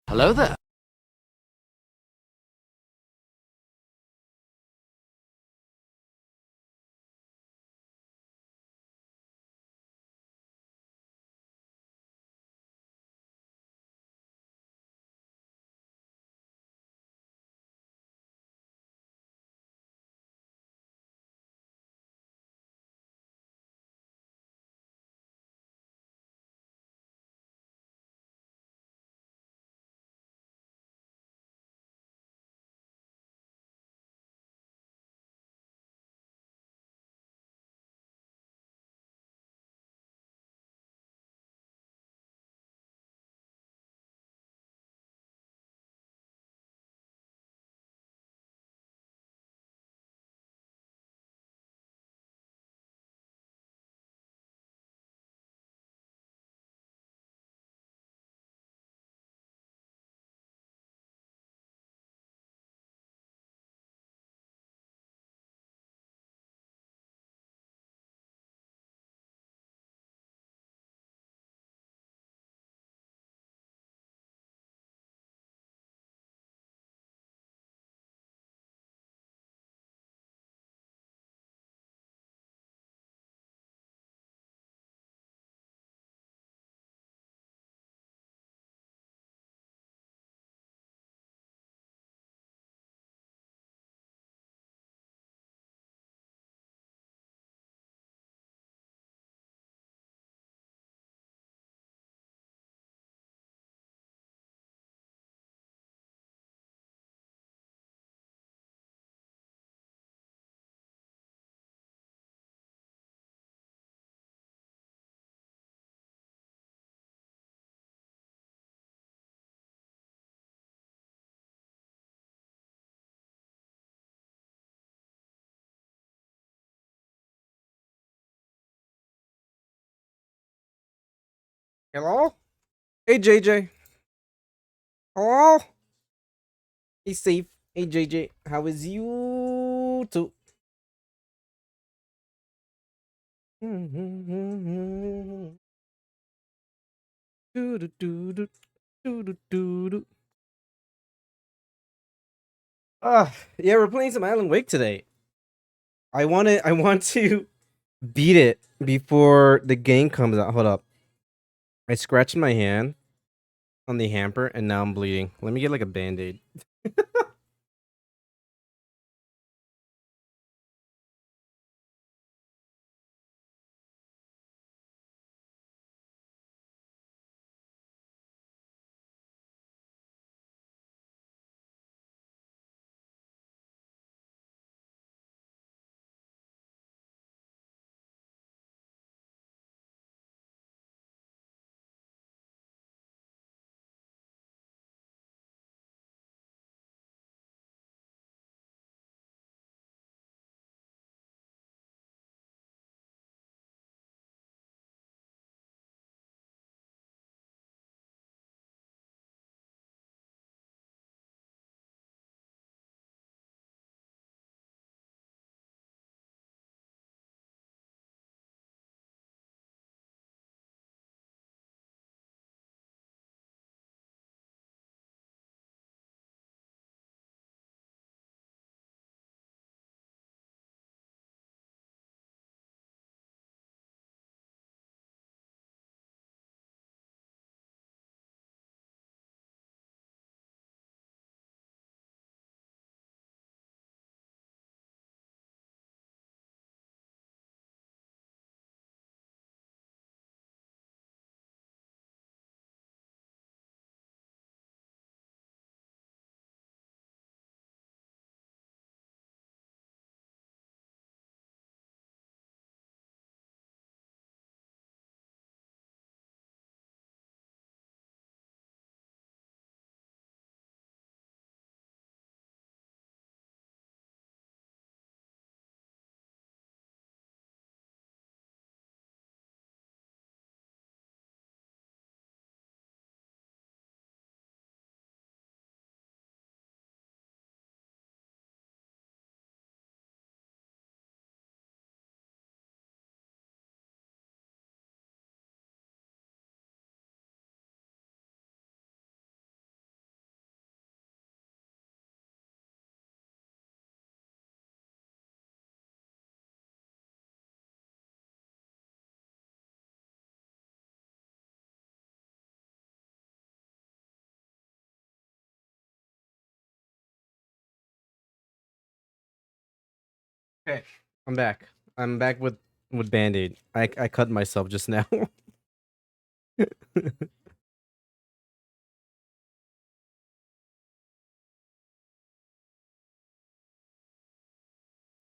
Hello there. Hello? Hey JJ. Hello? Hey safe. Hey JJ. How is you too? Yeah, we're playing some Island Wake today. I want to beat it before the game comes out. Hold up. I scratched my hand on the hamper and now I'm bleeding. Let me get like a band-aid. Okay, I'm back. I'm back with Band-Aid. I cut myself just now.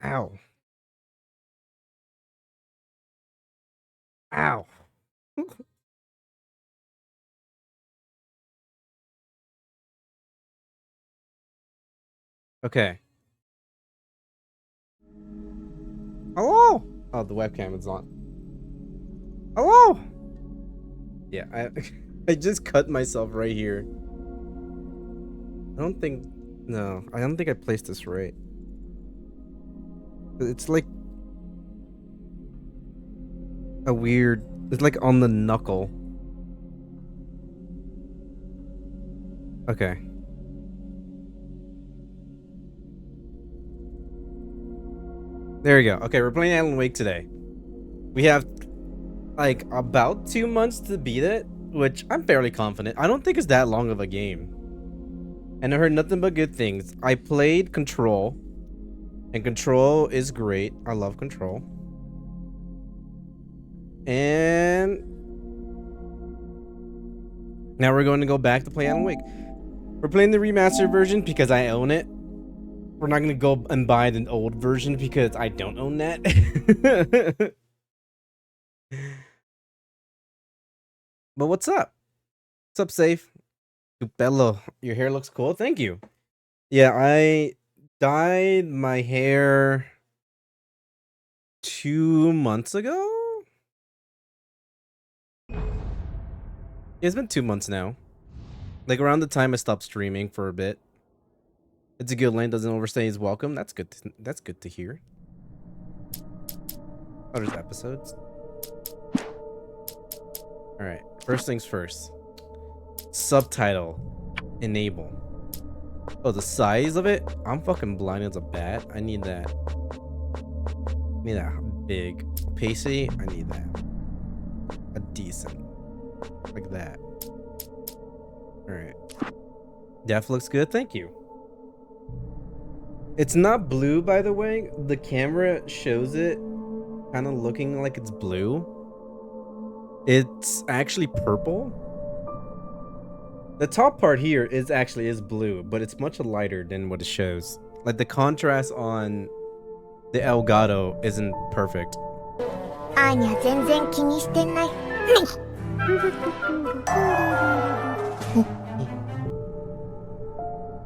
Ow. Ow. Okay. Hello? Oh, the webcam is on. Hello? Yeah, I I just cut myself right here. I don't think no, I don't think I placed this right. It's like a weird it's like on the knuckle. Okay. There we go. Okay, we're playing Alan Wake today. We have like about 2 months to beat it, which I'm fairly confident. I don't think it's that long of a game. And I heard nothing but good things. I played Control, and Control is great. I love Control. And now we're going to go back to play Alan Wake. We're playing the remastered version because I own it. We're not going to go and buy the old version because I don't own that. But what's up? What's up, Safe? Bello, your hair looks cool. Thank you. Yeah, I dyed my hair 2 months ago. It's been 2 months now. Like around the time I stopped streaming for a bit. It's a good lane, doesn't overstay his welcome. That's good. That's good to hear. Oh, there's episodes. All right. First things first. Subtitle enable. Oh, the size of it. I'm fucking blind as a bat. I need that. I need that big. Pacey. I need that. A decent. Like that. All right. Def looks good. Thank you. It's not blue, by the way. The camera shows it kind of looking like it's blue. It's actually purple. The top part here is blue, but it's much lighter than what it shows. Like the contrast on the Elgato isn't perfect. Anya 全然気にしてない。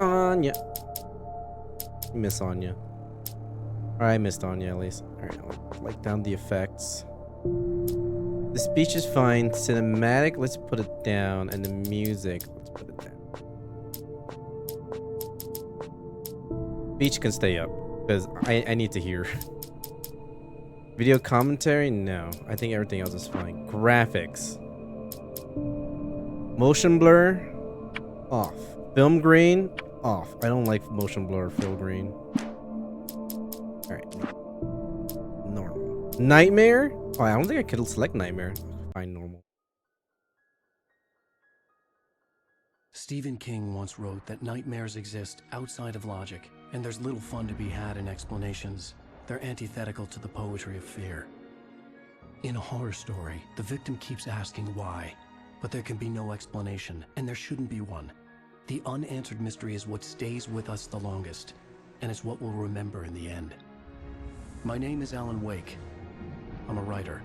Anya. Miss Anya. I missed Anya at least. Alright, I'll like down the effects. The speech is fine. Cinematic, let's put it down. And the music, let's put it down. Speech can stay up, because I need to hear. Video commentary? No. I think everything else is fine. Graphics. Motion blur? Off. Film grain? Off. I don't like motion blur or film grain. Alright. Normal. Nightmare? Oh, I don't think I could select Nightmare. Fine, normal. Stephen King once wrote that nightmares exist outside of logic, and there's little fun to be had in explanations. They're antithetical to the poetry of fear. In a horror story, the victim keeps asking why, but there can be no explanation, and there shouldn't be one. The unanswered mystery is what stays with us the longest, and it's what we'll remember in the end. My name is Alan Wake. I'm a writer.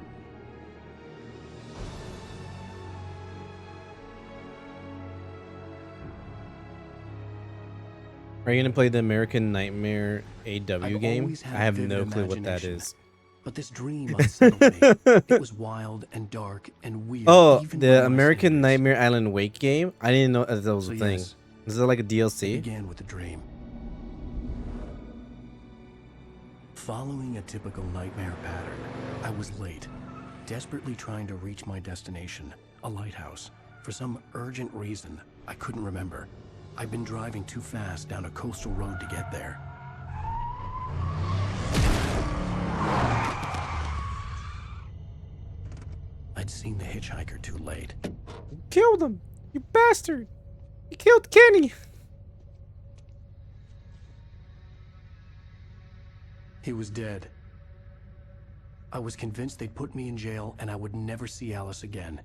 Are you gonna play the American Nightmare AW I've game? always had I have vivid no clue what that imagination, is. But this dream unsettled me. It was wild and dark and weird. Oh, even by the my American standards. Nightmare Alan Wake game? I didn't know that was a So thing. yes, Is it like a it DLC? began with a dream. Following a typical nightmare pattern, I was late, desperately trying to reach my destination, a lighthouse. For some urgent reason, I couldn't remember. I'd been driving too fast down a coastal road to get there. I'd seen the hitchhiker too late. Killed him! You bastard! You killed Kenny! He was dead. I was convinced they'd put me in jail and I would never see Alice again.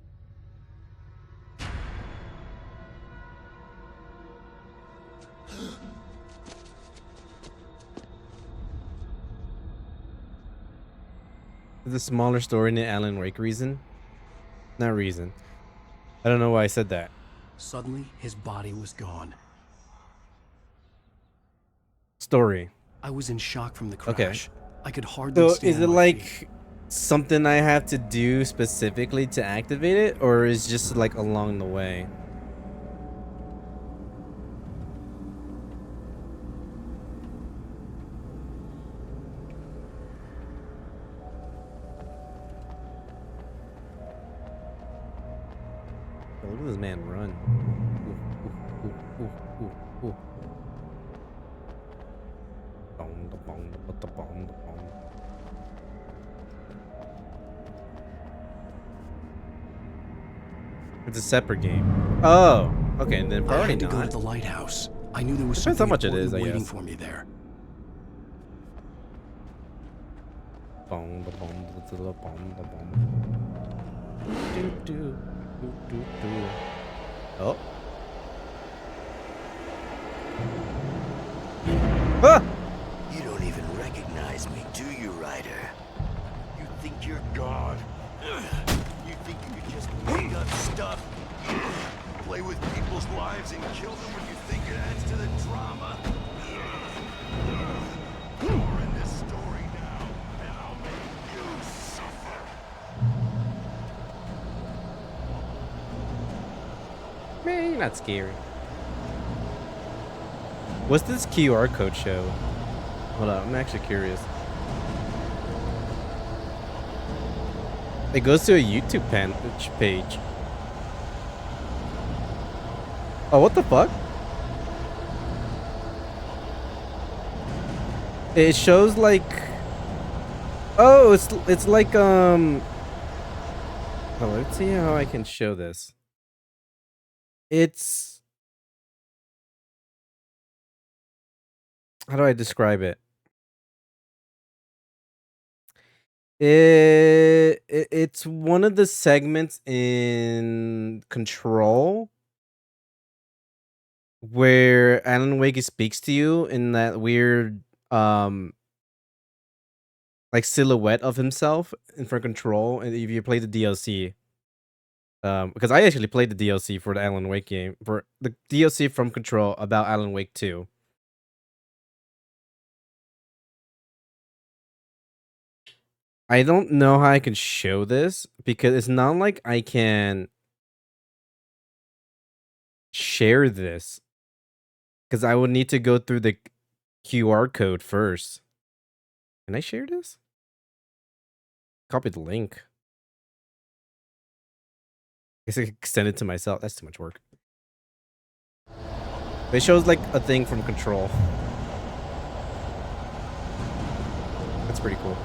The smaller story in the Alan Wake reason? Not reason. I don't know why I said that. Suddenly, his body was gone. Story. I was in shock from the Okay. crash. I could hardly So stand is it my like feet. something I have to do specifically to activate it, or is just like along the way? Oh, look at this man run. Ooh, ooh, ooh, ooh, ooh. Bong, da, bong, da, bong, da, bong. It's a separate game. Oh, okay, then I probably had to go to not. the lighthouse. I knew there was Depends how something much it important is, I waiting guess. for me there. Bong, da, bong, da, da, bong, da, bong. Do, do, do, do, do. Oh. Ah! You don't even recognize me, do you, Ryder? You think you're God? You think you can just make up stuff? Play with people's lives and kill them when you think it adds to the drama? You're in this story now, and I'll make you suffer. Man, you're not scary. What's this QR code show? Hold on, I'm actually curious. It goes to a YouTube page. Oh, what the fuck? It shows like, oh, it's like oh, let's see how I can show this. It's, how do I describe it? It's one of the segments in Control where Alan Wake speaks to you in that weird like silhouette of himself in for Control, and if you play the DLC. Because I actually played the DLC for the Alan Wake game, for the DLC from Control about Alan Wake 2. I don't know how I can show this because it's not like I can share this because I would need to go through the QR code first. Can I share this? Copy the link. I guess I could send it to myself. That's too much work. But it shows like a thing from Control. That's pretty cool.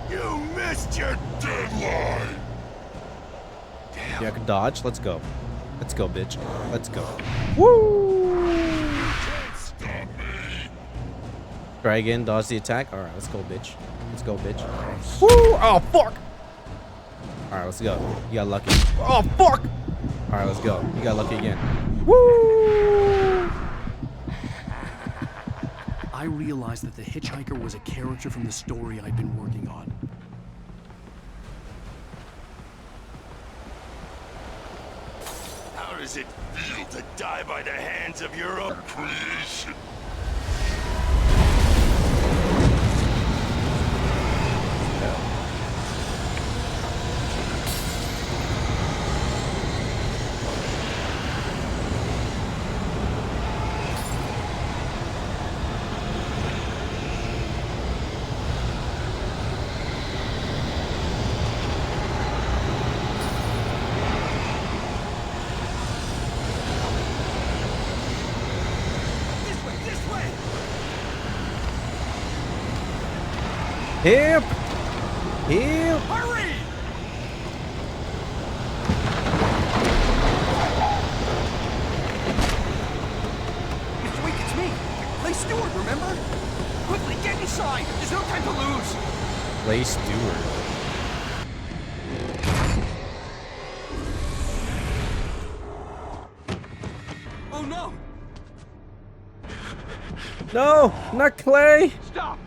You missed your deadline! Damn. Yeah, I can dodge. Let's go. Let's go, bitch. Let's go. Woo! Can't stop me! Try again. Dodge the attack. All right, let's go, bitch. Let's go, bitch. Woo! Oh, fuck! All right, let's go. You got lucky. Oh, fuck! All right, let's go. You got lucky again. Woo! I realized that the hitchhiker was a character from the story I'd been working on. How does it feel to die by the hands of your own creation? Help! Help! Hurry! If we can Clay Stewart. Oh no! No, not Clay. Stop!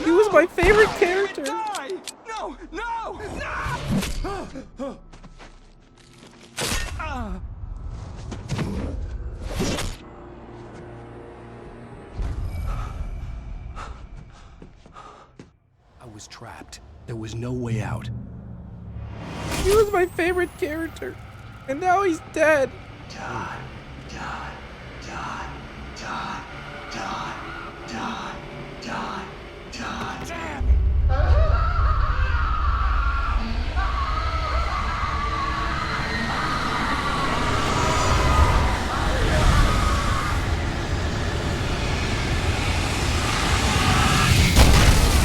He was my favorite character. Die! No! No! No! I was trapped. There was no way out. He was my favorite character, and now he's dead.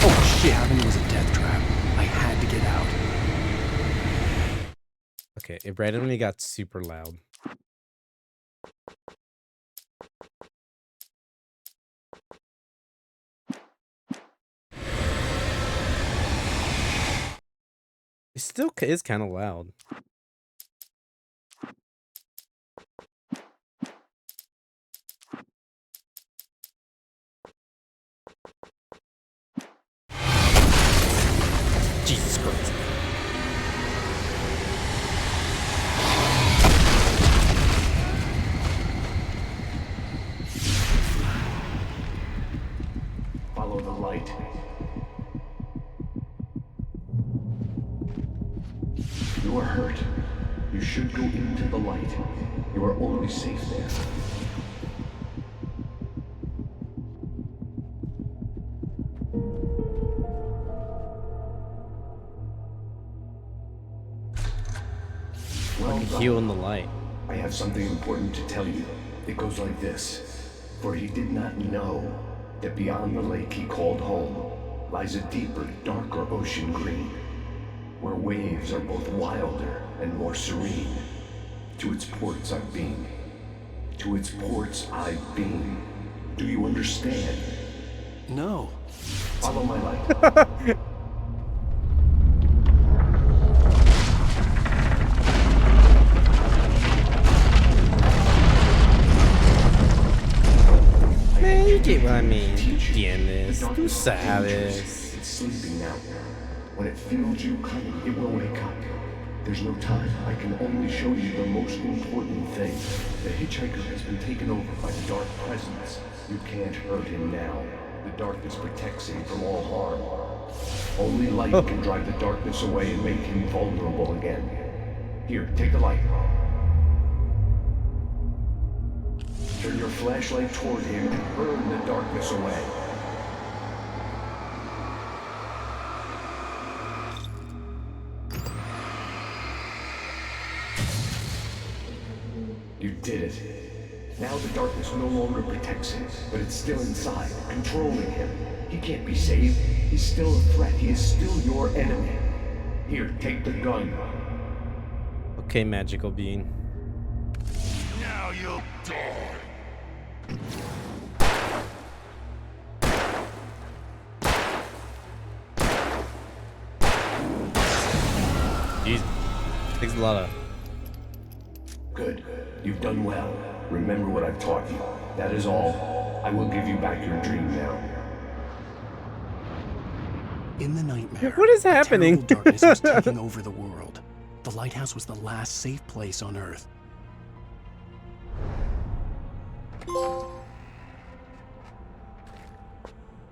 Oh shit! Cabin was a death trap. I had to get out. Okay, it randomly got super loud. It still is kind of loud. Jesus Christ. Follow the light. You are hurt. You should go into the light. You are only safe there. Well done. Heal in the light. I have something important to tell you. It goes like this. For he did not know that beyond the lake he called home lies a deeper, darker ocean green, where waves are both wilder and more serene. To its ports I've been. To its ports I've been. Do you understand? No. Follow my light. Man, you get what I mean. Teach you. Tienes, The tú darkness is dangerous. sabes. It's sleeping now. When it feels you coming, it will wake up. There's no time. I can only show you the most important thing. The hitchhiker has been taken over by the dark presence. You can't hurt him now. The darkness protects him from all harm. Only light can drive the darkness away and make him vulnerable again. Here, take the light. Turn your flashlight toward him and burn the darkness away. You did it. Now the darkness no longer protects him, but it's still inside, controlling him. He can't be saved. He's still a threat. He is still your enemy. Here, take the gun. Okay, magical being. Now you'll die. Jesus. Takes a lot of. Good. You've done well. Remember what I've taught you. That is all. I will give you back your dream now. In the nightmare, What is a happening? terrible darkness was taking over the world. The lighthouse was the last safe place on Earth.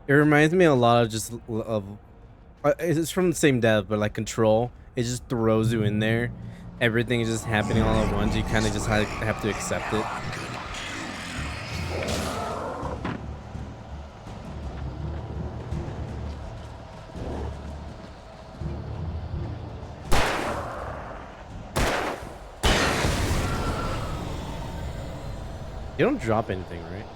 It reminds me a lot of just of. It's from the same dev, but like Control. It just throws you in there. Everything is just happening all at once. You kind of just have to accept it. You don't drop anything, right?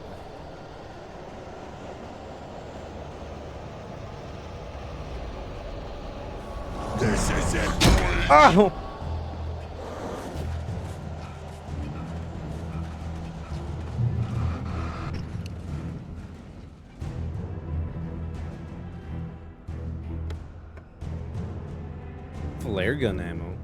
This is it. Oh! air gun ammo.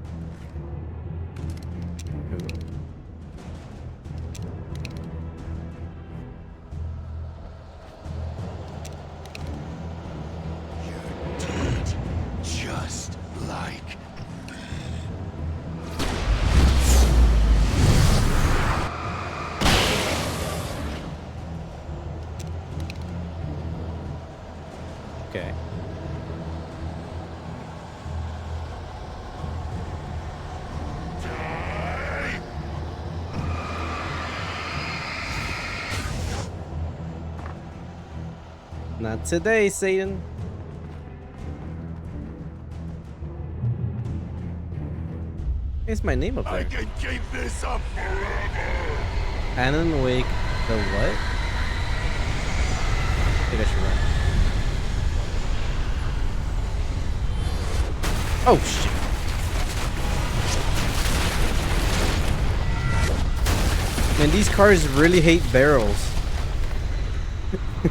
Just like Okay. Not today, Satan. It's my name up I there. can keep this up forever. Alan Wake, the what? I think I should run. Oh shit. Man, these cars really hate barrels.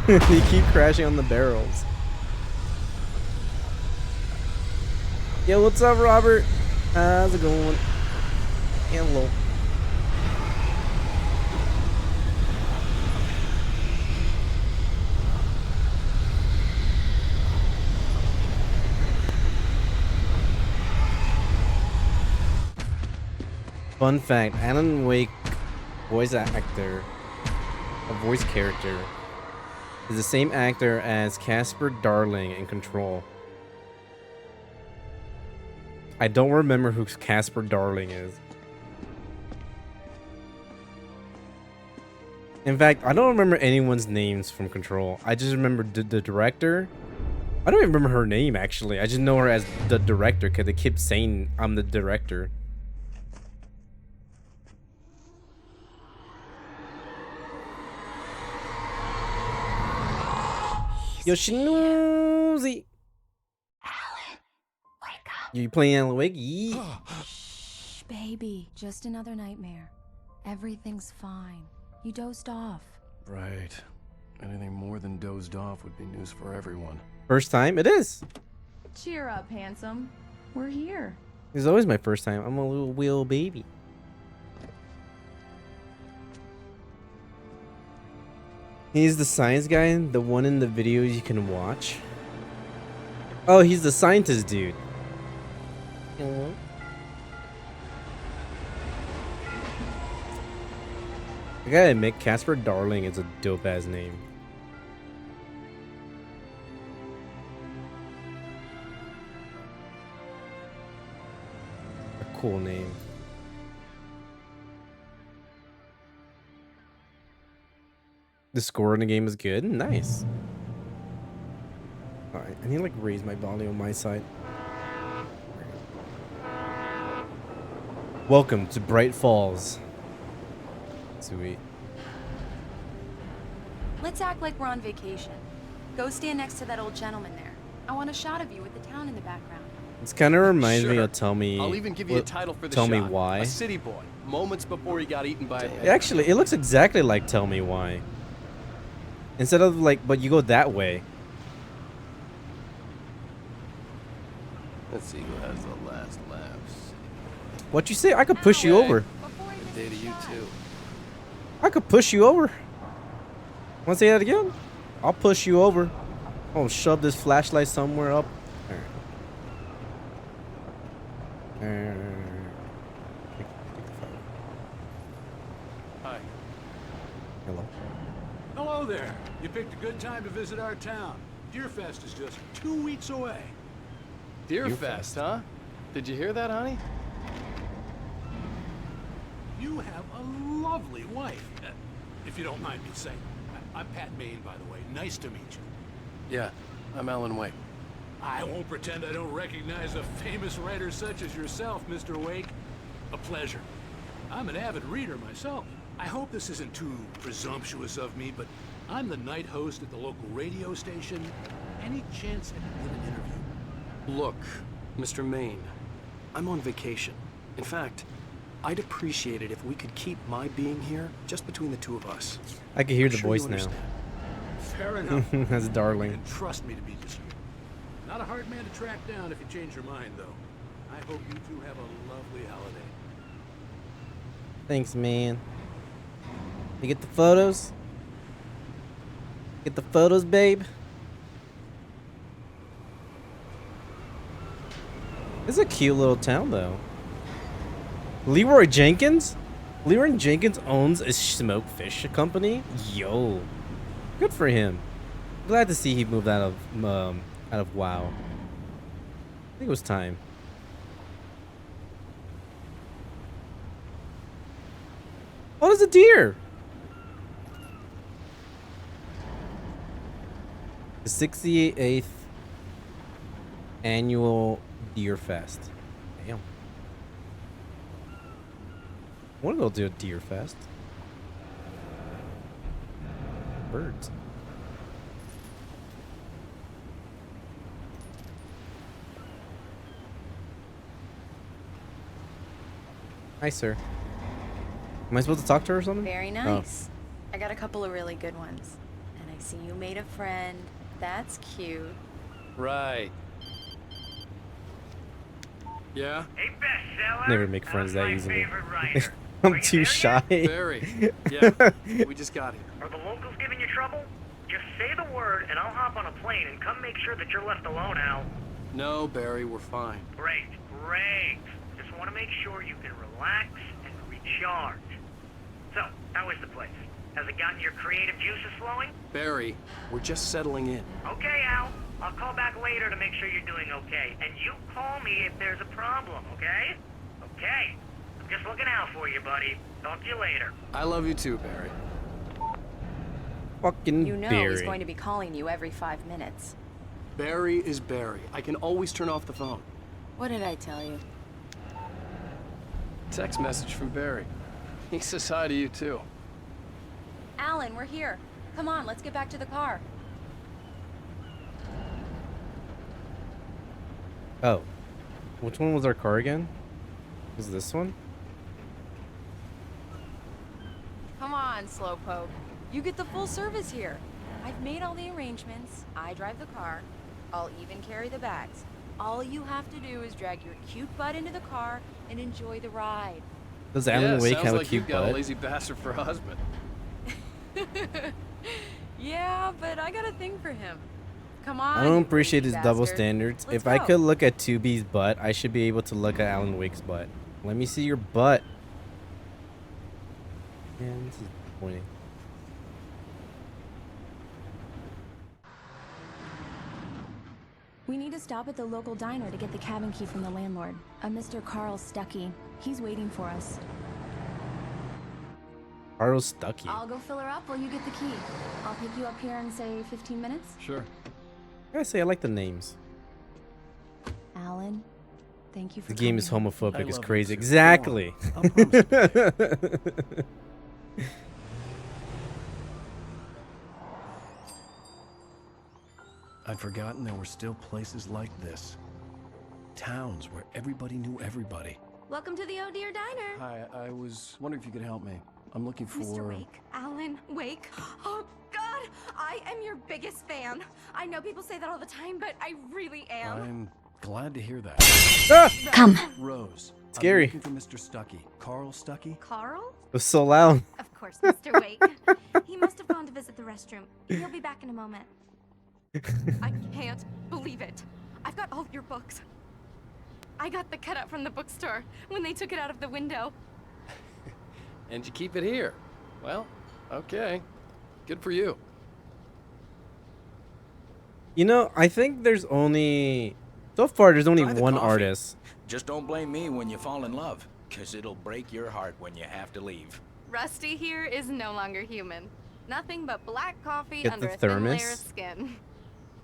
They keep crashing on the barrels. Yo, what's up, Robert? How's it going? Hello. Fun fact, Alan Wake voice actor, a voice character, is the same actor as Casper Darling in Control. I don't remember who Casper Darling is. In fact, I don't remember anyone's names from Control. I just remember the director. I don't even remember her name, actually. I just know her as the director because they keep saying I'm the director. Yoshinoozy. Alan, wake up. You playing Alan Wake? Yeah. Shh, baby. Just another nightmare. Everything's fine. You dozed off. Right. Anything more than dozed off would be news for everyone. First time? It is. Cheer up, handsome. We're here. It's always my first time. I'm a little wheel baby. He's the science guy, the one in the videos you can watch. Oh, he's the scientist dude. I gotta admit, Casper Darling is a dope ass name. A cool name. The score in the game is good. Nice. Alright, I need to like raise my volume on my side. Welcome to Bright Falls. Sweet. Let's act like we're on vacation. Go stand next to that old gentleman there. I want a shot of you with the town in the background. This kind of reminds me Sure. of Tell Me. I'll even give you a title for the Tell shot. Me Why. A city boy, moments before he got eaten by a bear. Actually, it looks exactly like Tell Me Why. Instead of like, but you go that way. Let's see who has the last laughs. What you say? I could push you over. Good day to you too. I could push you over. Want to say that again? I'll push you over. I'll shove this flashlight somewhere up. Hi. Hello. Hello there. You picked a good time to visit our town. Deerfest is just 2 weeks away. Deerfest, huh? Did you hear that, honey? You have a lovely wife. If you don't mind me saying. I'm Pat Maine, by the way. Nice to meet you. Yeah, I'm Alan Wake. I won't pretend I don't recognize a famous writer such as yourself, Mr. Wake. A pleasure. I'm an avid reader myself. I hope this isn't too presumptuous of me, but I'm the night host at the local radio station. Any chance I can get an interview? Look, Mr. Maine, I'm on vacation. In fact, I'd appreciate it if we could keep my being here just between the two of us. I can hear I'm the sure voice you now. understand. Fair enough. That's Darling. And trust me to be discreet. Not a hard man to track down if you change your mind, though. I hope you two have a lovely holiday. Thanks, man. You get the photos? Get the photos, babe? This is a cute little town, though. Leroy Jenkins? Leroy Jenkins owns a smoked fish company? Yo. Good for him. Glad to see he moved out of WoW. I think it was time. Oh, there's a deer! The 68th annual Deer Fest. Damn. I want to go do a Deer Fest. Birds. Hi, sir. Am I supposed to talk to her or something? Very nice. I got a couple of really good ones. And I see you made a friend. That's cute. Right. Yeah? Hey, bestseller. Never make friends that easily. Writer. I'm too shy. Barry. Yeah, we just got here. Are the locals giving you trouble? Just say the word and I'll hop on a plane and come make sure that you're left alone, Al. No, Barry, we're fine. Great, great. Just want to make sure you can relax and recharge. So, how is the place? Has it gotten your creative juices flowing? Barry, we're just settling in. Okay, Al. I'll call back later to make sure you're doing okay. And you call me if there's a problem, okay? Okay. I'm just looking out for you, buddy. Talk to you later. I love you too, Barry. Fucking You know Barry. he's going to be calling you every 5 minutes. Barry is Barry. I can always turn off the phone. What did I tell you? Text message from Barry. He says hi to you too. Alan, we're here. Come on, let's get back to the car. Oh. Which one was our car again? Was this one? Come on, Slowpoke. You get the full service here. I've made all the arrangements. I drive the car. I'll even carry the bags. All you have to do is drag your cute butt into the car and enjoy the ride. Does Alan Wake sounds have like a cute you've got butt? a lazy bastard for a husband. Yeah, but I got a thing for him. Come on. I don't you appreciate lazy his double bastard. standards. Let's If I go. could look at 2B's butt, I should be able to look at Alan Wake's butt. Let me see your butt. Man, this is disappointing. We need to stop at the local diner to get the cabin key from the landlord, a Mr. Carl Stuckey. He's waiting for us. Carl Stuckey. I'll go fill her up while you get the key. I'll pick you up here in, say, 15 minutes. Sure. I gotta say, I like the names. Alan, thank you for The game is coming. homophobic. It's love crazy. you too. Exactly. Go on. I'll promise you. I'd forgotten there were still places like this. Towns where everybody knew everybody. Welcome to the Oh Dear Diner. Hi, I was wondering if you could help me. I'm looking for... Mr. Wake, Alan Wake. Oh, God, I am your biggest fan. I know people say that all the time, but I really am. I'm glad to hear that. Ah! Come. Rose. Scary. I'm looking for Mr. Stuckey. Carl Stuckey? Carl? It was so loud. Of course, Mr. Wake. He must have gone to visit the restroom. He'll be back in a moment. I can't believe it. I've got all of your books. I got the cutout from the bookstore when they took it out of the window. And you keep it here. Well, okay. Good for you. You know, I think there's only... So far, there's only Try the one coffee. artist. Just don't blame me when you fall in love, because it'll break your heart when you have to leave. Rusty here is no longer human. Nothing but black coffee Get under the a thin layer of thermos? skin.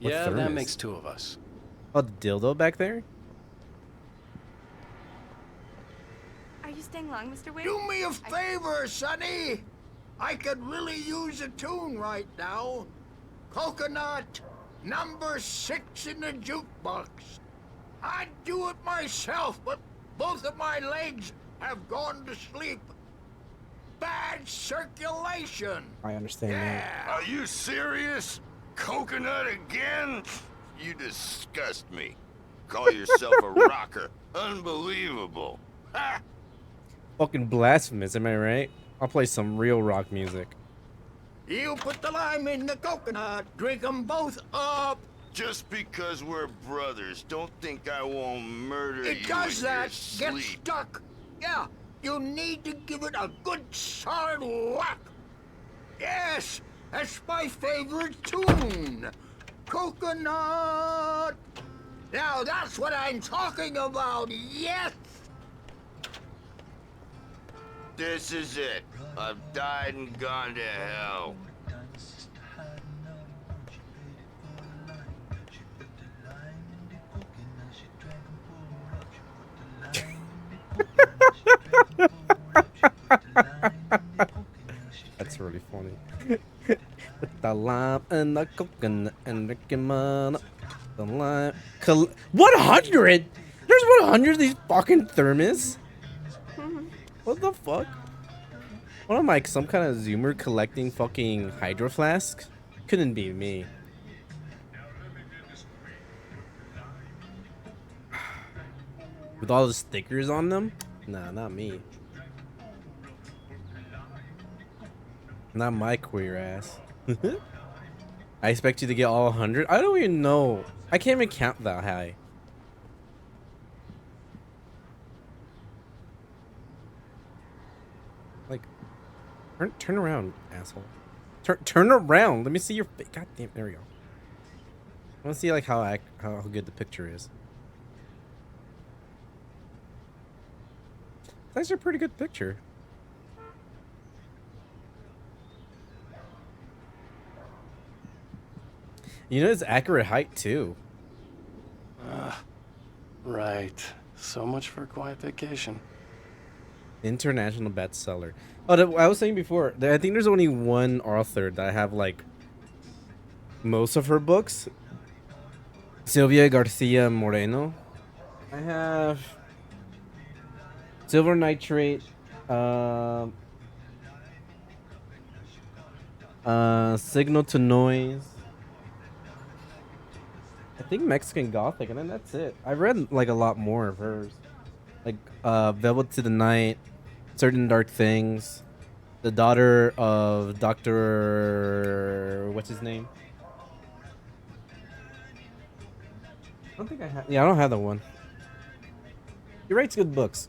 What Yeah, that thermos? makes two of us. Oh, the dildo back there? Are you staying long, Mr. Wake? Do me a favor, Sonny. I could really use a tune right now. Coconut, number 6 in the jukebox. I'd do it myself, but both of my legs have gone to sleep. Bad circulation. I understand that. Are you serious? Coconut again? You disgust me. Call yourself a rocker. Unbelievable. Ha! Fucking blasphemous, am I right? I'll play some real rock music. You put the lime in the coconut, drink them both up. Just because we're brothers, don't think I won't murder you It does in your that. Get sleep. stuck. Yeah, you need to give it a good solid whack. Yes, that's my favorite tune. Coconut. Now that's what I'm talking about. Yes. This is it. I've died and gone to hell. That's really funny. With the lime and the coconut and the lemon, the lime. 100? There's 100 of these fucking thermos? What the fuck? What am I, some kind of zoomer collecting fucking hydro flasks? Couldn't be me. With all the stickers on them? Nah, not me. Not my queer ass. I expect you to get all 100? I don't even know. I can't even count that high. Like, turn around, asshole. Turn around. Let me see your face. God damn, there we go. I want to see like how good the picture is. That's a pretty good picture. You know, it's accurate height too. Right. So much for a quiet vacation. International bestseller. Oh, I was saying before, I think there's only one author that I have like most of her books. Sylvia Garcia Moreno. I have Silver Nitrate, Signal to Noise. I think Mexican Gothic, and then that's it. I've read like a lot more of hers, like Velvet to the Night, Certain Dark Things, The Daughter of Dr. What's his name? I don't think I have. Yeah, I don't have that one. He writes good books.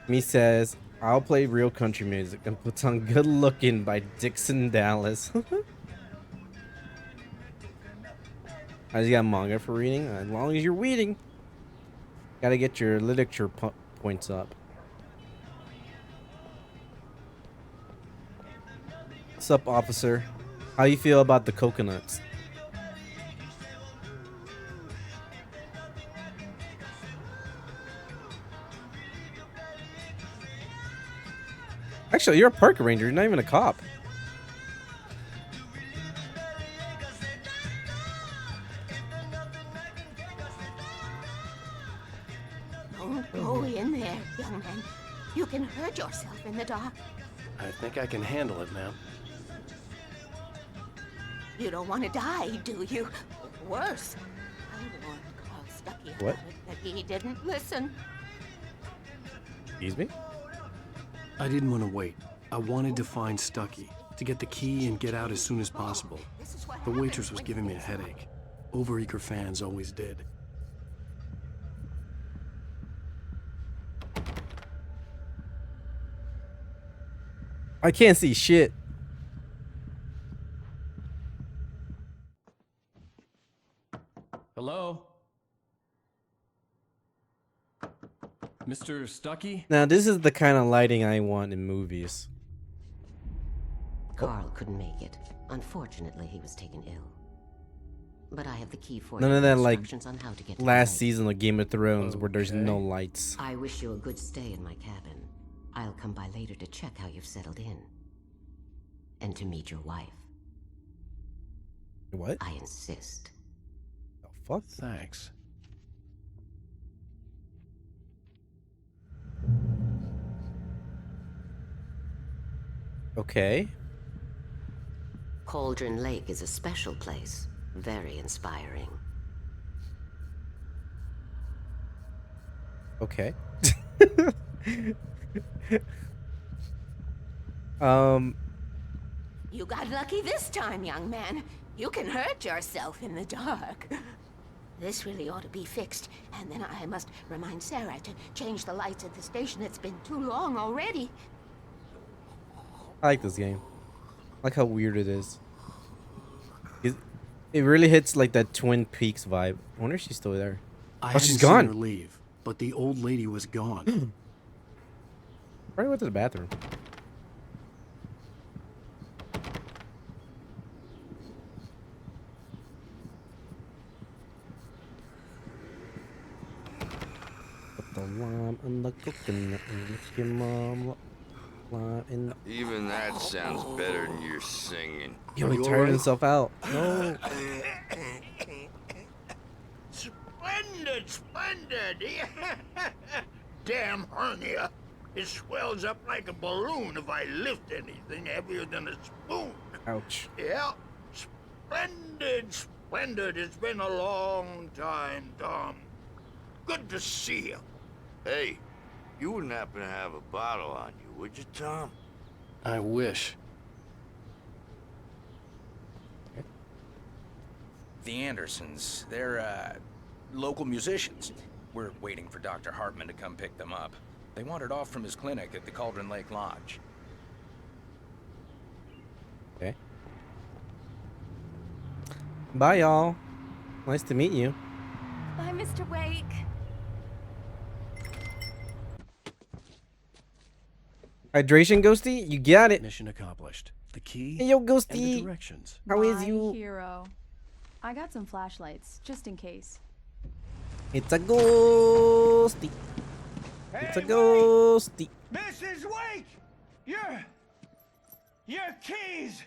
Me says, I'll play real country music and puts on Good Looking by Dixon Dallas. I just got manga for reading. As long as you're reading, gotta get your literature points up. What's up, officer? How you feel about the coconuts? Actually, you're a park ranger. You're not even a cop. Don't go in there, young man. You can hurt yourself in the dark. I think I can handle it, ma'am. You don't want to die, do you? Worse. I warned Carl Stuckey about What? it, but he didn't listen. Excuse me? I didn't want to wait. I wanted to find Stuckey, to get the key and get out as soon as possible. The waitress was giving me a headache. Overeager fans always did. I can't see shit. Hello? Mr. Stuckey? Now, this is the kind of lighting I want in movies. Carl couldn't make it. Unfortunately, he was taken ill. But I have the key for None you of and that like instructions on how to get to last the season of Game of Thrones where there's no Okay. lights. I wish you a good stay in my cabin. I'll come by later to check how you've settled in. And to meet your wife. What? I insist. The fuck? Thanks. Okay. Cauldron Lake is a special place. Very inspiring. Okay. um. You got lucky this time, young man. You can hurt yourself in the dark. This really ought to be fixed, and then I must remind Sarah to change the lights at the station. It's been too long already. I like this game. I like how weird it is. It really hits like that Twin Peaks vibe. I wonder if she's still there. I Oh, she's hadn't seen gone. her leave, but the old lady was gone. Probably went to the bathroom. Put the lime and the coconut and lick your mom. Lime and Even that sounds better than your singing. Yo, he tired himself out. No. Splendid, splendid. Damn hernia. It swells up like a balloon if I lift anything heavier than a spoon. Ouch. Yeah. Splendid, splendid. It's been a long time, Tom. Good to see you. Hey, you wouldn't happen to have a bottle on you, would you, Tom? I wish. The Andersons, they're, local musicians. We're waiting for Dr. Hartman to come pick them up. They wandered off from his clinic at the Cauldron Lake Lodge. Okay. Bye, y'all. Nice to meet you. Bye, Mr. Wake. Hydration, Ghosty? You got it. Mission accomplished. The key Hey, yo, and the Ghosty. directions. How is My you? hero. I got some flashlights, just in case. It's a ghosty. It's a ghosty. Mrs. Wake! Your keys!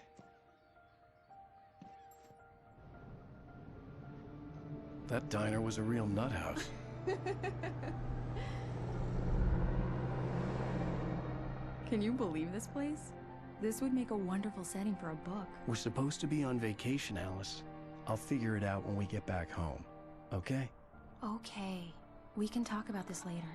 That diner was a real nut house. Can you believe this place? This would make a wonderful setting for a book. We're supposed to be on vacation, Alice. I'll figure it out when we get back home. Okay? Okay. We can talk about this later.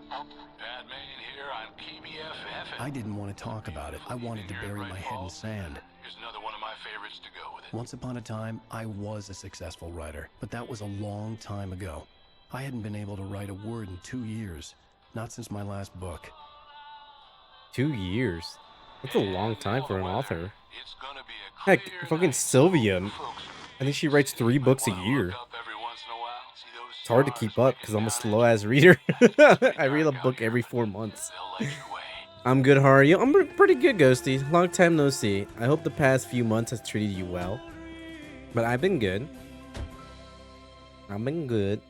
Bad man here, I'm KBFF. I didn't want to talk about it. I wanted to bury my head in sand. Here's another one of my favorites to go with it. Once upon a time, I was a successful writer, but that was a long time ago. I hadn't been able to write a word in 2 years. Not since my last book. 2 years. That's a long time for an author. Heck, fucking Sylvia. I think she writes 3 books a year. It's hard to keep up because I'm a slow ass reader. I read a book every 4 months. I'm good. How are you? I'm pretty good, Ghosty. Long time no see. I hope the past few months has treated you well. But I've been good. I've been good.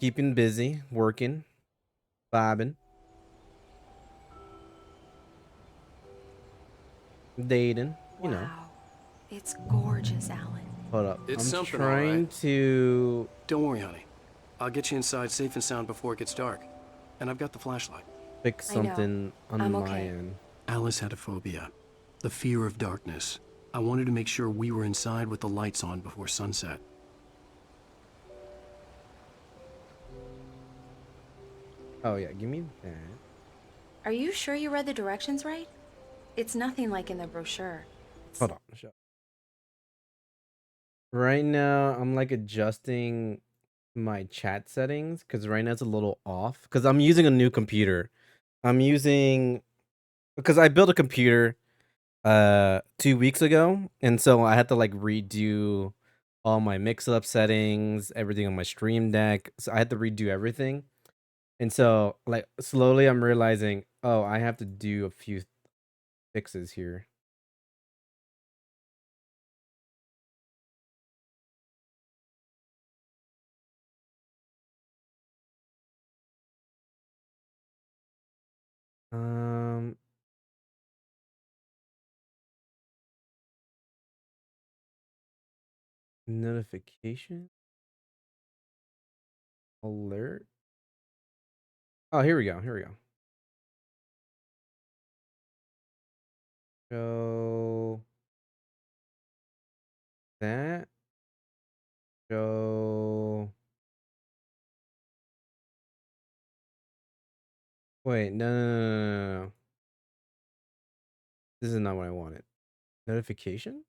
Keeping busy, working, vibing, dating, you know. Wow. It's gorgeous, Alan. Hold up. It's I'm something, trying alright. to... Don't worry, honey. I'll get you inside safe and sound before it gets dark. And I've got the flashlight. fix I know. something on I'm my okay. end. Alice had a phobia. The fear of darkness. I wanted to make sure we were inside with the lights on before sunset. Oh yeah, give me that. Are you sure you read the directions right? It's nothing like in the brochure. Hold on. Shut up. Right now, I'm like adjusting my chat settings because right now it's a little off because I'm using a new computer. I'm using because I built a computer 2 weeks ago, and so I had to like redo all my mix-up settings, everything on my Stream Deck. So I had to redo everything. And so like slowly I'm realizing, oh, I have to do a few fixes here. Um, notification alert. Oh, here we go. Here we go. Show that. Show Wait, no. This is not what I wanted. Notification?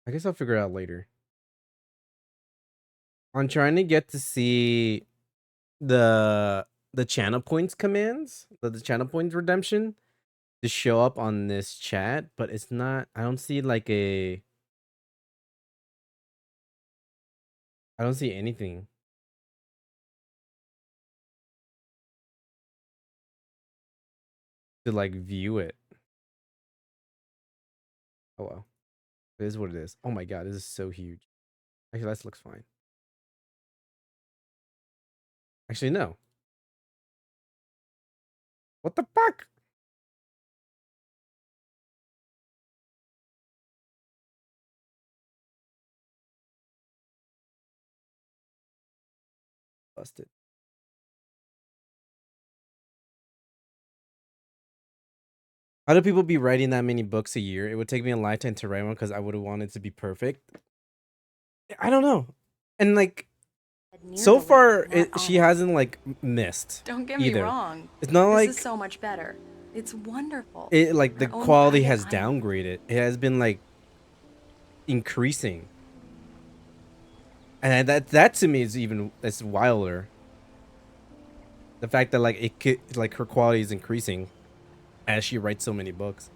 I guess I'll figure it out later. I'm trying to get to see the channel points commands, the channel points redemption to show up on this chat, but it's not. I don't see like I don't see anything. To like view it. Oh well. It is what it is. Oh my god, this is so huge. Actually, this looks fine. Actually, no. What the fuck? Busted. How do people be writing that many books a year? It would take me a lifetime to write one because I would have wanted to be perfect. I don't know. And like, so far, she hasn't like missed. Don't get me either. wrong. It's not this like is so much better. It's wonderful. it like the Her own quality private has island. downgraded. It has been like increasing. And that to me is even that's wilder. The fact that like it could like her quality is increasing as she writes so many books.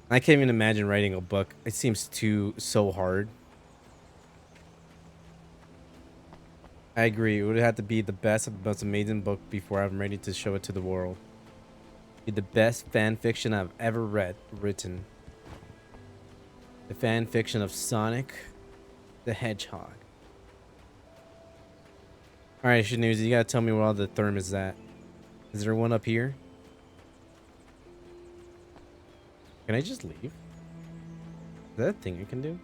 I can't even imagine writing a book. It seems so hard. I agree. It would have to be the best, most amazing book before I'm ready to show it to the world. Be the best fan fiction I've ever written. The fan fiction of Sonic the Hedgehog. Alright, Shanoozy, you gotta tell me where all the therm is at. Is there one up here? Can I just leave? Is that a thing I can do?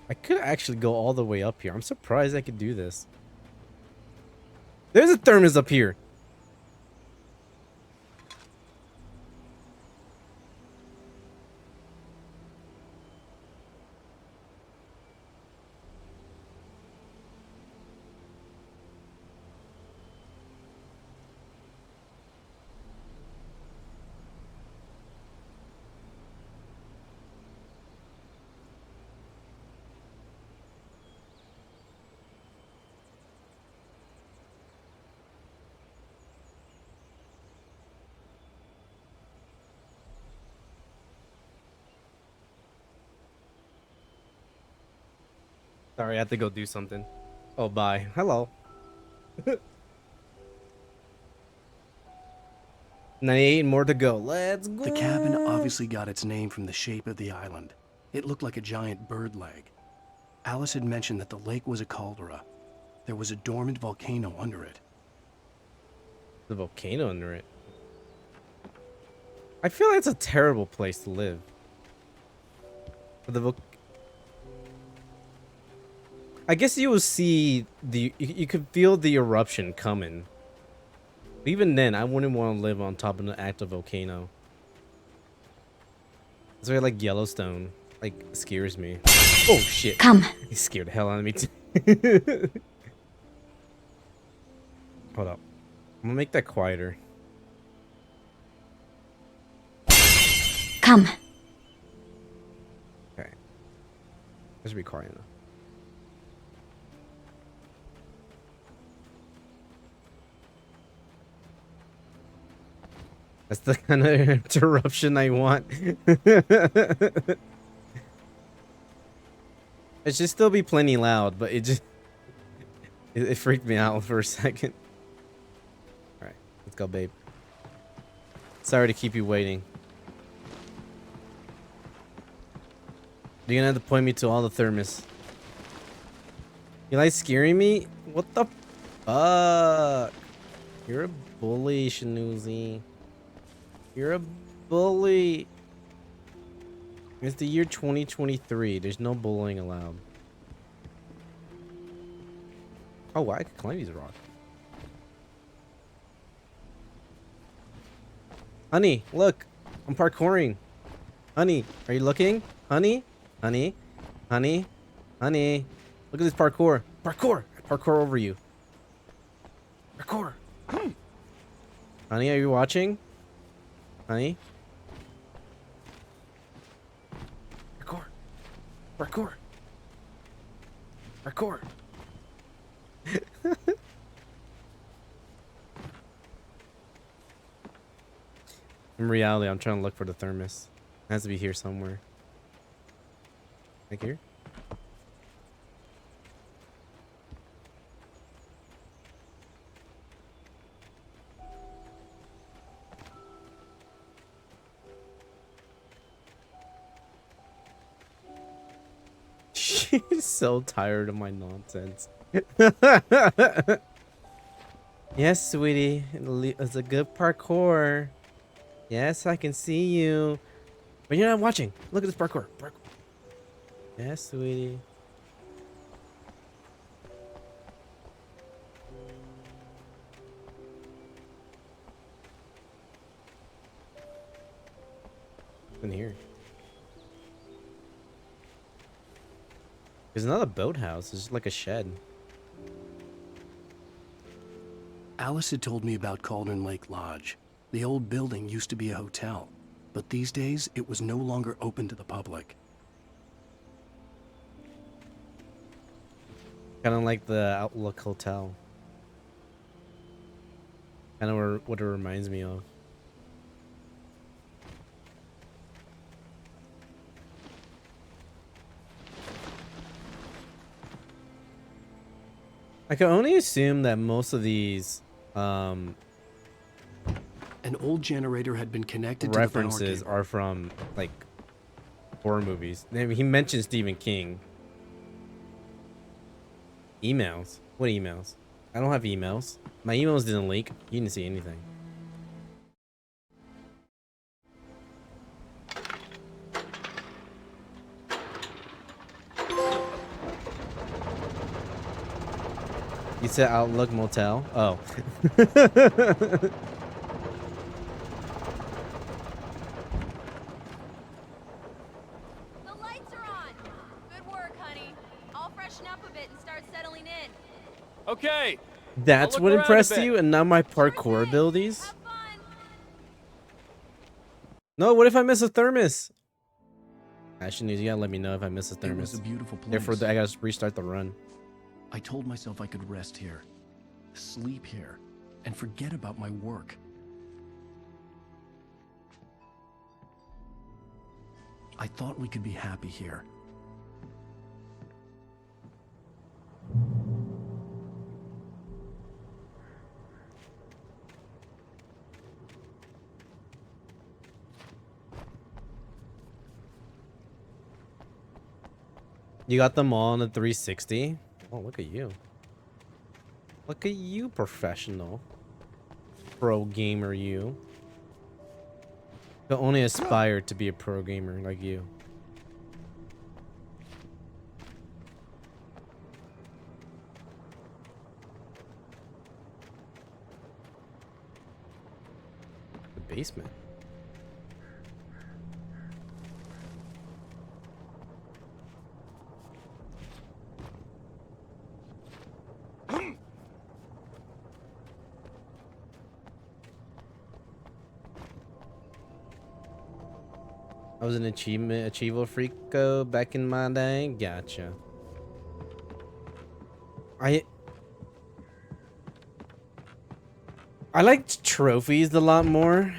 I could actually go all the way up here. I'm surprised I could do this. There's a thermos up here. Sorry, I have to go do something. Oh, bye. Hello. 98 more to go. Let's go. The cabin obviously got its name from the shape of the island. It looked like a giant bird leg. Alice had mentioned that the lake was a caldera. There was a dormant volcano under it. The volcano under it. I feel like it's a terrible place to live. But the I guess you will see you could feel the eruption coming. But even then, I wouldn't want to live on top of an active volcano. It's very like Yellowstone. Like, scares me. Oh shit. Come. He scared the hell out of me too. Hold up. I'm gonna make that quieter. Come. Okay. This should be quiet enough. That's the kind of interruption I want. It should still be plenty loud, but it just it freaked me out for a second. All right, let's go, babe. Sorry to keep you waiting. You're gonna have to point me to all the thermos. You like scaring me? What the fuck? You're a bully, Shanoozy. You're a bully. It's the year 2023. There's no bullying allowed. Oh, wow, I could climb these rocks. Honey, look. I'm parkouring. Honey, are you looking? Honey? Honey? Honey? Honey? Look at this parkour. Parkour! Parkour over you. Parkour! Honey, are you watching? Honey? Parkour! Parkour! Parkour! In reality, I'm trying to look for the thermos. It has to be here somewhere. Like here? She's so tired of my nonsense. Yes, sweetie. It's a good parkour. Yes, I can see you. But you're not watching. Look at this parkour. Yes, sweetie. In here. There's not a boathouse. It's just like a shed. Alice had told me about Cauldron Lake Lodge. The old building used to be a hotel, but these days it was no longer open to the public. Kind of like the Outlook Hotel. Kind of what it reminds me of. I can only assume that most of these An old generator had been connected references to the are from like horror movies. He mentioned Stephen King. Emails? What emails? I don't have emails. My emails didn't leak. You didn't see anything. You said Outlook Motel? Oh. The lights are on. Good work, honey. I'll freshen up a bit and start settling in. Okay. That's I'll what look around a impressed bit. you, and not my parkour abilities? No, what if I miss a thermos? Actually, you gotta let me know if I miss a It thermos. was a beautiful place. Therefore, I gotta restart the run. I told myself I could rest here, sleep here, and forget about my work. I thought we could be happy here. You got them all on the 360? Oh, look at you. Look at you, professional. Pro gamer, you. But only aspire to be a pro gamer like you. The basement. I was an achievo freako back in my day. Gotcha. I liked trophies a lot more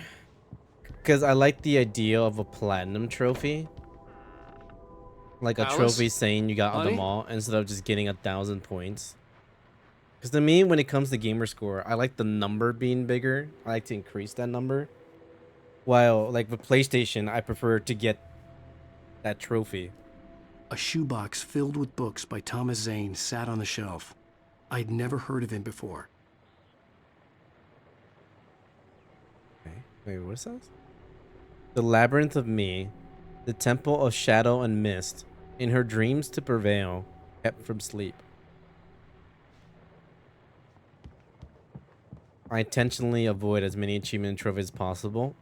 because I like the idea of a platinum trophy, like a Alice? trophy saying you got Honey? them all instead of just getting 1,000 points. Because to me, when it comes to gamer score, I like the number being bigger. I like to increase that number. While, like, with PlayStation, I prefer to get that trophy. A shoebox filled with books by Thomas Zane sat on the shelf. I'd never heard of him before. Okay. Wait, what is that? The Labyrinth of Me, The temple of shadow and mist. In her dreams to prevail. Kept from sleep. I intentionally avoid as many achievement trophies as possible.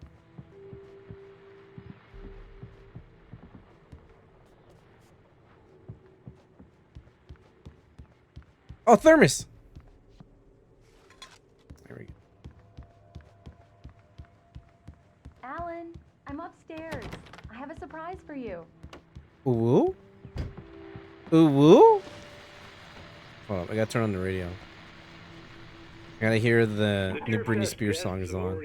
Oh, thermos! There we go. Alan, I'm upstairs. I have a surprise for you. Ooh woo? Ooh woo? Hold up, I gotta turn on the radio. I gotta hear the Britney Spears song is on.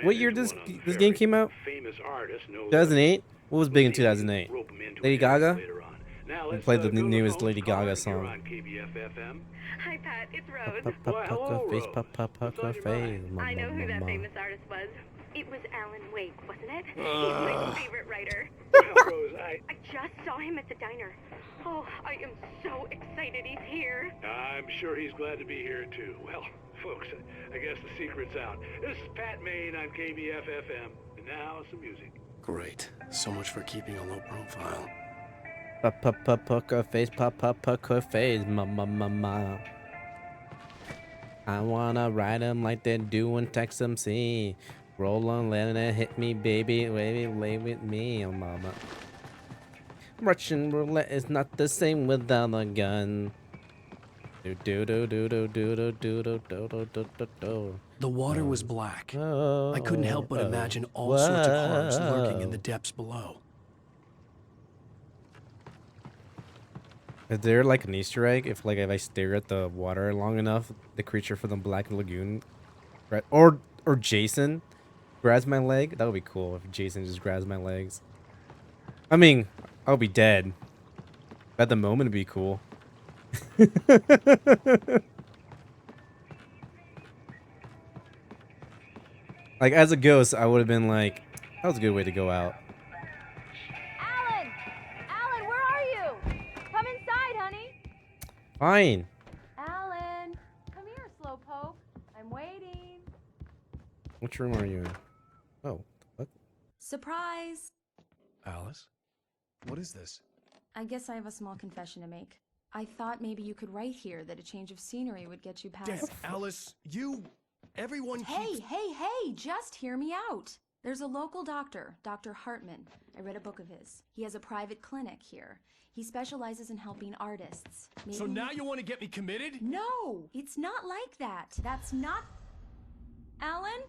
What year this game came out? 2008? What was big in 2008? Lady Gaga? We played the newest Lady Gaga song. Hi Pat, it's Rose. Face, poker face. I know who that famous artist was. It was Alan Wake, wasn't it? He's my favorite writer. Rose, I just saw him at the diner. Oh, I am so excited he's here. I'm sure he's glad to be here too. Well, folks, I guess the secret's out. This is Pat Maine on KBF-FM, and now some music. Great. So much for keeping a low profile. Poker face, poker face, ma. I wanna ride 'em like they do in TexMC. Roll on, letting it hit me, baby, lay with me, oh mama. Russian roulette is not the same without a gun. The water was black. I couldn't help but imagine all sorts of horrors lurking in the depths below. Is there like an Easter egg if I stare at the water long enough, the creature from the Black Lagoon, or Jason grabs my leg? That would be cool if Jason just grabs my legs. I mean, I'll be dead. At the moment, it'd be cool. Like as a ghost, I would have been like, that was a good way to go out. Alan, where are you? Come inside, honey. Fine. Alan, come here, Slowpoke. I'm waiting. Which room are you in? Oh, what? Surprise. Alice? What is this? I guess I have a small confession to make. I thought maybe you could write here that a change of scenery would get you past... Damn, Alice, everyone keeps... Hey, just hear me out. There's a local doctor, Dr. Hartman. I read a book of his. He has a private clinic here. He specializes in helping artists. Maybe... So now you want to get me committed? No, it's not like that. That's not... Alan?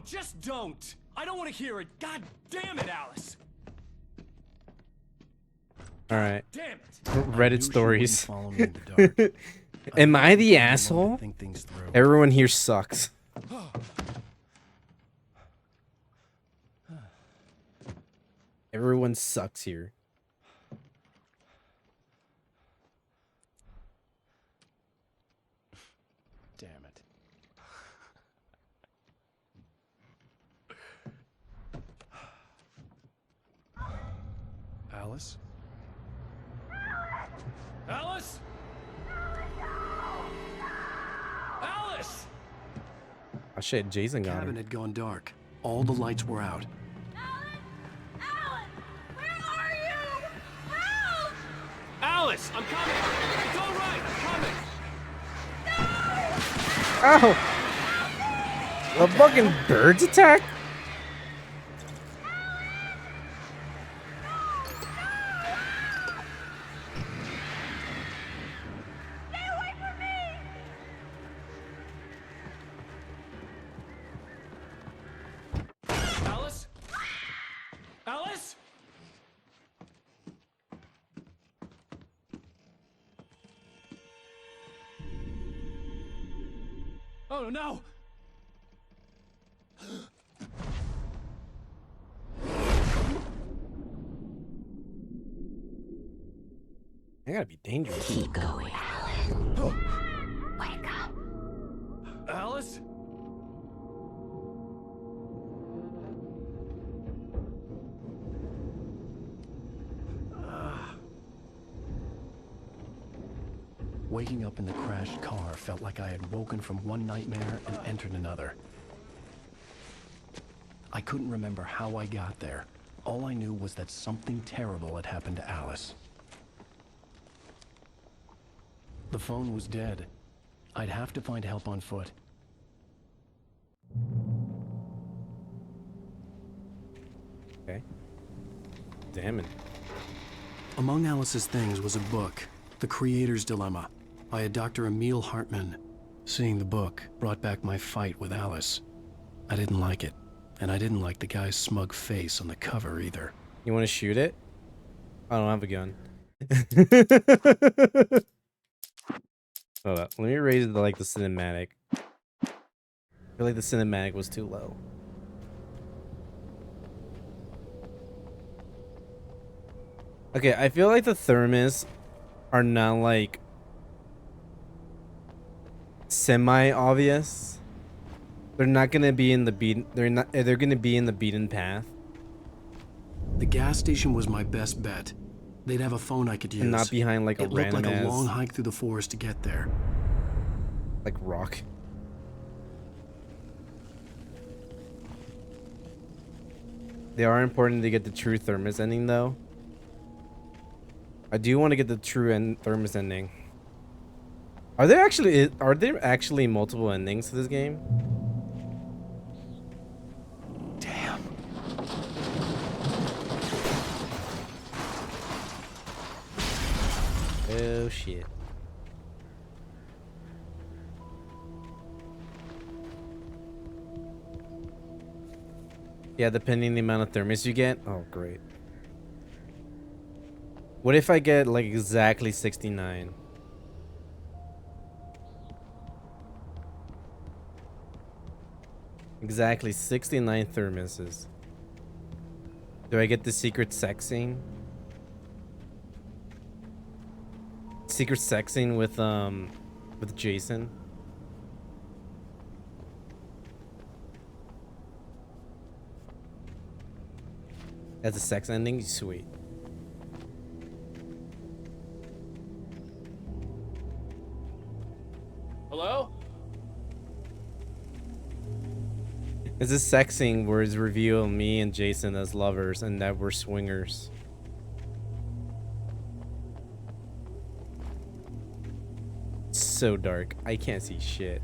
Just don't! I don't want to hear it. God damn it, Alice! Alright. Damn it! Reddit stories. Am I the asshole? Everyone here sucks. Everyone sucks here. Damn it. Alice? Alice? Alice! Oh shit, Jason got The cabin him. had gone dark. All the lights were out. Alice, I'm coming! It's all right, I'm coming! Ow! A fucking birds attack? Alice? Alice? Oh no! I gotta be dangerous. Keep going, Alan. Wake up. Alice? Waking up in the crashed car felt like I had woken from one nightmare and entered another. I couldn't remember how I got there. All I knew was that something terrible had happened to Alice. The phone was dead. I'd have to find help on foot. Okay. Damn it. Among Alice's things was a book, The Creator's Dilemma, by a Dr. Emil Hartman. Seeing the book brought back my fight with Alice. I didn't like it, and I didn't like the guy's smug face on the cover either. You want to shoot it? I don't have a gun. Hold up. Let me raise the cinematic. I feel like the cinematic was too low. Okay, I feel like the thermos are not like semi-obvious. They're not gonna be in the they're gonna be in the beaten path. The gas station was my best bet. They'd have a phone I could use. And not behind like a random. It looked like a long ass, hike through the forest to get there. like rock. They are important to get the true thermos ending though. I do want to get the true thermos ending. Are there actually multiple endings to this game? Damn. Oh shit. Yeah, depending on the amount of thermos you get. Oh, great. What if I get like exactly 69? Exactly 69 thermoses. Do I get the secret sex scene? Secret sex scene with Jason? As a sex ending? Sweet. Hello? It's a sex scene where it's revealed me and Jason as lovers and that we're swingers. It's so dark. I can't see shit.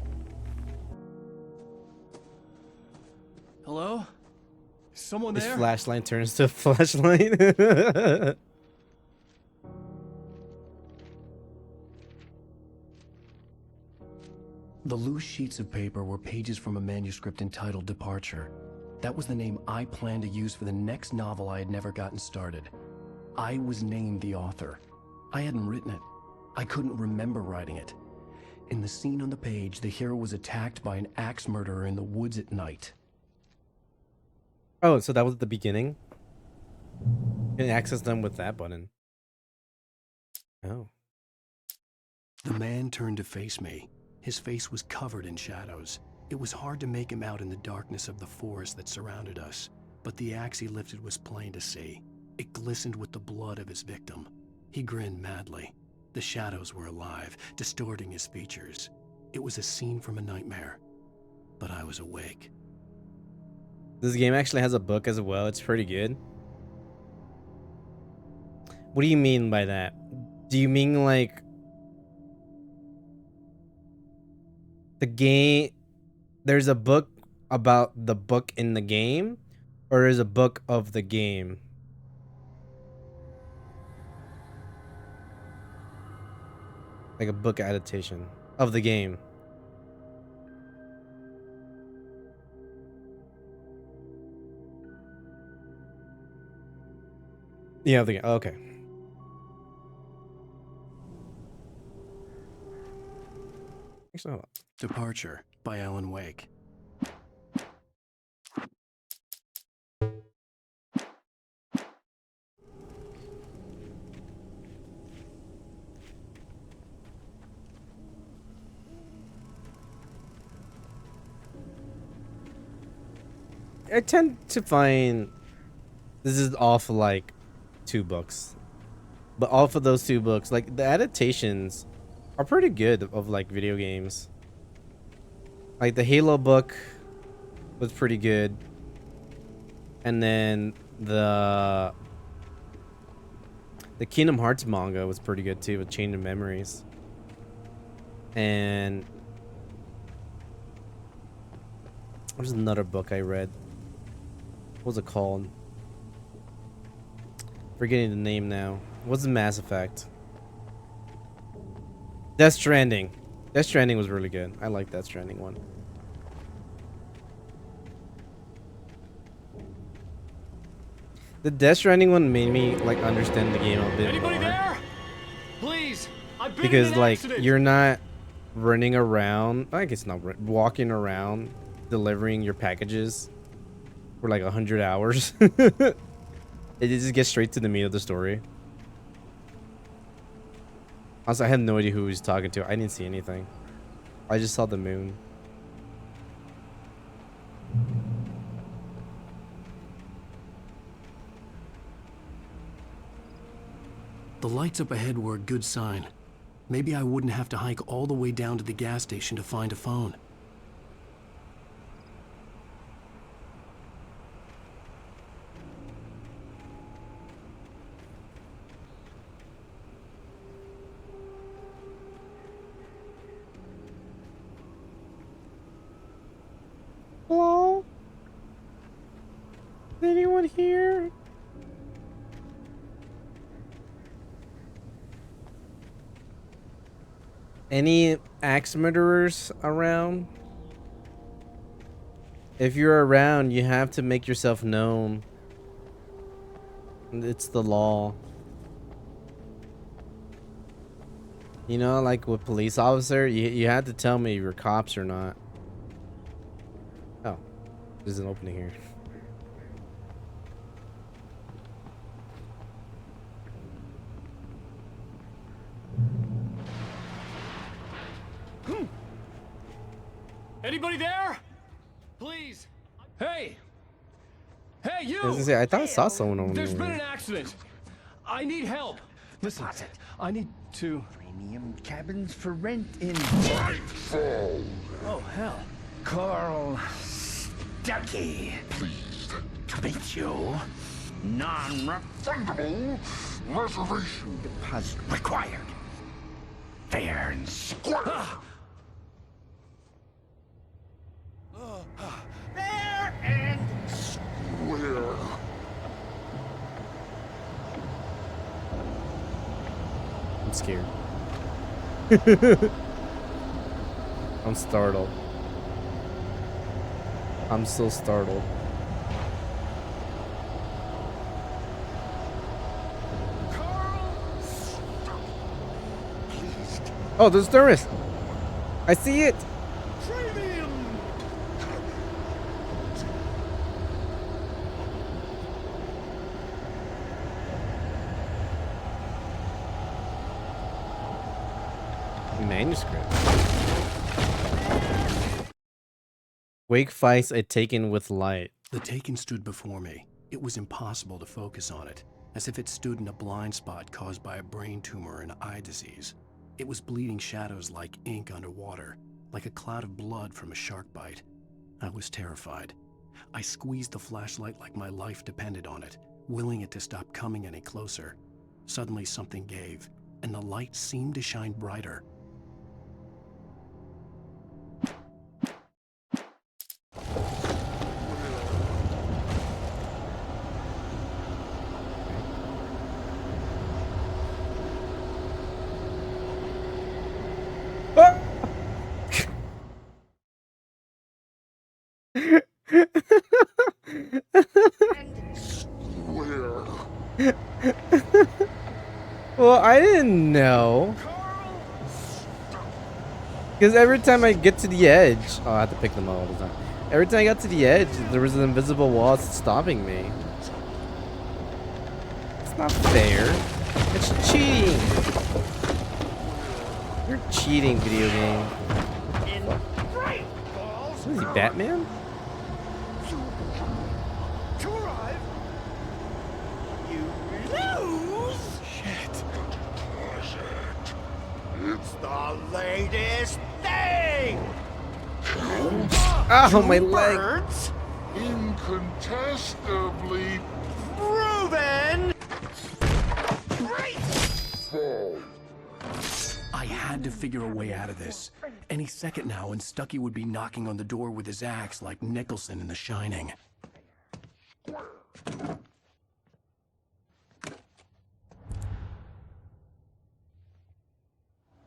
Hello? Someone His there? flashlight turns to a flashlight. The loose sheets of paper were pages from a manuscript entitled Departure. That was the name I planned to use for the next novel I had never gotten started. I was named the author. I hadn't written it. I couldn't remember writing it. In the scene on the page, the hero was attacked by an axe murderer in the woods at night. Oh, so that was the beginning? You can access them with that button. Oh. The man turned to face me. His face was covered in shadows. It was hard to make him out in the darkness of the forest that surrounded us, but the axe he lifted was plain to see. It glistened with the blood of his victim. He grinned madly. The shadows were alive, distorting his features. It was a scene from a nightmare, but I was awake. This game actually has a book as well. It's pretty good. What do you mean by that? Do you mean like the game? There's a book about the book in the game, or is a book of the game? Like a book adaptation of the game. Yeah, the game. Okay. Actually, hold on. Departure by Alan Wake. I tend to find this is off like 2 books, but off of those 2 books, like the adaptations are pretty good of like video games. Like the Halo book was pretty good. And then the Kingdom Hearts manga was pretty good too, with Chain of Memories. And there's another book I read. What was it called? Forgetting the name now. What's the Mass Effect? Death Stranding. Death Stranding was really good. I like Death Stranding one. The Death Stranding one made me like understand the game a bit Anybody more. there? Please, I've been Because in an like accident. you're not running around. I guess not walking around delivering your packages for like 100 hours. It just gets straight to the meat of the story. Also, I had no idea who he was talking to. I didn't see anything. I just saw the moon. The lights up ahead were a good sign. Maybe I wouldn't have to hike all the way down to the gas station to find a phone. Hello? Is anyone here? Any axe murderers around? If you're around, you have to make yourself known. It's the law. You know, like with police officer, you have to tell me if you're cops or not. Oh, there's an opening here. Anybody there? Please. Hey. Hey, you. I was gonna say, I thought I saw someone over There's been there. an accident. I need help. Listen, I need to. Premium cabins for rent in Nightfall. Oh, hell. Carl Stuckey. Pleased to meet you. Non-refundable reservation deposit required. Fair and square. Fair and square. I'm scared. I'm startled. I'm so startled. Oh, there's Thermos. I see it. Manuscript. Wake fights a Taken with light. The Taken stood before me. It was impossible to focus on it, as if it stood in a blind spot caused by a brain tumor and eye disease. It was bleeding shadows like ink underwater, like a cloud of blood from a shark bite. I was terrified. I squeezed the flashlight like my life depended on it, willing it to stop coming any closer. Suddenly something gave, and the light seemed to shine brighter. Well, I didn't know. Because every time I get to the edge, oh, I have to pick them up all the time. Every time I got to the edge, there was an invisible wall stopping me. It's not fair. It's cheating. You're cheating, video game. What is he, Batman? To arrive, you lose. Shit. It's the latest thing. Oh, my leg. Birds in Incontestably proven! I had to figure a way out of this. Any second now, and Stucky would be knocking on the door with his axe like Nicholson in The Shining.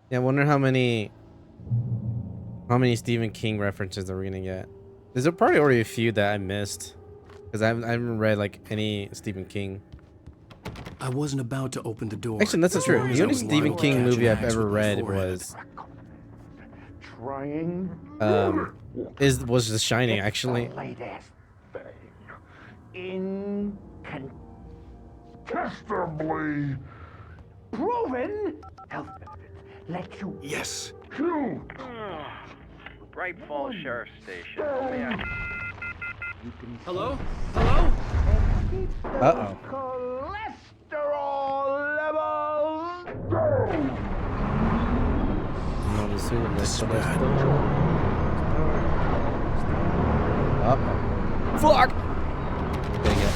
Yeah, I wonder how many Stephen King references are we gonna get. There's probably already a few that I missed because I haven't read like any Stephen King. I wasn't about to open the door. Actually, that's not true. The only Stephen King movie I've ever read was was The Shining, actually. Incontestably proven. Alfred, let you. Yes. Bright Falls Sheriff Station. Hello? Hello? Uh-oh. Cholesterol levels Uh-oh. Fuck! Dang it.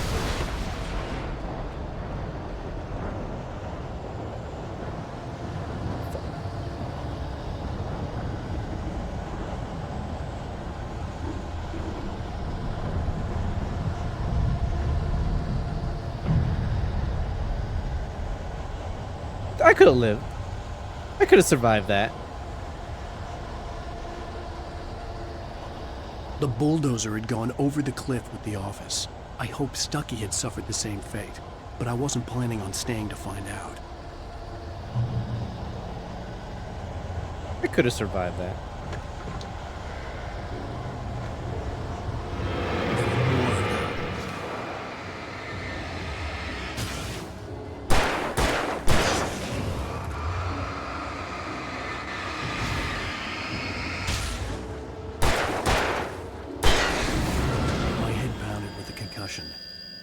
I could have lived. I could have survived that. The bulldozer had gone over the cliff with the office. I hoped Stucky had suffered the same fate, but I wasn't planning on staying to find out. I could have survived that.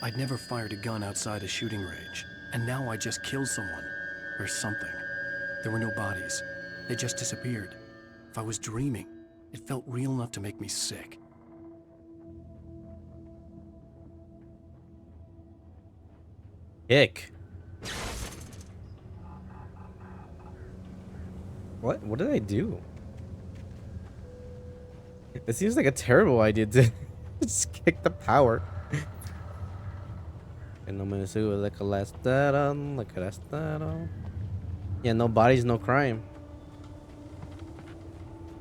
I'd never fired a gun outside a shooting range, and now I just killed someone. Or something. There were no bodies. They just disappeared. If I was dreaming, it felt real enough to make me sick. Ick. What did I do? It seems like a terrible idea to just kick the power. Yeah, no bodies, no crime.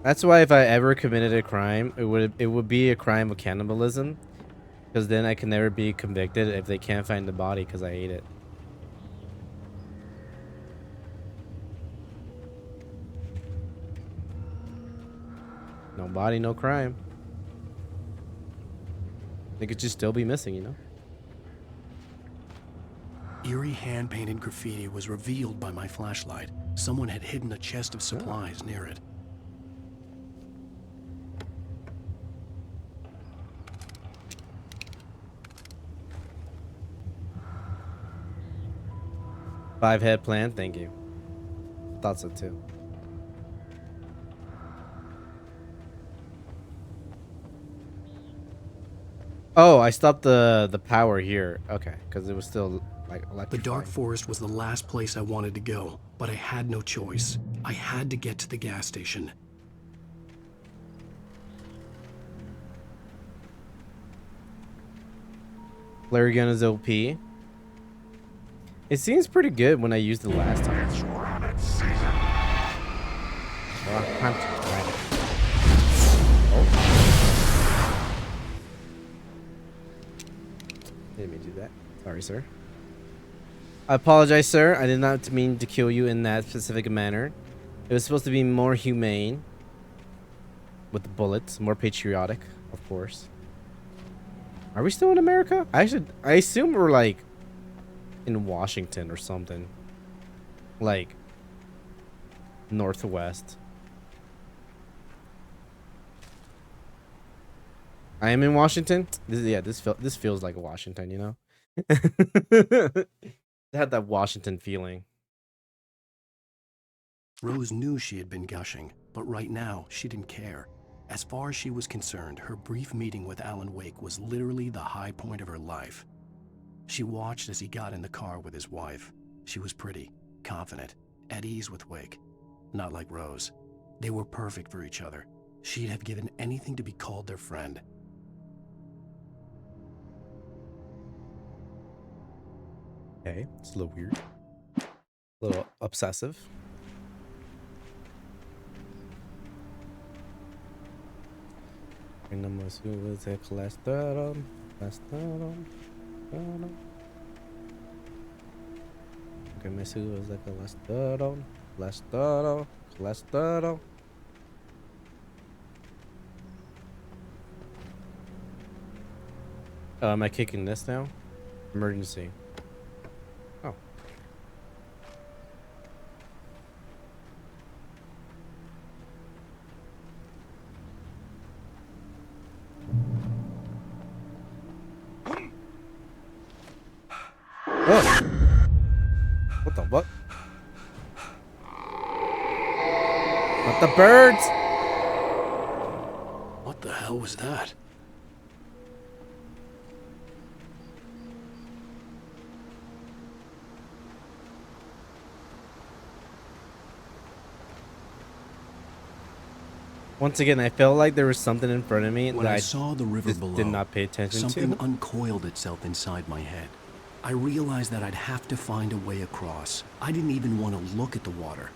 That's why if I ever committed a crime, it would be a crime of cannibalism, because then I can never be convicted if they can't find the body because I ate it. No body, no crime. They could just still be missing, you know? Eerie hand-painted graffiti was revealed by my flashlight. Someone had hidden a chest of supplies near it. Five-head plan, thank you. Thought so too. Oh, I stopped the power here. Okay, because it was still like electrified. The dark forest was the last place I wanted to go, but I had no choice. I had to get to the gas station. Flare gun is OP. It seems pretty good when I used it last time. It's rabbit season. Didn't mean to do that. Sorry, sir. I apologize, sir. I did not mean to kill you in that specific manner. It was supposed to be more humane. With the bullets. More patriotic, of course. Are we still in America? I assume we're like in Washington or something. Like Northwest. I am in Washington. This feels like Washington, you know. It had that Washington feeling. Rose knew she had been gushing, but right now she didn't care. As far as she was concerned, her brief meeting with Alan Wake was literally the high point of her life. She watched as he got in the car with his wife. She was pretty, confident, at ease with Wake. Not like Rose. They were perfect for each other. She'd have given anything to be called their friend. Okay, it's a little weird. A little obsessive. And I'm assuming it's a cholesterol. Okay, my suit was like cholesterol. Oh, am I kicking this now? Emergency. Oh. Oh. What the what? Not the birds! What the hell was that? Once again, I felt like there was something in front of me When that I saw the river just below, did not pay attention something to. uncoiled itself inside my head. I realized that I'd have to find a way across. I didn't even want to look at the water.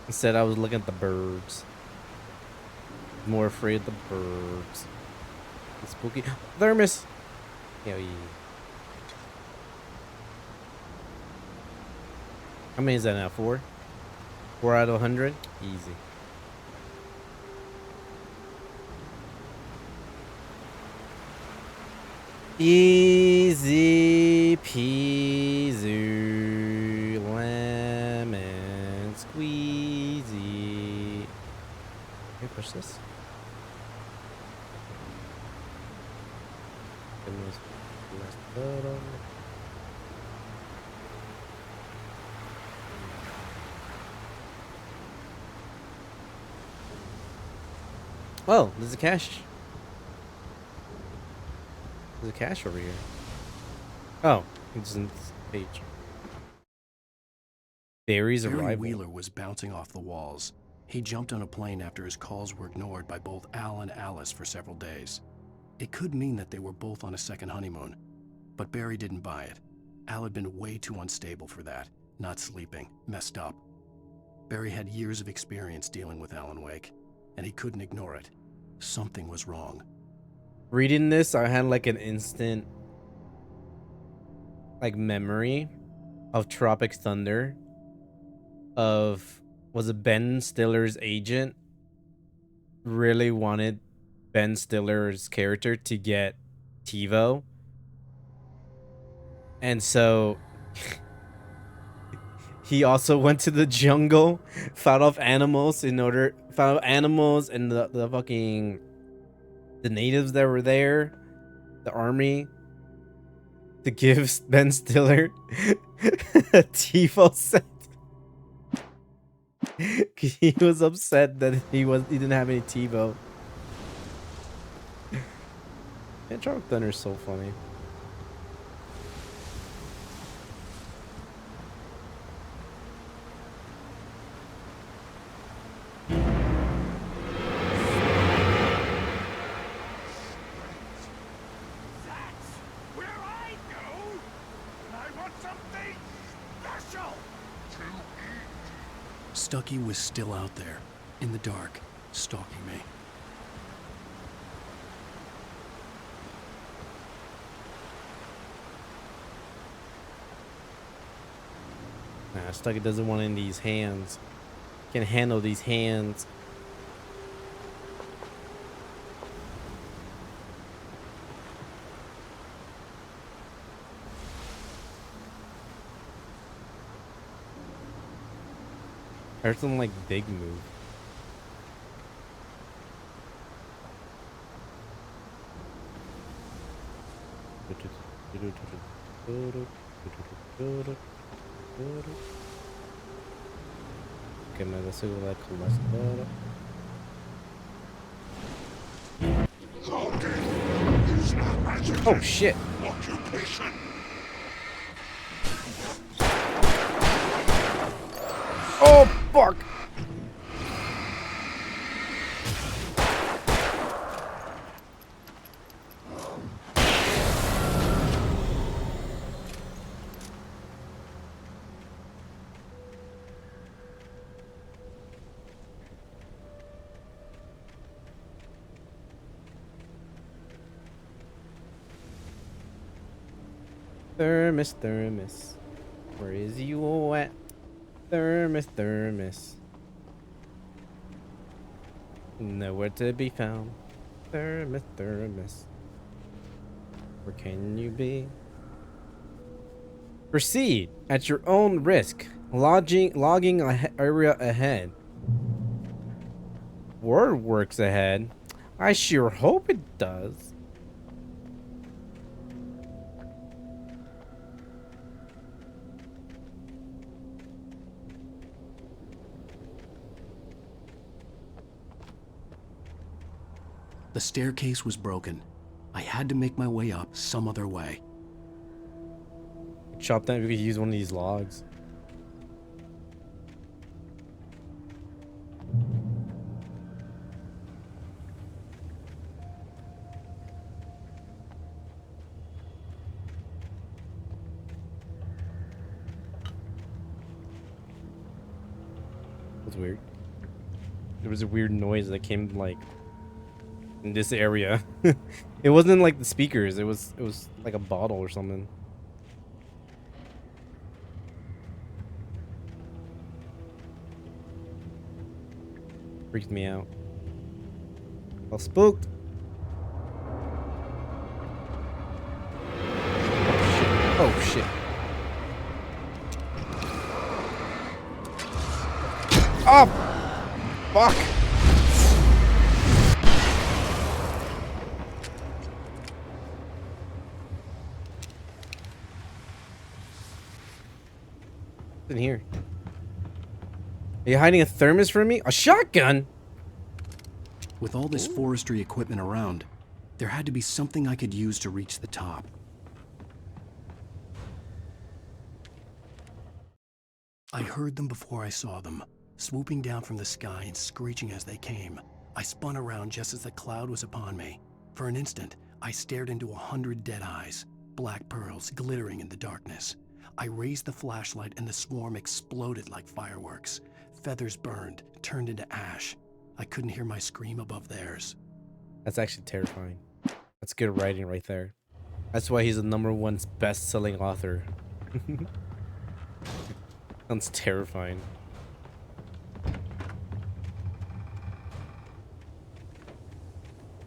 Instead, I was looking at the birds. More afraid of the birds. The spooky thermos. Yeah. How many is that now? 4? 4 out of 100? Easy. Easy peasy lemon squeezy. Can you push this? Oh, there's a cache. There's a cache over here. Oh, it's in this page. Barry's Barry arrival. Wheeler was bouncing off the walls. He jumped on a plane after his calls were ignored by both Al and Alice for several days. It could mean that they were both on a second honeymoon, but Barry didn't buy it. Al had been way too unstable for that, not sleeping, messed up. Barry had years of experience dealing with Alan Wake, and he couldn't ignore it. Something was wrong. Reading this, I had like an instant memory of Tropic Thunder. Was it Ben Stiller's agent really wanted Ben Stiller's character to get TiVo, and so he also went to the jungle, found animals and the fucking the natives that were there, the army, to give Ben Stiller a TiVo set. He was upset that he didn't have any TiVo. Man, Tropic Thunder is so funny. Stucky was still out there, in the dark, stalking me. Nah, Stucky doesn't want any of these hands. Can't handle these hands. I heard something like big move. que me deseo de colesterol. Oh shit. Oh fuck. Thermos, thermos. Where is you at? Thermos, thermos. Nowhere to be found. Thermos, thermos. Where can you be? Proceed at your own risk. Logging area ahead. Word works ahead. I sure hope it does. The staircase was broken. I had to make my way up some other way. Chop that, we could use one of these logs. That's weird. There was a weird noise that came like in this area. It wasn't like the speakers, it was like a bottle or something. Freaked me out. All spooked. Oh shit. Oh fuck. In here. Are you hiding a thermos from me? A shotgun? With all this forestry equipment around, there had to be something I could use to reach the top. I heard them before I saw them, swooping down from the sky and screeching as they came. I spun around just as the cloud was upon me. For an instant, I stared into 100 dead eyes, black pearls glittering in the darkness. I raised the flashlight and the swarm exploded like fireworks. Feathers burned, turned into ash. I couldn't hear my scream above theirs. That's actually terrifying. That's good writing right there. That's why he's the #1 best-selling author. Sounds terrifying.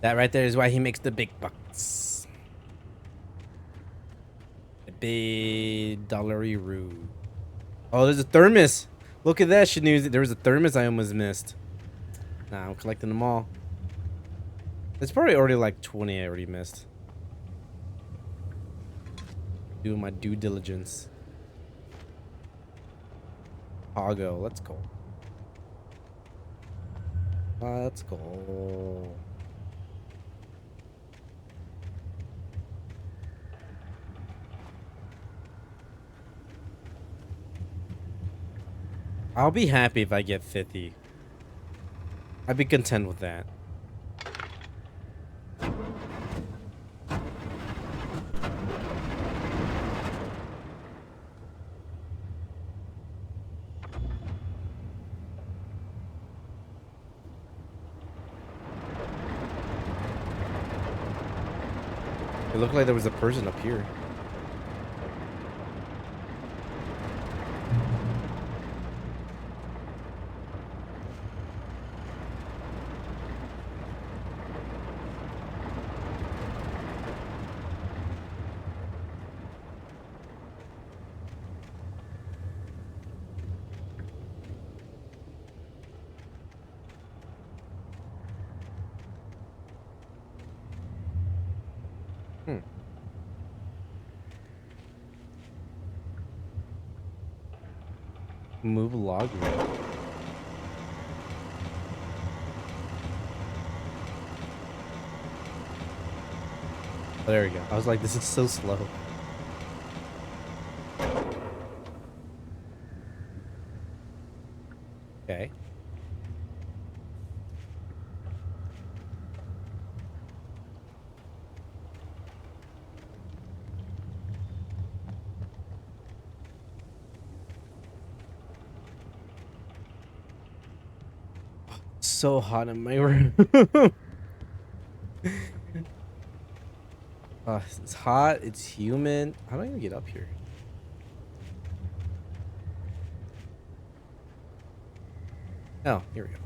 That right there is why he makes the big bucks. The big dollary-roo. Oh, there's a thermos. Look at that, Shanuz. There was a thermos I almost missed. Nah, I'm collecting them all. There's probably already like 20 I already missed. Doing my due diligence. Pago, let's go. Let's go. I'll be happy if I get 50. I'd be content with that. It looked like there was a person up here. Move log roll. Oh, there we go. I was like, this is so slow. Okay. So hot in my room. It's hot, it's humid. How do I even get up here? Oh, here we go.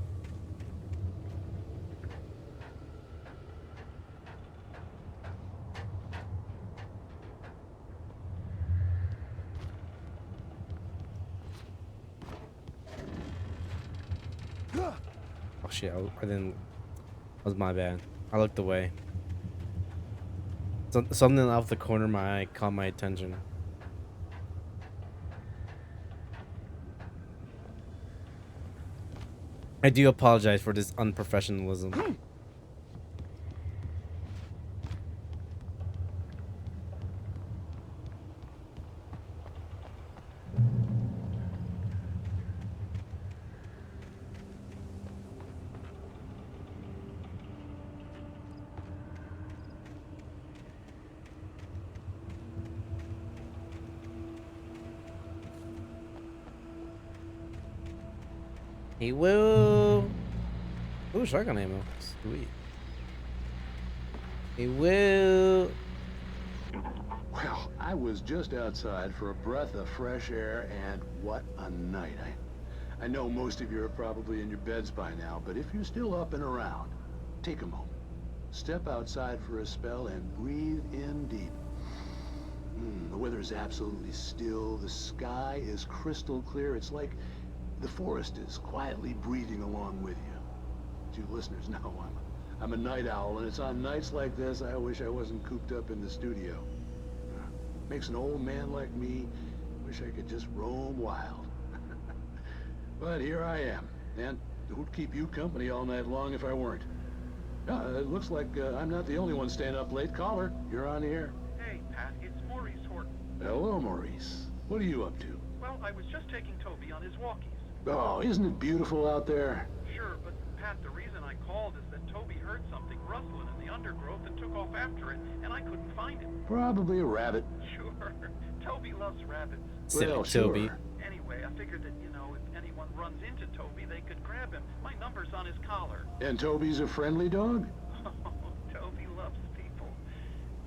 Oh shit, I didn't. That was my bad. I looked away. Something off the corner of my eye caught my attention. I do apologize for this unprofessionalism. Hey, Will. Ooh, shotgun ammo. Sweet. Hey, Will. Well, I was just outside for a breath of fresh air, and what a night. I know most of you are probably in your beds by now, but if you're still up and around, take a moment. Step outside for a spell and breathe in deep. The weather is absolutely still. The sky is crystal clear. It's like the forest is quietly breathing along with you. You listeners know I'm a night owl, and it's on nights like this I wish I wasn't cooped up in the studio. Makes an old man like me wish I could just roam wild. But here I am, and who'd keep you company all night long if I weren't? It looks like I'm not the only one staying up late. Caller, you're on the air. Hey, Pat, it's Maurice Horton. Hello, Maurice. What are you up to? Well, I was just taking Toby on his walkies. Oh, isn't it beautiful out there? Sure, but Pat, the reason I called is that Toby heard something rustling in the undergrowth and took off after it, and I couldn't find him. Probably a rabbit. Sure. Toby loves rabbits. Well, Toby. Sure. Anyway, I figured that, if anyone runs into Toby, they could grab him. My number's on his collar. And Toby's a friendly dog? Oh, Toby loves people.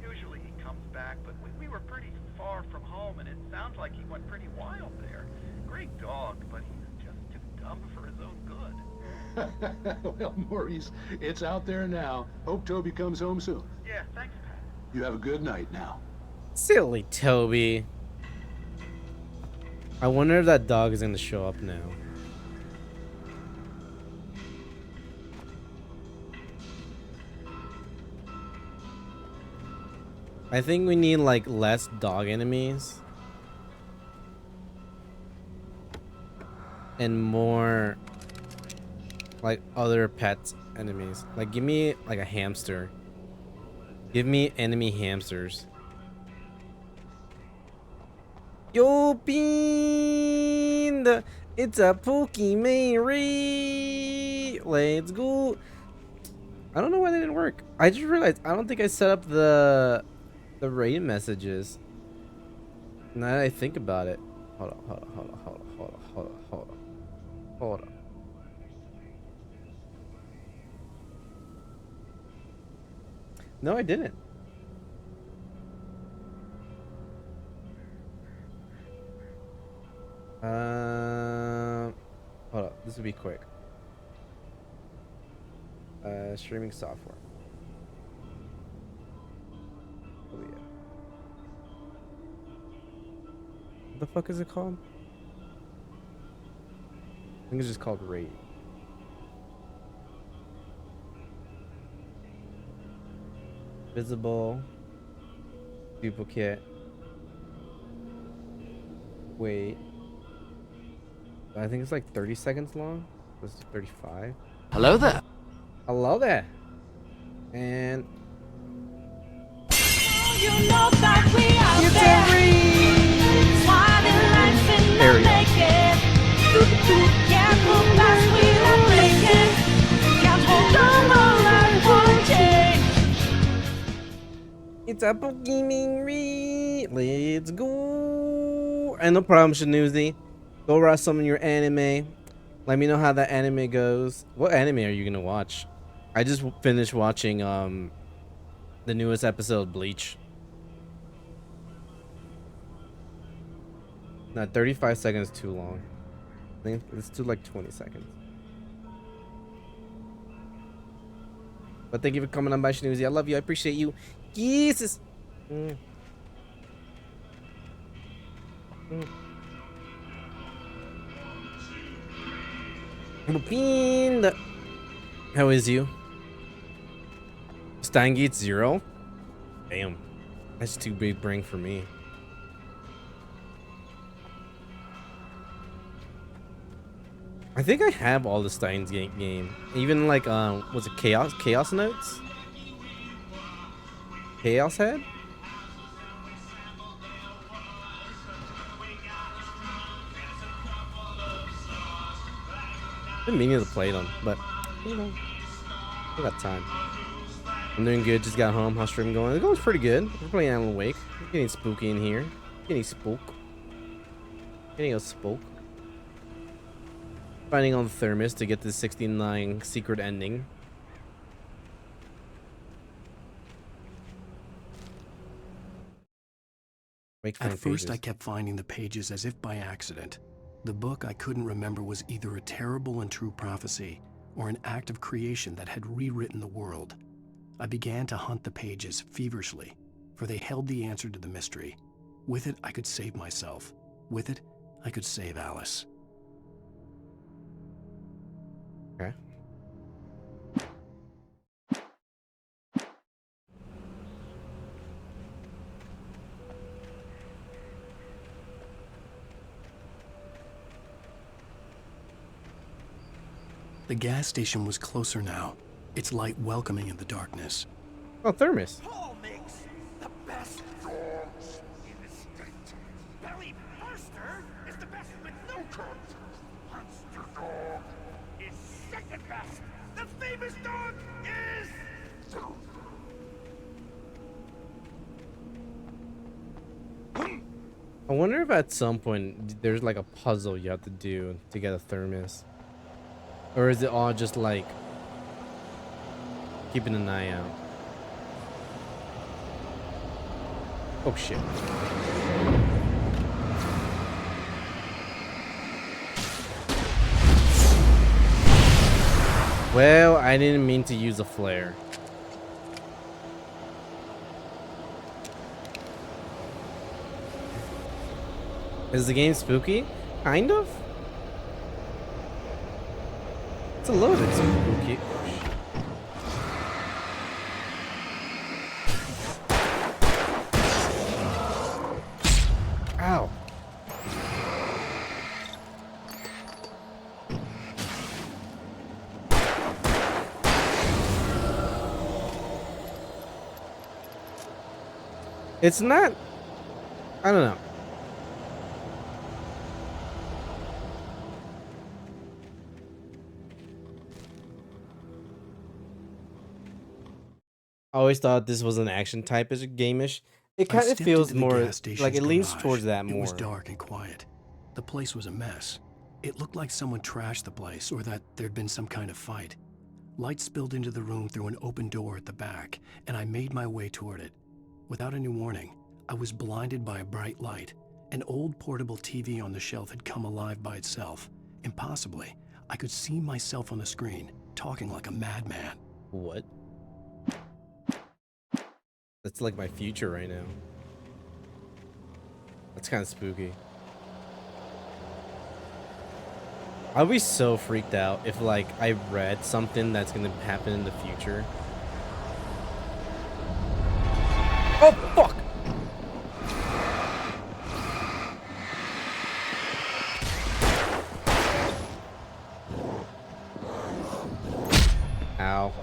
Usually he comes back, but we were pretty far from home, and it sounds like he went pretty wild there. Great dog, but he's just too dumb for his own good. Well, Maurice, it's out there now. Hope Toby comes home soon. Yeah, thanks, Pat. You have a good night now. Silly Toby. I wonder if that dog is going to show up now. I think we need like less dog enemies and more like other pet enemies. Like give me like a hamster. Give me enemy hamsters. Yo, Bean! It's a Pokemon raid! Let's go! I don't know why they didn't work. I just realized I don't think I set up the raid messages. Now that I think about it. Hold on. No, I didn't. Hold up. This will be quick. Streaming software. Oh yeah. What the fuck is it called? I think it's just called Raid. Visible. Duplicate. Wait. I think it's like 30 seconds long. Let's do 35. Hello there. Hello there. And You know that we are It's there. a read. Smiling lights in the There we go. making. Can't look past, we are breaking. Can't hold on, our life won't change. It's a Pokemon read. Let's go. And no problem, Shanoozy. Go watch some of your anime. Let me know how that anime goes. What anime are you gonna watch? I just finished watching the newest episode of Bleach. Not 35 seconds too long. I think let's do like 20 seconds. But thank you for coming on by, Shanoozy. I love you. I appreciate you. Jesus. Lupin. How is you? Steingate 0? Damn. That's too big brain for me. I think I have all the Steins Gate game. Even like was it Chaos Notes? Chaos Head? I've been meaning to play them, but you know, I got time. I'm doing good, just got home. How's stream going? It goes pretty good. We're playing Alan Wake. We're getting spooky in here. Getting spook. Getting a spook. Finding on the thermos to get the 69 secret ending. At first, I kept finding the pages as if by accident. The book I couldn't remember was either a terrible and true prophecy or an act of creation that had rewritten the world. I began to hunt the pages feverishly, for they held the answer to the mystery. With it, I could save myself. With it, I could save Alice. Okay. The gas station was closer now, its light welcoming in the darkness. Oh, thermos. Paul makes the best dogs in the state. Barry Burster is the best with no coat. Monster Dog is second best. The famous dog is... I wonder if at some point there's like a puzzle you have to do to get a thermos. Or is it all just like keeping an eye out? Oh shit. Well, I didn't mean to use a flare. Is the game spooky? Kind of? It's a little bit spooky. Ow. It's not... I don't know. I always thought this was an action type as a game-ish. It kind of feels more like it leans towards that more. It was dark and quiet. The place was a mess. It looked like someone trashed the place or that there'd been some kind of fight. Light spilled into the room through an open door at the back, and I made my way toward it. Without any warning, I was blinded by a bright light. An old portable TV on the shelf had come alive by itself. Impossibly, I could see myself on the screen, talking like a madman. What? That's like my future right now. That's kind of spooky. I'd be so freaked out if like I read something that's gonna happen in the future. Oh fuck! Ow.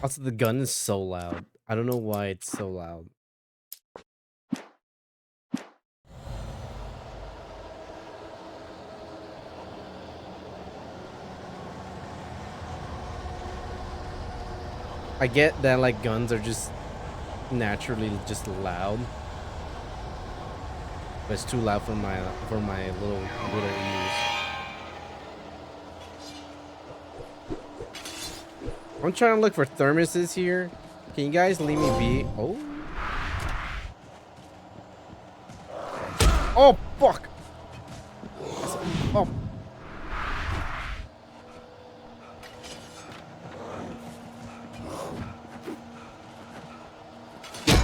Also, the gun is so loud. I don't know why it's so loud. I get that like guns are just naturally just loud, but it's too loud for my little ears. I'm trying to look for thermoses here. Can you guys leave me be? Oh. Oh fuck. Oh.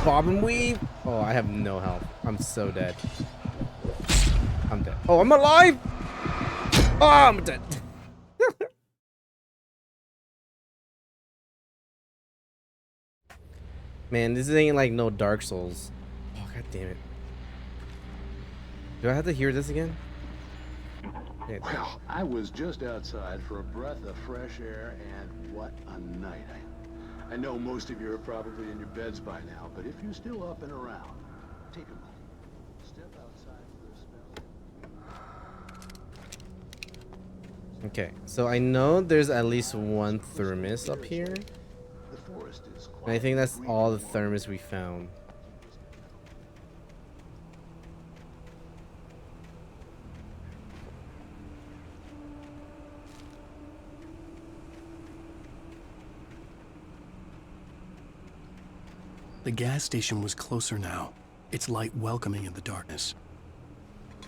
Bob and weave. Oh, I have no health. I'm so dead. I'm dead. Oh, I'm alive. Oh, I'm dead. Man, this ain't like no Dark Souls. Oh, god damn it. Do I have to hear this again? Okay. Well, I was just outside for a breath of fresh air, and what a night. I know most of you are probably in your beds by now, but if you're still up and around, take a moment. Step outside for a spell. Okay, so I know there's at least one thermos up here. The forest is quiet. And I think that's all the thermos we found. The gas station was closer now, its light welcoming in the darkness.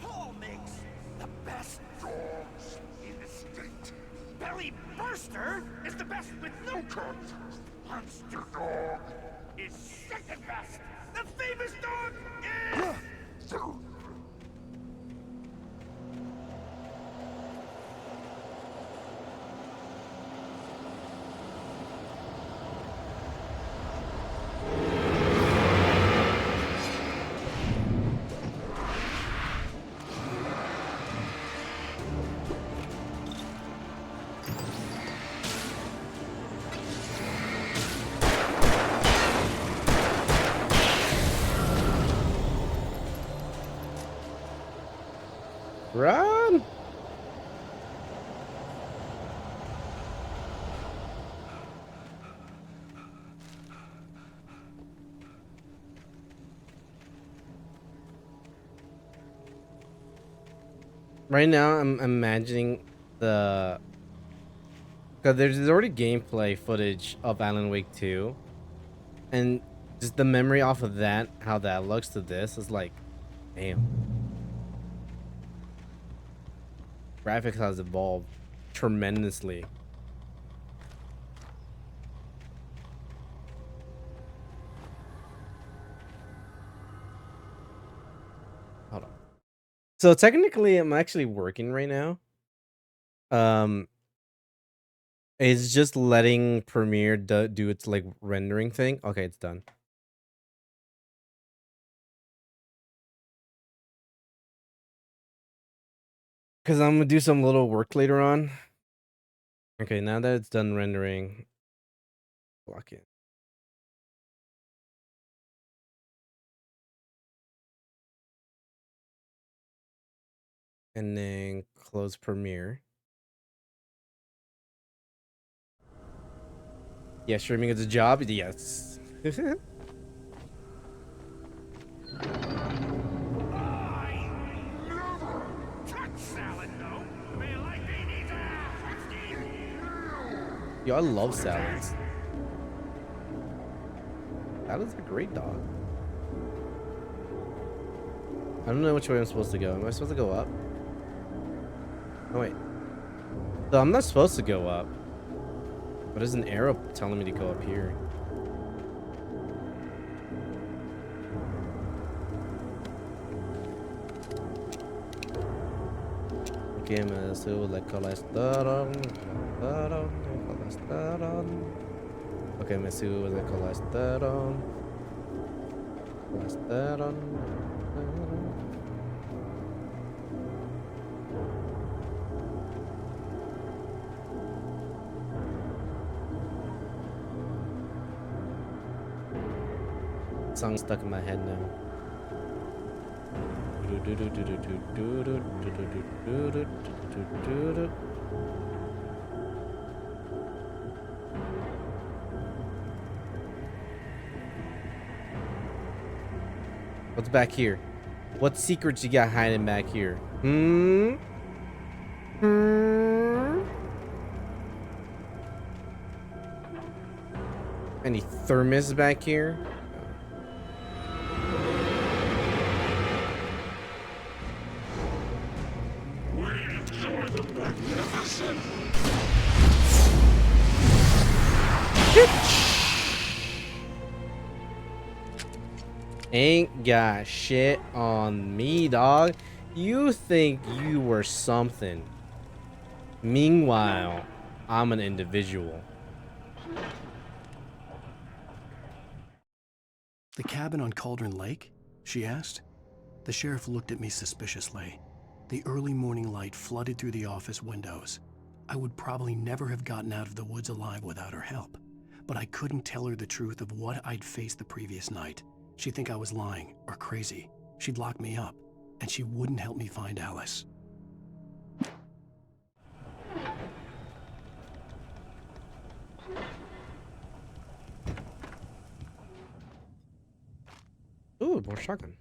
Paul makes the best dogs in the state. Belly Burster is the best with no contest. Monster Dog is second best. The famous dog is... Run! Right now, I'm imagining the... Because there's already gameplay footage of Alan Wake 2. And just the memory off of that, how that looks to this, is like, damn. Graphics has evolved tremendously. Hold on. So technically, I'm actually working right now. It's just letting Premiere do its like rendering thing. Okay, it's done. Because I'm gonna do some little work later on. Okay, now that it's done rendering, block it. And then close Premiere. Yeah, streaming is a job. Yes. Yo, I love salads. Salads are great, dog. I don't know which way I'm supposed to go. Am I supposed to go up? Oh, wait. So I'm not supposed to go up. But there's an arrow telling me to go up here. Okay, me sube el colesterol. Okay, me sube el colesterol. Colesterol. Song stuck in my head now. What's back here? What secrets you got hiding back here? Any thermos back here? Ain't got shit on me, dog. You think you were something. Meanwhile, I'm an individual. The cabin on Cauldron Lake? She asked. The sheriff looked at me suspiciously. The early morning light flooded through the office windows. I would probably never have gotten out of the woods alive without her help, but I couldn't tell her the truth of what I'd faced the previous night. She'd think I was lying or crazy. She'd lock me up, and she wouldn't help me find Alice. Ooh, more shotgun.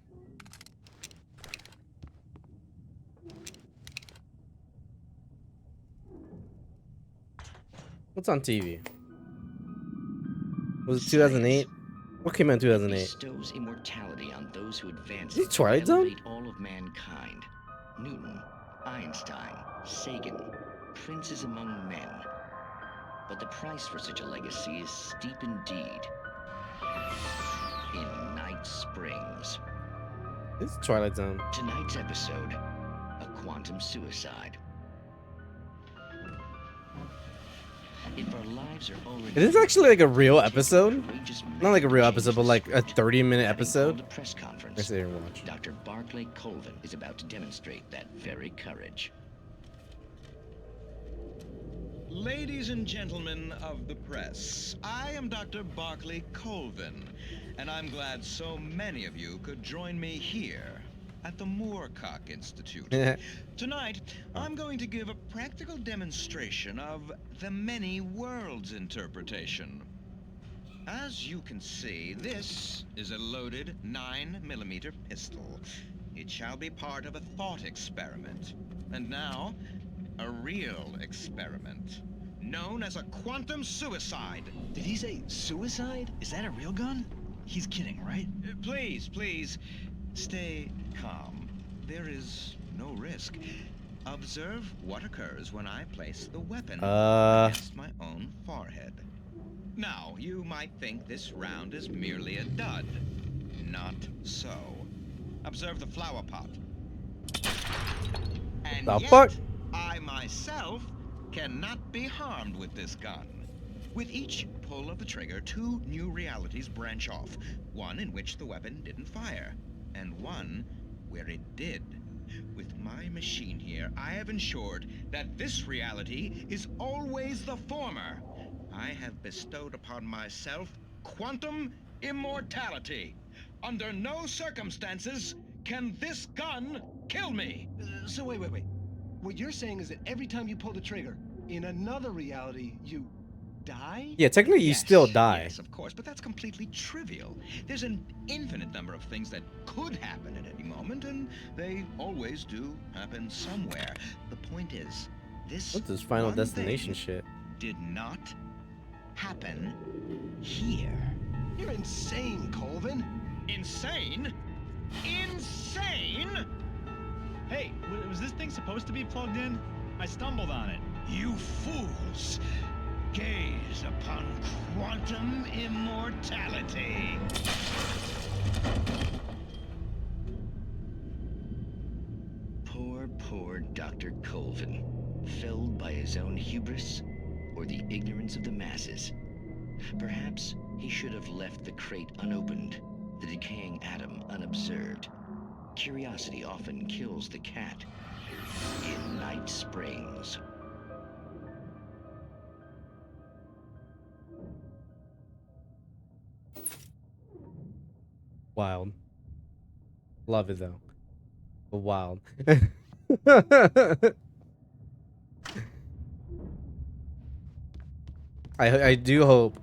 What's on TV? Was it 2008? What came out in 2008? Bestows immortality on those who advance Is it Twilight Zone? elevate all of mankind. Newton, Einstein, Sagan, princes among men. But the price for such a legacy is steep indeed. In Night Springs. It's Twilight Zone. Tonight's episode, a quantum suicide. If our lives are already It is actually like a real episode. Not like a real episode, but like a 30-minute episode. press conference, I sit here and watch. Dr. Barclay Colvin is about to demonstrate that very courage. Ladies and gentlemen of the press, I am Dr. Barclay Colvin, and I'm glad so many of you could join me here at the Moorcock Institute. Tonight, I'm going to give a practical demonstration of the many worlds interpretation. As you can see, this is a loaded 9mm pistol. It shall be part of a thought experiment. And now, a real experiment, known as a quantum suicide. Did he say suicide? Is that a real gun? He's kidding, right? Please, please, stay calm. There is no risk. Observe what occurs when I place the weapon against my own forehead. Now, you might think this round is merely a dud. Not so. Observe the flower pot. And The yet, fuck? I myself cannot be harmed with this gun. With each pull of the trigger, two new realities branch off. One in which the weapon didn't fire, and one where it did. With my machine here, I have ensured that this reality is always the former. I have bestowed upon myself quantum immortality. Under no circumstances can this gun kill me. So wait. What you're saying is that every time you pull the trigger, in another reality, you die? Yeah, technically you still die. Yes, of course, but that's completely trivial. There's an infinite number of things that could happen at any moment, and they always do happen somewhere. The point is, this What's this Final one Destination thing shit? did not happen here. You're insane, Colvin. Insane? Insane? Hey, was this thing supposed to be plugged in? I stumbled on it. You fools! Gaze upon quantum immortality. Poor Dr. Colvin, felled by his own hubris or the ignorance of the masses. Perhaps he should have left the crate unopened, the decaying atom unobserved. Curiosity often kills the cat. In Night Springs. Wild. Love it though. But wild. I do hope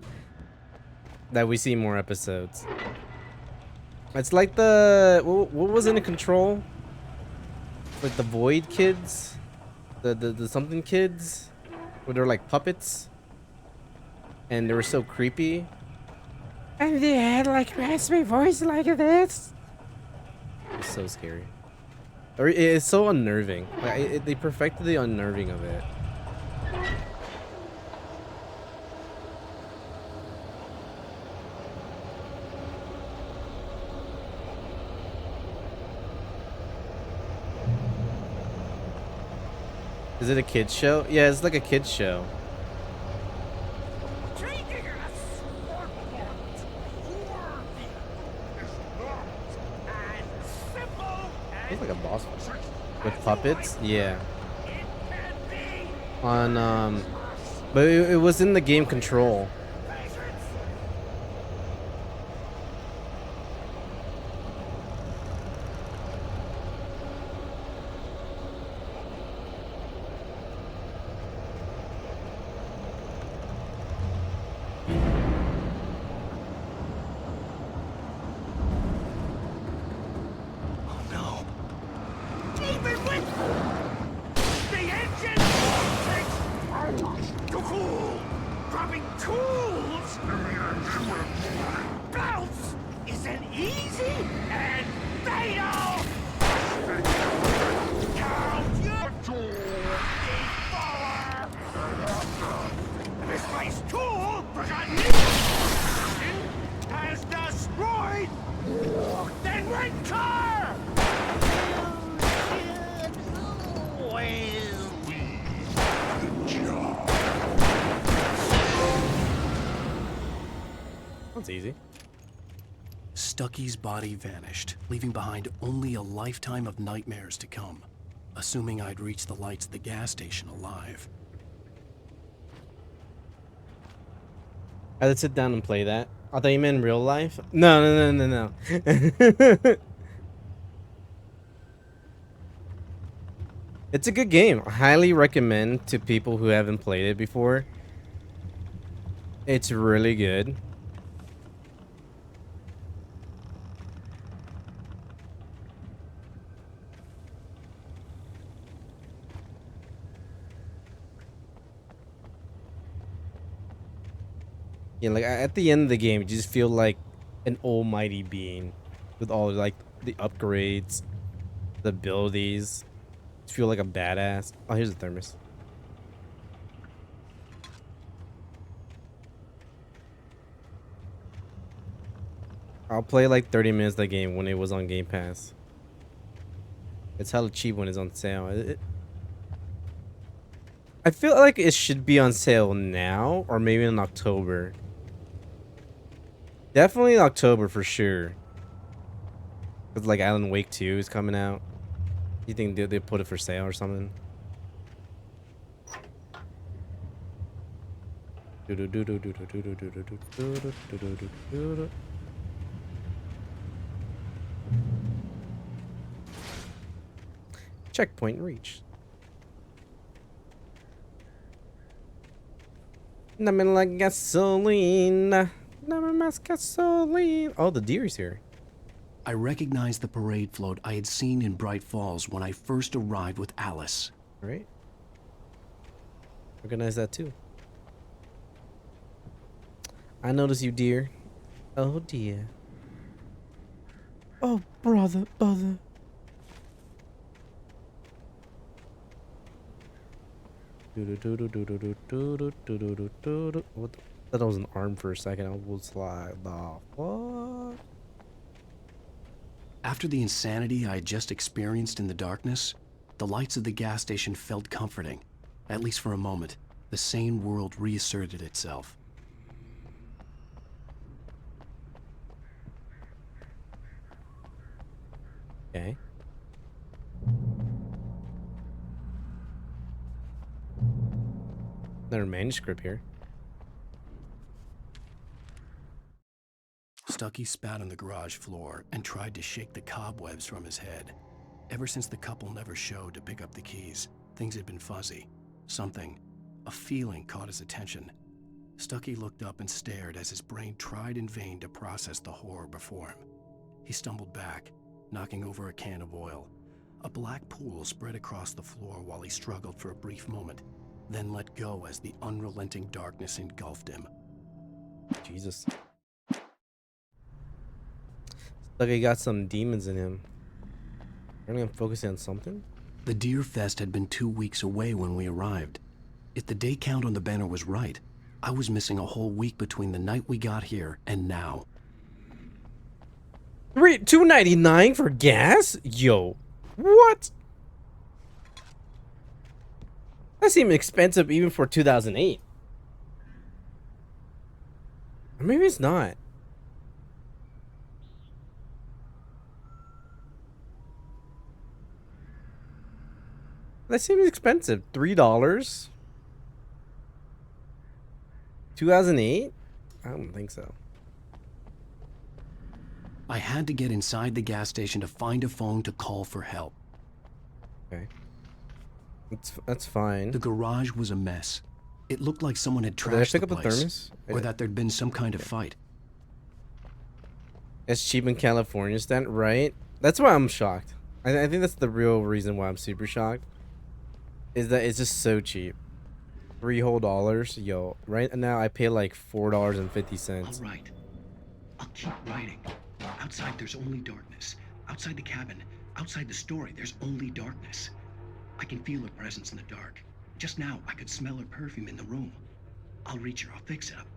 that we see more episodes. It's like the what was in Control? Like the Void kids, the something kids, where they're like puppets, and they were so creepy. And they had like raspy voice like this. It's so scary. Or it's so unnerving. Like they perfected the unnerving of it. Is it a kids show? Yeah, it's like a kids show. It's like a boss fight. With puppets? Yeah. On but it was in the game Control. Even with the engine too cool, dropping tools. Bounce isn't easy and fatal. Count your misplaced tool forgotten has destroyed. Then rent car. That's easy. Stucky's body vanished, leaving behind only a lifetime of nightmares to come, assuming I'd reach the lights at the gas station alive. I had to sit down and play that. I thought you meant in real life. No. It's a good game. I highly recommend to people who haven't played it before. It's really good. Yeah, like at the end of the game, you just feel like an almighty being with all like the upgrades, the abilities. Just feel like a badass. Oh, here's a thermos. I'll play like 30 minutes of the game when it was on Game Pass. It's hella cheap when it's on sale. I feel like it should be on sale now or maybe in October. Definitely in October for sure. Cause like Alan Wake 2 is coming out. You think they put it for sale or something? Checkpoint reached. Nothing like gasoline. Never must gasoline. Oh, the deer's here. I recognized the parade float I had seen in Bright Falls when I first arrived with Alice. Right. Recognize that too. I notice you, dear. Oh dear. Oh brother. What? That was an arm for a second. I was like, the fuck? After the insanity I had just experienced in the darkness, the lights of the gas station felt comforting. At least for a moment, the sane world reasserted itself. Okay. Another manuscript here. Stucky spat on the garage floor and tried to shake the cobwebs from his head. Ever since the couple never showed to pick up the keys, things had been fuzzy. Something, a feeling caught his attention. Stucky looked up and stared as his brain tried in vain to process the horror before him. He stumbled back, knocking over a can of oil. A black pool spread across the floor while he struggled for a brief moment, then let go as the unrelenting darkness engulfed him. Jesus. Like he got some demons in him. Apparently I'm focusing on something. The Deer Fest had been 2 weeks away when we arrived. If the day count on the banner was right, I was missing a whole week between the night we got here and now. $2.99 for gas? Yo, what? That seemed expensive even for 2008. Or maybe it's not. That seems expensive. $3? 2008? I don't think so. I had to get inside the gas station to find a phone to call for help. Okay. That's fine. The garage was a mess. It looked like someone had Did I trashed pick the up the place, thermos? or that there'd been some kind of fight. It's cheap in California, Stan, right? That's why I'm shocked. I think that's the real reason why I'm super shocked. Is that it's just so cheap. $3 whole. Yo, right now I pay like $4.50. All right. I'll keep writing. Outside there's only darkness. Outside the cabin, outside the story, there's only darkness. I can feel her presence in the dark. Just now, I could smell her perfume in the room. I'll reach her. I'll fix it up.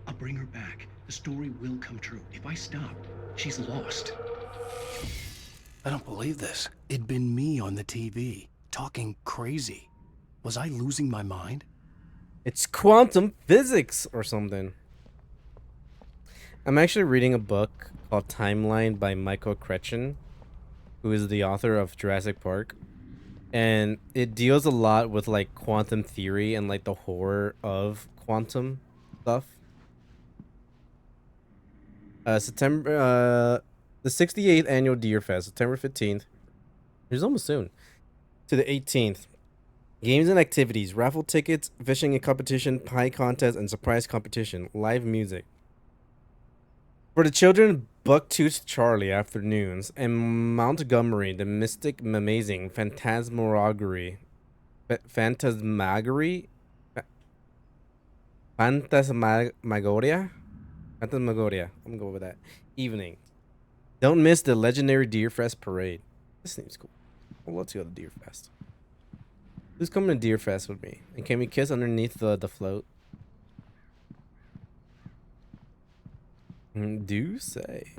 I'll bring her back. The story will come true. If I stop, she's lost. I don't believe this. It'd been me on the TV, talking crazy. Was I losing my mind? It's quantum physics or something. I'm actually reading a book called Timeline by Michael Cretchen, who is the author of Jurassic Park. And it deals a lot with like quantum theory and like the horror of quantum stuff. The 68th annual Deer Fest, September 15th. It's almost soon. To the 18th. Games and activities, raffle tickets, fishing and competition, pie contest, and surprise competition. Live music. For the children, Bucktooth Charlie afternoons, and Montgomery, the mystic, amazing, phantasmagoria. Phantasmagoria? Phantasmagoria? Phantasmagoria. I'm gonna go with that. Evening. Don't miss the legendary Deer Fest parade. This seems cool. Well, let's go to Deer Fest. Who's coming to Deer Fest with me? And can we kiss underneath the float? Do say.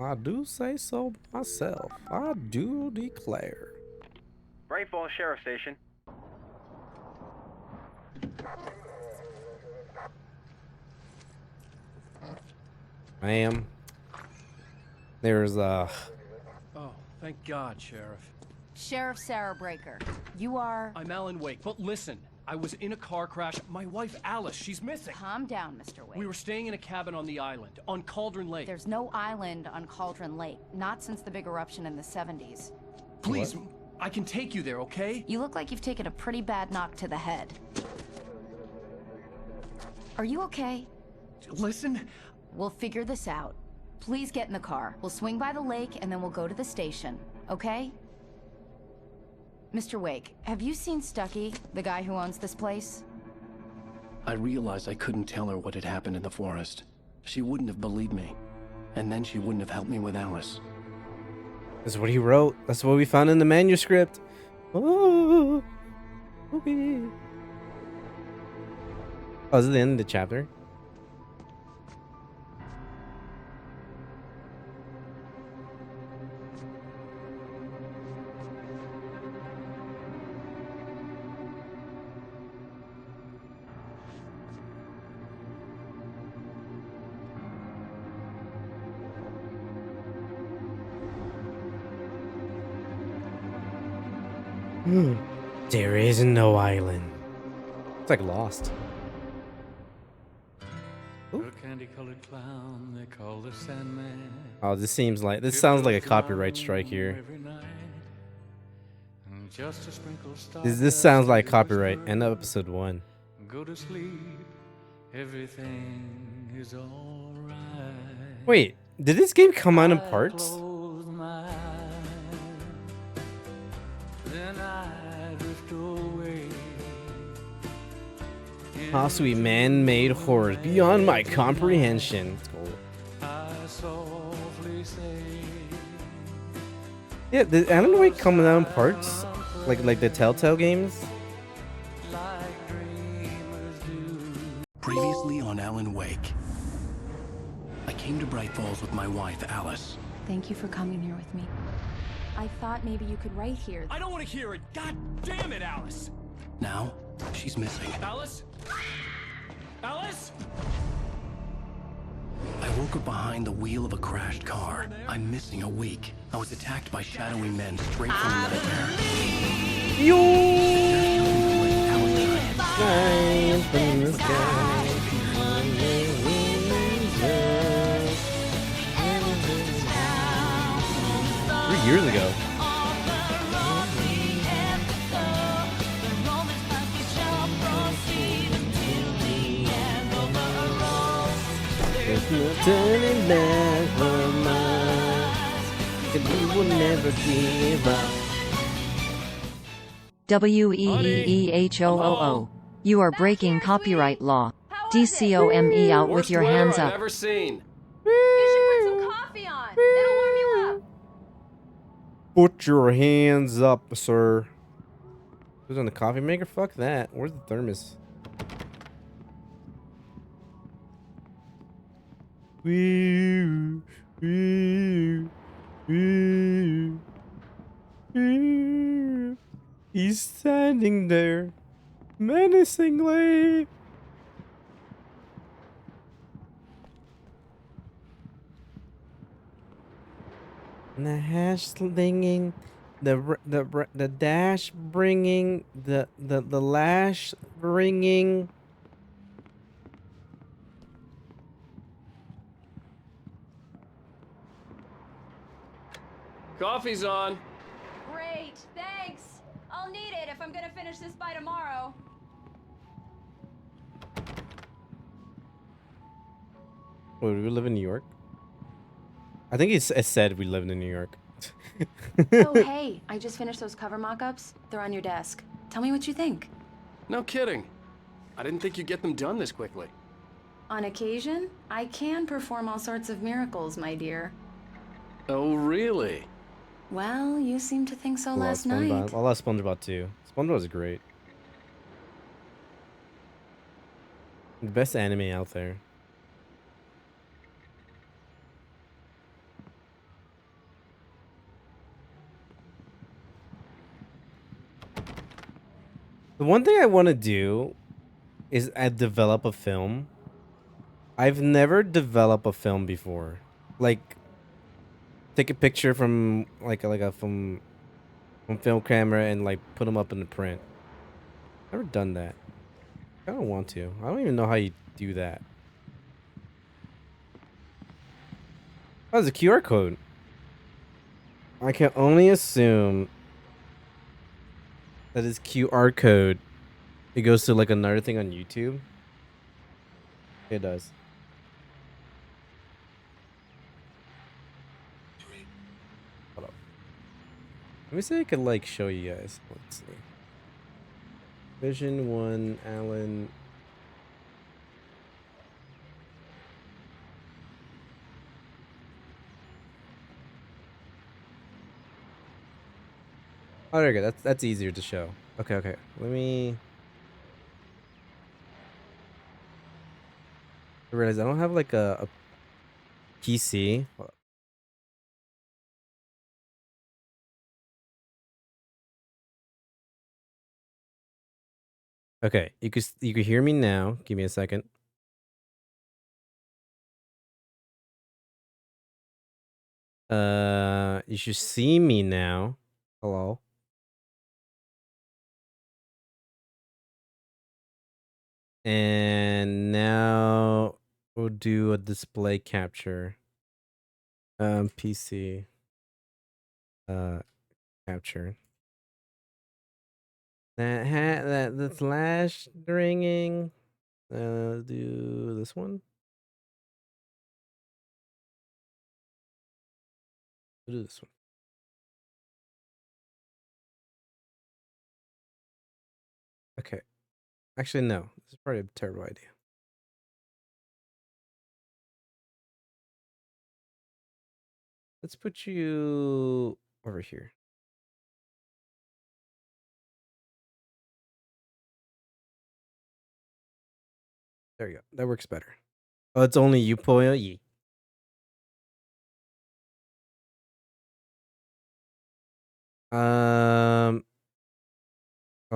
I do say so myself. I do declare. Bright Falls Sheriff Station. Ma'am. There's Oh, thank God, Sheriff. Sheriff Sarah Breaker, you are... I'm Alan Wake, but listen, I was in a car crash. My wife, Alice, she's missing. Calm down, Mr. Wake. We were staying in a cabin on the island, on Cauldron Lake. There's no island on Cauldron Lake, not since the big eruption in the 70s. Please, I can take you there, okay? You look like you've taken a pretty bad knock to the head. Are you okay? Listen. We'll figure this out. Please get in the car. We'll swing by the lake and then we'll go to the station, okay? Mr. Wake, have you seen Stucky, the guy who owns this place? I realized I couldn't tell her what had happened in the forest. She wouldn't have believed me. And then she wouldn't have helped me with Alice. That's what he wrote. That's what we found in the manuscript. Oh, okay. Oh, is it the end of the chapter? There is no island. It's like Lost. A candy-colored clown they call the Sandman. Oh, this sounds like a copyright strike here. Every night. And just a sprinkle This sounds like copyright. End of episode 1. Go to sleep. Everything is all right. Wait, did this game come out in parts? Close my eyes. Then I drift away. Possibly man-made horrors beyond my comprehension. It's cool. I softly say, Yeah, did Alan Wake come out in parts? Like the Telltale games? Previously on Alan Wake. I came to Bright Falls with my wife, Alice. Thank you for coming here with me. I thought maybe you could write here. I don't want to hear it. God damn it, Alice. Now, she's missing. Alice? Alice? I woke up behind the wheel of a crashed car. I'm missing a week. I was attacked by shadowy men straight from the nightmare. Giant from the sky. 3 years ago. There's no turning back from us, 'cause we will never give up. WEEEHOOO. You are breaking copyright law. DCOME out with your hands I've up. ever seen. You should put some coffee on. It'll warm you up. Put your hands up, sir. Who's on the coffee maker? Fuck that. Where's the thermos? Woo, woo, woo, woo. He's standing there, menacingly. And the hash slinging, the dash bringing, the lash bringing. Coffee's on. Great, thanks. I'll need it if I'm gonna finish this by tomorrow. Wait, do we live in New York? I think it said we lived in New York. Oh, hey, I just finished those cover mock-ups. They're on your desk. Tell me what you think. No kidding. I didn't think you'd get them done this quickly. On occasion, I can perform all sorts of miracles, my dear. Oh, really? Well, you seemed to think so I love last night. SpongeBob. I love SpongeBob too. SpongeBob is great. The best anime out there. The one thing I want to do is develop a film. I've never developed a film before. Like, take a picture from from film camera and like put them up in the print. Never done that. I don't want to. I don't even know how you do that. Oh, there's a QR code. I can only assume that is QR code. It goes to like another thing on YouTube. It does. Hold up. Let me see if I can like show you guys. Let's see. Vision 1, Alan. Oh, there we go. That's easier to show. Okay, okay. Let me. I realize I don't have like a PC. Hold up. Okay, you could hear me now. Give me a second. You should see me now. Hello. And now, oh, do a display capture. PC. Capture. The flash ringing. Do this one. We'll do this one. Okay. Actually, no. This is probably a terrible idea. Let's put you over here. There you go. That works better. Oh, it's only you, Poyo? Yeah. Oh,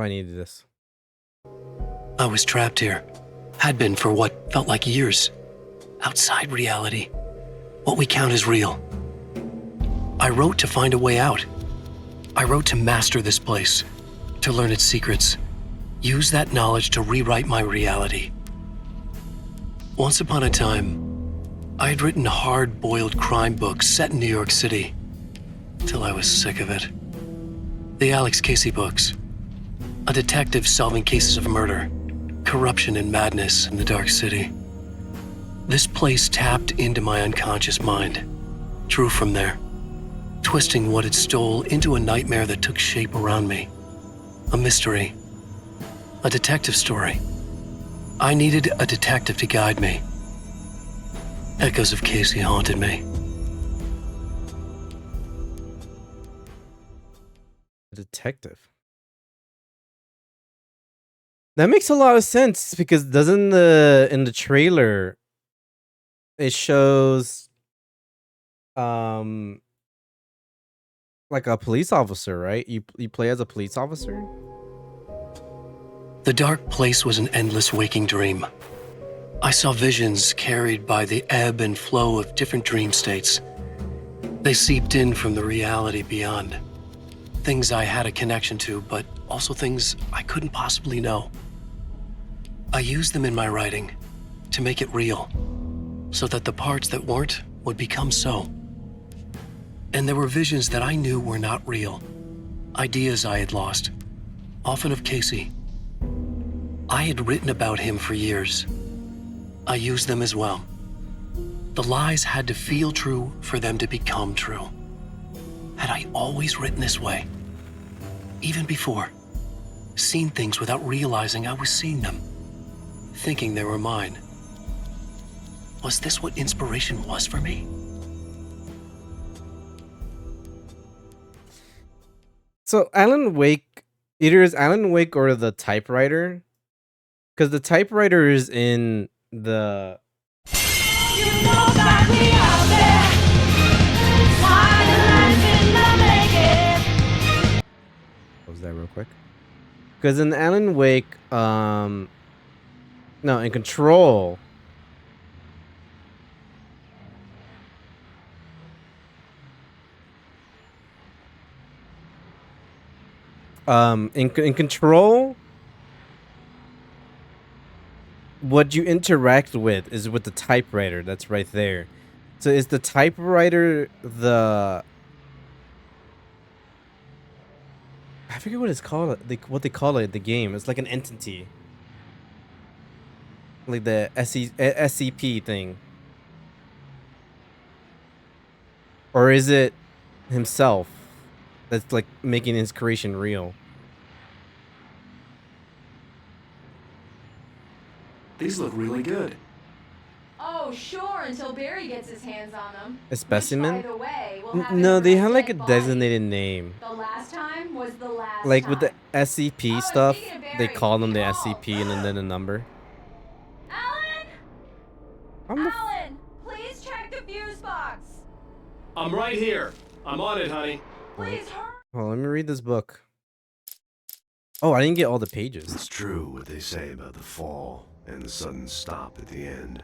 I needed this. I was trapped here. Had been for what felt like years. Outside reality. What we count as real. I wrote to find a way out. I wrote to master this place. To learn its secrets. Use that knowledge to rewrite my reality. Once upon a time, I had written hard-boiled crime books set in New York City. Till I was sick of it. The Alex Casey books. A detective solving cases of murder, corruption and madness in the dark city. This place tapped into my unconscious mind. Drew from there. Twisting what it stole into a nightmare that took shape around me. A mystery. A detective story. I needed a detective to guide me. Echoes of Casey haunted me. A detective. That makes a lot of sense because doesn't in the trailer it shows like a police officer, right? You play as a police officer? The dark place was an endless waking dream. I saw visions carried by the ebb and flow of different dream states. They seeped in from the reality beyond. Things I had a connection to, but also things I couldn't possibly know. I used them in my writing to make it real, so that the parts that weren't would become so. And there were visions that I knew were not real. Ideas I had lost, often of Casey. I had written about him for years. I used them as well. The lies had to feel true for them to become true. Had I always written this way? Even before, seen things without realizing I was seeing them, thinking they were mine. Was this what inspiration was for me? So Alan Wake, either is Alan Wake or the typewriter, because the typewriter is in the. Close that real quick. Because in Alan Wake, no, in Control. In Control, what you interact with is with the typewriter that's right there. So is the typewriter the... I forget what it's called. What they call it, the game. It's like an entity. Like the SCP thing. Or is it himself that's like making his creation real? These look really good. Oh, sure, until Barry gets his hands on them. A specimen? Which, by the way, will have No, they have like a dead body. designated name. The last time was the last Like time. with the SCP stuff, speaking of they Barry, call them the call. SCP and then a number. Alan, please check the fuse box. I'm right here. I'm on it, honey. Please hurry. Oh, let me read this book. Oh, I didn't get all the pages. It's true what they say about the fall and the sudden stop at the end.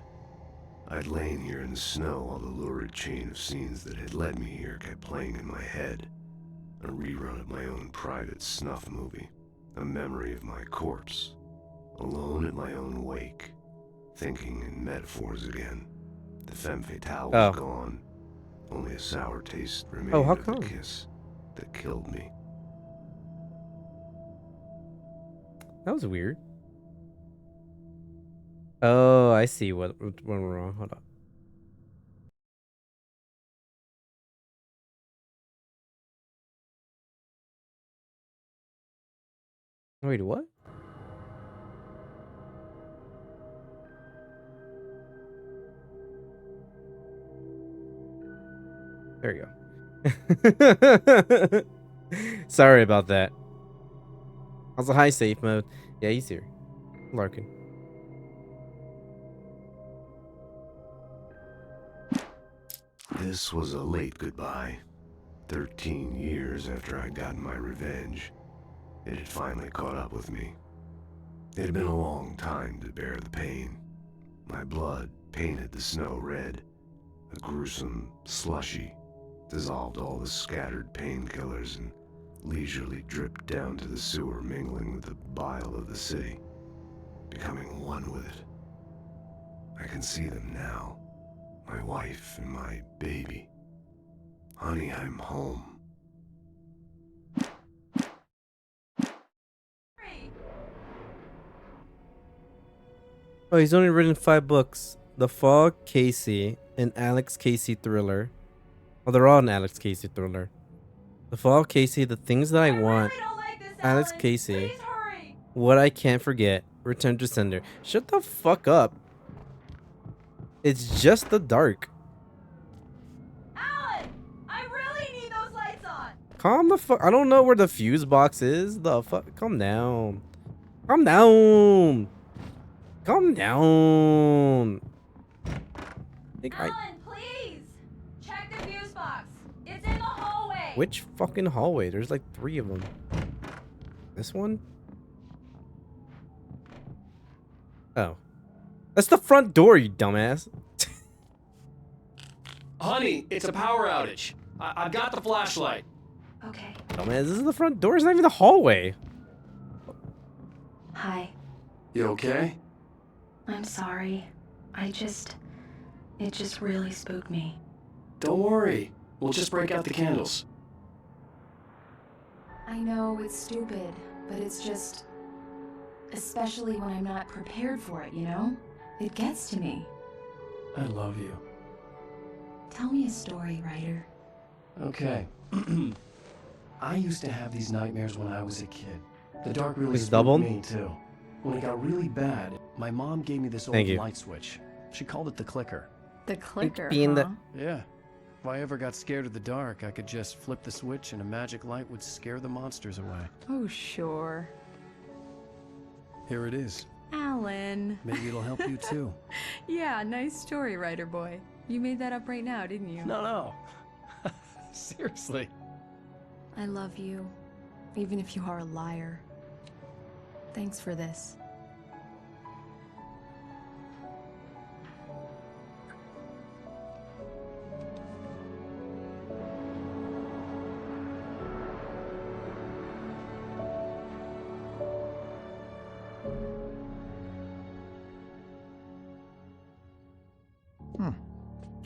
I'd lain here in the snow while the lurid chain of scenes that had led me here kept playing in my head. A rerun of my own private snuff movie. A memory of my corpse. Alone at my own wake. thinking in metaphors again. The femme fatale Oh. was gone. Only a sour taste remained Oh, how of the come? kiss that killed me. That was weird. Oh, I see what went wrong. Hold on. Wait, what? There you go. Sorry about that. Also, high safe mode. Yeah, he's here. Larkin. This was a late goodbye. 13 years after I'd gotten my revenge, it had finally caught up with me. It had been a long time to bear the pain. My blood painted the snow red. A gruesome slushy dissolved all the scattered painkillers and leisurely dripped down to the sewer, mingling with the bile of the city, becoming one with it. I can see them now. My wife and my baby. Honey, I'm home. Oh, he's only written 5 books. The Fog, Casey, an Alex Casey thriller. Oh, they're all an Alex Casey thriller. The Fog, Casey, The Things That I Want. Alex Casey. What I Can't Forget. Return to Sender. Shut the fuck up. It's just the dark. Alan! I really need those lights on! Calm the fuck. I don't know where the fuse box is. The fuck. Calm down. Calm down. Calm down. Alan, please! Check the fuse box. It's in the hallway. Which fucking hallway? There's like 3 of them. This one? Oh. That's the front door, you dumbass. Honey, it's a power outage. I've got the flashlight. Okay. Dumbass, this is the front door. It's not even the hallway. Hi. You okay? I'm sorry. It just really spooked me. Don't worry. We'll just break out the candles. I know it's stupid, but it's just... Especially when I'm not prepared for it, you know? It gets to me. I love you. Tell me a story, writer. Okay. I used to have these nightmares when I was a kid. The dark really It's spooked doubled? me too. When it got really bad, my mom gave me this old Thank you. light switch. She called it the clicker. The clicker, Being huh? Yeah. If I ever got scared of the dark, I could just flip the switch and a magic light would scare the monsters away. Oh, sure. Here it is. Alan. Maybe it'll help you too. Yeah, nice story, writer boy. You made that up right now, didn't you? No. Seriously. I love you, even if you are a liar. Thanks for this.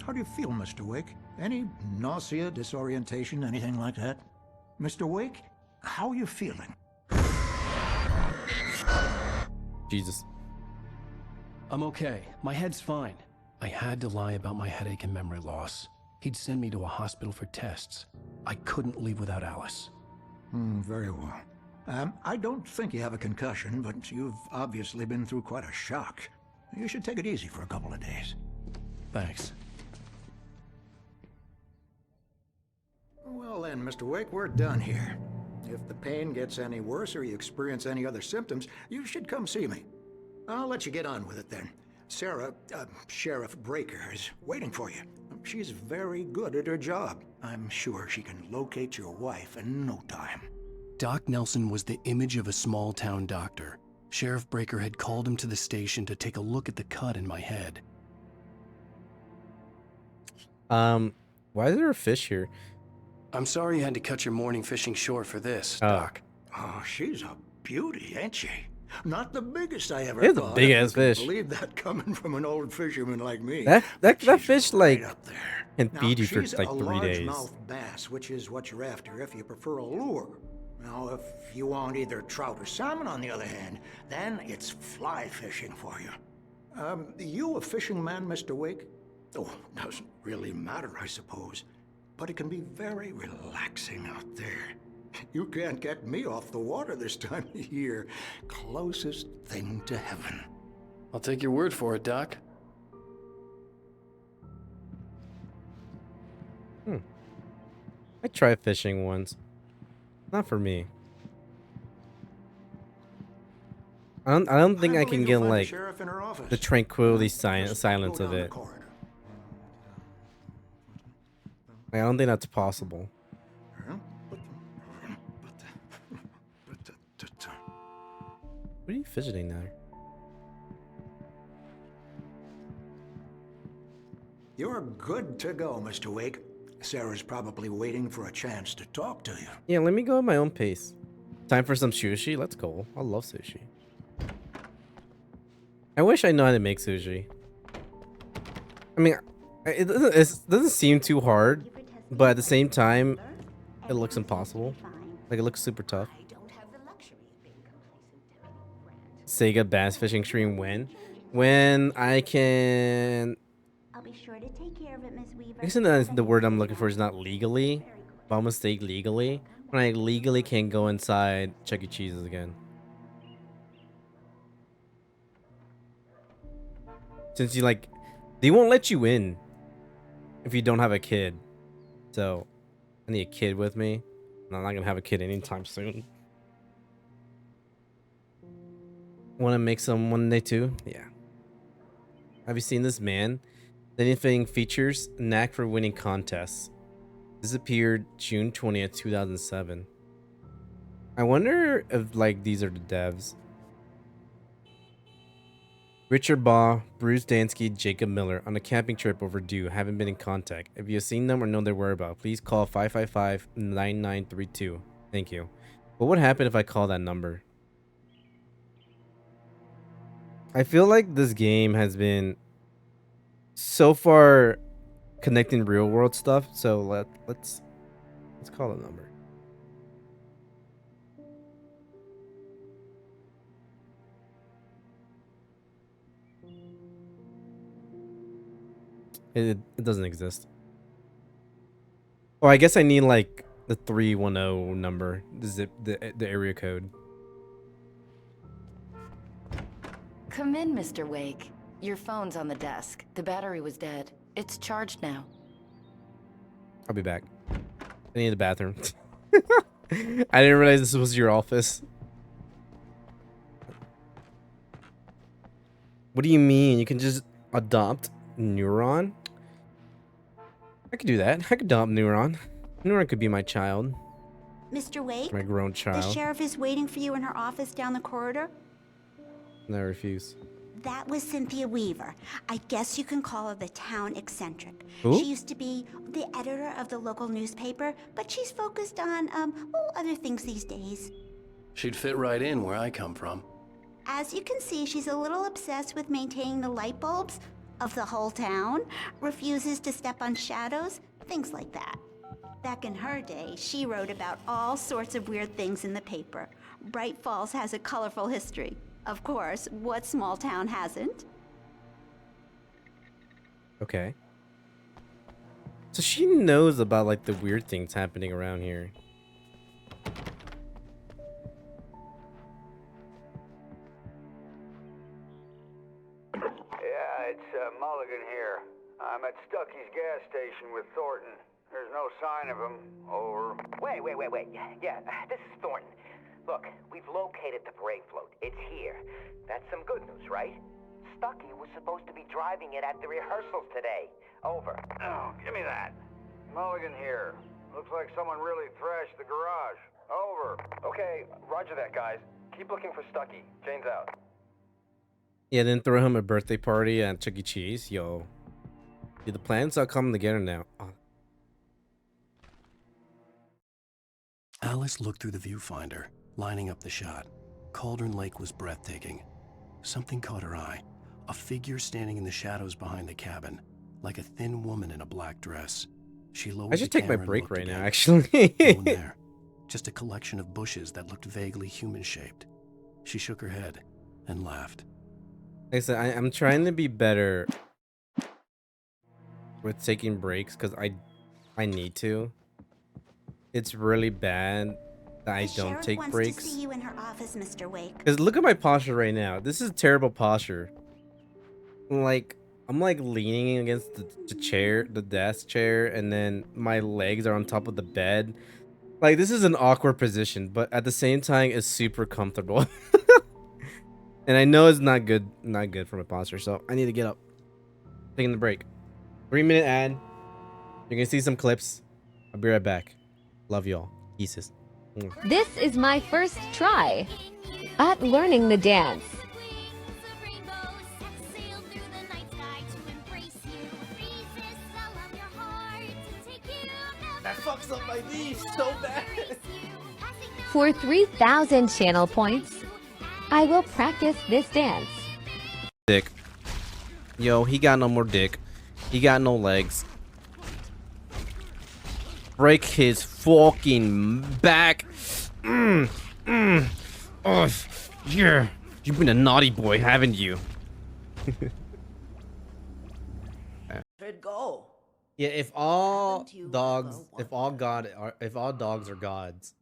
How do you feel, Mr. Wake? Any nausea, disorientation, anything like that? Mr. Wake, how are you feeling? Jesus. I'm okay. My head's fine. I had to lie about my headache and memory loss. He'd send me to a hospital for tests. I couldn't leave without Alice. Very well. I don't think you have a concussion, but you've obviously been through quite a shock. You should take it easy for a couple of days. Thanks. Well then, Mr. Wake, we're done here. If the pain gets any worse or you experience any other symptoms, you should come see me. I'll let you get on with it then. Sarah, Sheriff Breaker, is waiting for you. She's very good at her job. I'm sure she can locate your wife in no time. Doc Nelson was the image of a small-town doctor. Sheriff Breaker had called him to the station to take a look at the cut in my head. Why is there a fish here? I'm sorry you had to cut your morning fishing short for this, Oh. Doc. Oh, she's a beauty, ain't she? Not the biggest I ever It's a caught. big if ass you can fish. Believe that coming from an old fisherman like me. That fish like can Now, feed you for she's like a 3 days. largemouth bass, which is what you're after if you prefer a lure. Now, if you want either trout or salmon, on the other hand, then it's fly fishing for you. You a fishing man, Mr. Wake? Oh, doesn't really matter, I suppose. But it can be very relaxing out there. You can't get me off the water this time of year. Closest thing to heaven. I'll take your word for it, Doc. I tried fishing once. Not for me. I don't think I can get like the tranquility silence of it. Like, I don't think that's possible. What are you fidgeting there? You're good to go, Mr. Wake. Sarah's probably waiting for a chance to talk to you. Yeah, let me go at my own pace. Time for some sushi. Let's go. I love sushi. I wish I know how to make sushi. I mean, it doesn't seem too hard, but at the same time, it looks impossible. Like, it looks super tough. Sega Bass Fishing Stream when? When I can... I'll be sure to take care of it, Miss Weaver. I guess the word I'm looking for is not legally. By mistake, legally. When I legally can go inside Chuck E. Cheese's again. Since you like... They won't let you in if you don't have a kid. So, I need a kid with me. And I'm not gonna have a kid anytime soon. Want to make some one day too? Yeah. Have you seen this man? Anything features knack for winning contests. Disappeared June 20th, 2007. I wonder if like these are the devs. Richard Baugh, Bruce Dansky, Jacob Miller on a camping trip overdue. Haven't been in contact. If you have seen them or know their whereabouts, please call 555-9932. Thank you. But what happened if I call that number? I feel like this game has been so far connecting real world stuff. So let's call the number. It doesn't exist. Oh, I guess I need like the 310 number, the area code. Come in, Mr. Wake. Your phone's on the desk. The battery was dead. It's charged now. I'll be back. I need the bathroom. I didn't realize this was your office. What do you mean? You can just adopt Neuron? I could do that. I could adopt Neuron. Neuron could be my child. Mr. Wake? My grown child. The sheriff is waiting for you in her office down the corridor. No, I refuse. That was Cynthia Weaver. I guess you can call her the town eccentric. Who? She used to be the editor of the local newspaper, but she's focused on, other things these days. She'd fit right in where I come from. As you can see, she's a little obsessed with maintaining the light bulbs of the whole town, refuses to step on shadows, things like that. Back in her day, she wrote about all sorts of weird things in the paper. Bright Falls has a colorful history. Of course, what small town hasn't? Okay. So she knows about like the weird things happening around here. Yeah, it's Mulligan here. I'm at Stucky's gas station with Thornton. There's no sign of him. Over. Wait. Yeah, this is Thornton. Look, we've located the parade float. It's here. That's some good news, right? Stucky was supposed to be driving it at the rehearsals today. Over. Oh, give me that. Mulligan here. Looks like someone really thrashed the garage. Over. Okay, roger that, guys. Keep looking for Stucky. Jane's out. Yeah, then throw him a birthday party at Chuck E. Cheese. Yo. Dude, the plans are coming together now. Oh. Alice looked through the viewfinder, lining up the shot. Cauldron Lake was breathtaking. Something caught her eye. A figure standing in the shadows behind the cabin, like a thin woman in a black dress. She lowered I should the take my camera and break looked right now, again. actually. No one there. Just a collection of bushes that looked vaguely human-shaped. She shook her head and laughed. Like I said, I'm trying to be better with taking breaks because I need to. It's really bad that I The don't sheriff take wants breaks. to see you in her office, Mr. Wake. Because look at my posture right now. This is terrible posture. Like, I'm like leaning against the chair, the desk chair, and then my legs are on top of the bed. Like, this is an awkward position, but at the same time, it's super comfortable. And I know it's not good for my posture, so I need to get up. Taking the break. 3-minute ad. You're gonna see some clips. I'll be right back. Love y'all. Pieces. This is my first try at learning the dance. That fucks up my knees so bad. For 3,000 channel points, I will practice this dance. Dick. Yo, he got no more dick. He got no legs. Break his fucking back. Oh, yeah. You've been a naughty boy, haven't you? Go. Yeah, if all dogs are gods.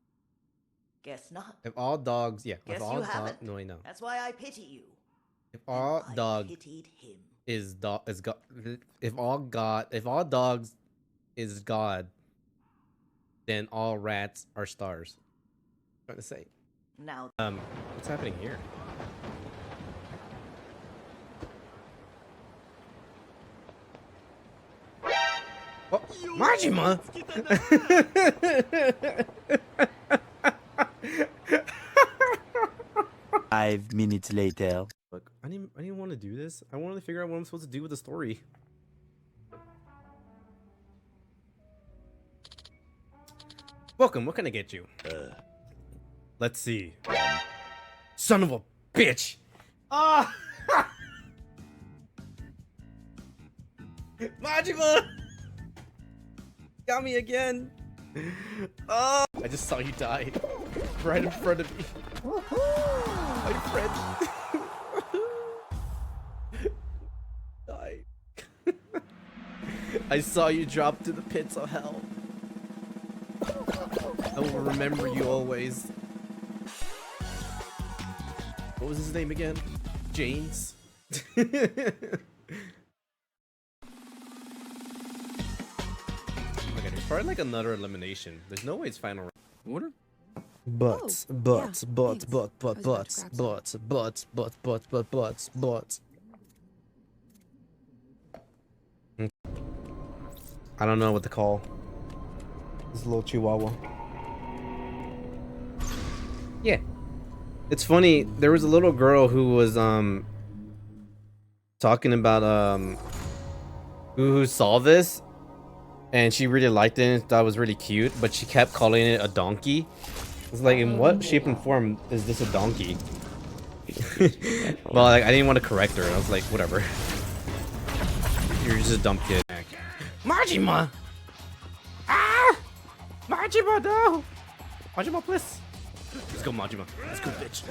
Guess not. If all dogs, yeah. Guess if all you haven't. No, I know. That's why I pity you. If all dog pitied him. is god, if all dogs is god, then all rats are stars. I'm trying to say. Now. What's happening here? Oh, Majima! 5 minutes later. Look, I didn't want to do this. I wanted to figure out what I'm supposed to do with the story. Welcome, what can I get you? Let's see. Son of a bitch! Ah! Majima! Got me again! Oh! I just saw you die. Right in front of me. My friend. Die. I saw you drop to the pits of hell. I will remember you always. What was his name again? James? Okay, there's probably like another elimination. There's no way it's final. Order? Butts. I don't know what to call this little chihuahua. Yeah. It's funny, there was a little girl who was talking about who saw this, and she really liked it and thought it was really cute, but she kept calling it a donkey. It's like, in what shape and form is this a donkey? Well, like, I didn't want to correct her. I was like, whatever. You're just a dumb kid. Majima! Ah! Majima, no! Majima, please. Let's go, Majima. Let's go, bitch.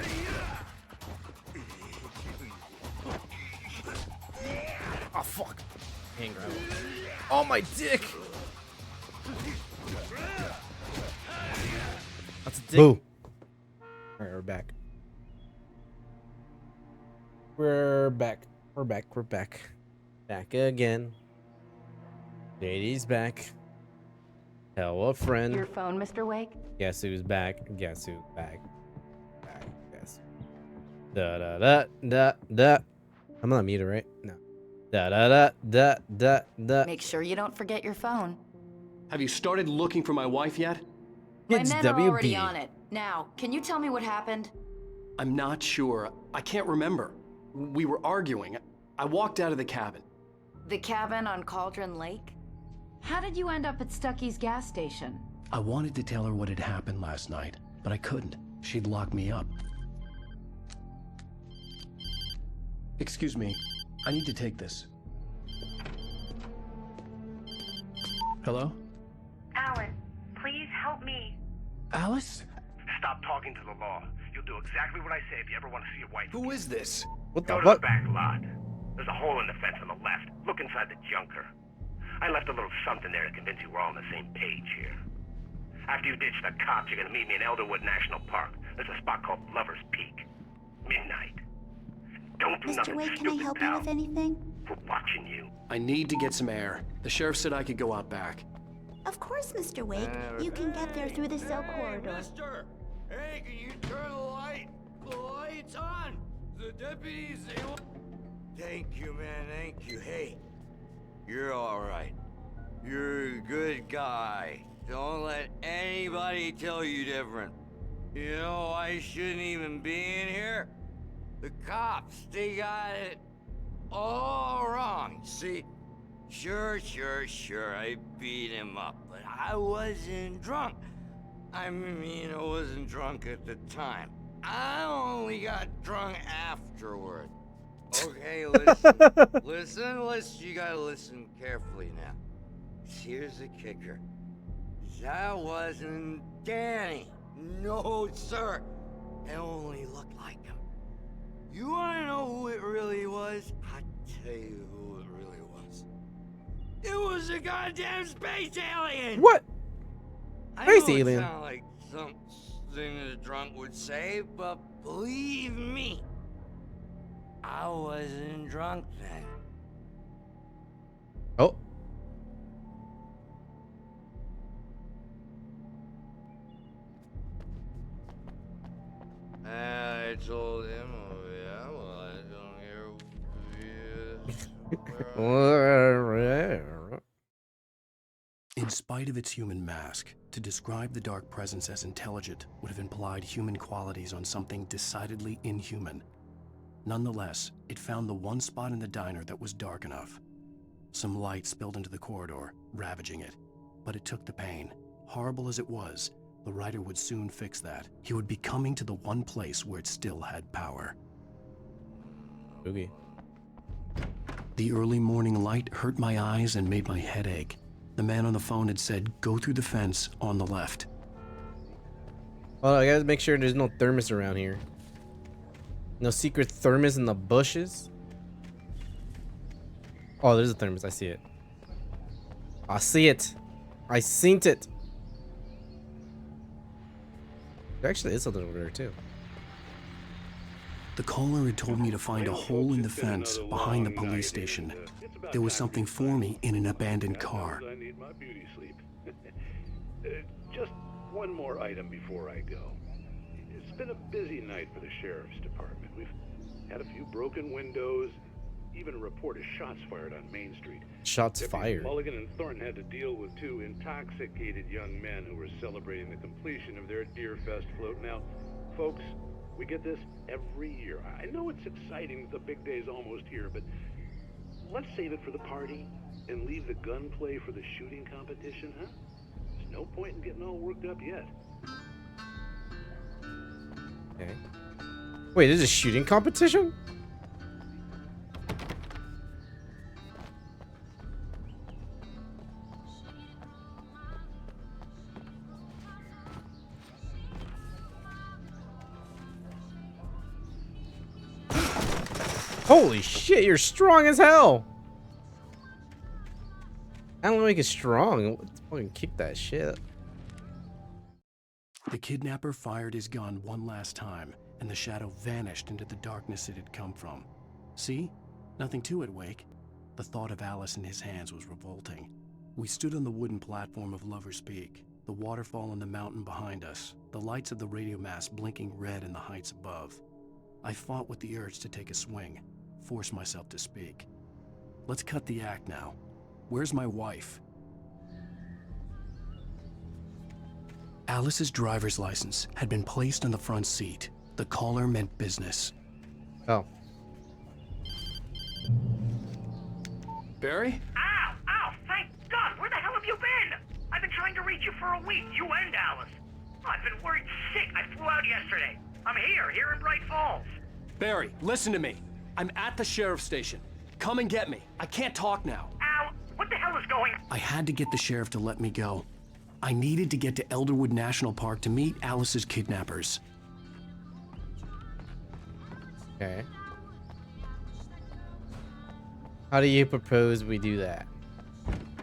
Oh, fuck. Hang around. Oh, my dick! That's a dick. Boo. Alright, we're back. We're back. We're back. We're back. Back again. JD's back. Hello, friend. Your phone, Mr. Wake? Guess who's back? Guess who's back? Back. Guess. Da da da da da. I'm not muted, right? No. Da da da da da da. Make sure you don't forget your phone. Have you started looking for my wife yet? My men are already on it. Now, can you tell me what happened? I'm not sure. I can't remember. We were arguing. I walked out of the cabin. The cabin on Cauldron Lake? How did you end up at Stucky's gas station? I wanted to tell her what had happened last night, but I couldn't. She'd lock me up. Excuse me. I need to take this. Hello? Alan, please help me. Alice? Stop talking to the law. You'll do exactly what I say if you ever want to see your wife. Who is this? What the Go to fuck? the back lot. There's a hole in the fence on the left. Look inside the junker. I left a little something there to convince you we're all on the same page here. After you ditch the cops, you're gonna meet me in Elderwood National Park. There's a spot called Lover's Peak. Midnight. Don't do Mr. nothing Wade, can I stupid, help pal. you with anything? We're watching you. I need to get some air. The sheriff said I could go out back. Of course, Mr. Wake. You can get there through the cell corridor. Mister! Hey, can you turn the light? The light's on! The deputies, they want... Thank you, man, thank you. Hey, you're alright. You're a good guy. Don't let anybody tell you different. You know, I shouldn't even be in here. The cops, they got it all wrong. See, sure, I beat him up, but I wasn't drunk. I mean, I wasn't drunk at the time. I only got drunk afterward. Okay, listen. Listen, you gotta listen carefully now. Here's the kicker. That wasn't Danny. No, sir. It only looked like him. You wanna know who it really was? I'll tell you who it really was. It was a goddamn space alien! What? I Space know alien? It sounds like something a drunk would say, but believe me, I wasn't drunk then. Oh. I told him, oh yeah, well, I don't hear. In spite of its human mask, to describe the dark presence as intelligent would have implied human qualities on something decidedly inhuman. Nonetheless, it found the one spot in the diner that was dark enough. Some light spilled into the corridor, ravaging it. But it took the pain. Horrible as it was, the writer would soon fix that. He would be coming to the one place where it still had power. Oogie. The early morning light hurt my eyes and made my head ache. The man on the phone had said, go through the fence on the left. Well, I gotta make sure there's no thermos around here. No secret thermos in the bushes. Oh, there's a thermos. I see it. I see it. I seen it. There actually is something over there too. The caller had told me to find a hole in the fence behind the police station. There was something for me in an abandoned car. I need my beauty sleep. Just one more item before I go. It's been a busy night for the sheriff's department. We've had a few broken windows, even a report of shots fired on Main Street. Shots Deputies fired. Mulligan and Thornton had to deal with two intoxicated young men who were celebrating the completion of their Deerfest float. Now, folks, we get this every year. I know it's exciting that the big day's almost here, but let's save it for the party and leave the gunplay for the shooting competition, huh? There's no point in getting all worked up yet. Okay. Wait, there's a shooting competition? Holy shit, you're strong as hell. Alan Wake is strong. Let's fucking kick that shit. The kidnapper fired his gun one last time, and the shadow vanished into the darkness it had come from. See? Nothing to it, Wake. The thought of Alice in his hands was revolting. We stood on the wooden platform of Lover's Peak, the waterfall and the mountain behind us, the lights of the radio mast blinking red in the heights above. I fought with the urge to take a swing, force myself to speak. Let's cut the act now. Where's my wife? Alice's driver's license had been placed on the front seat. The caller meant business. Oh. Barry? Ow! Ow! Thank God! Where the hell have you been? I've been trying to reach you for a week, you and Alice. Oh, I've been worried sick. I flew out yesterday. I'm here in Bright Falls. Barry, listen to me. I'm at the sheriff's station. Come and get me. I can't talk now. Al, what the hell is going? I had to get the sheriff to let me go. I needed to get to Elderwood National Park to meet Alice's kidnappers. Okay. How do you propose we do that?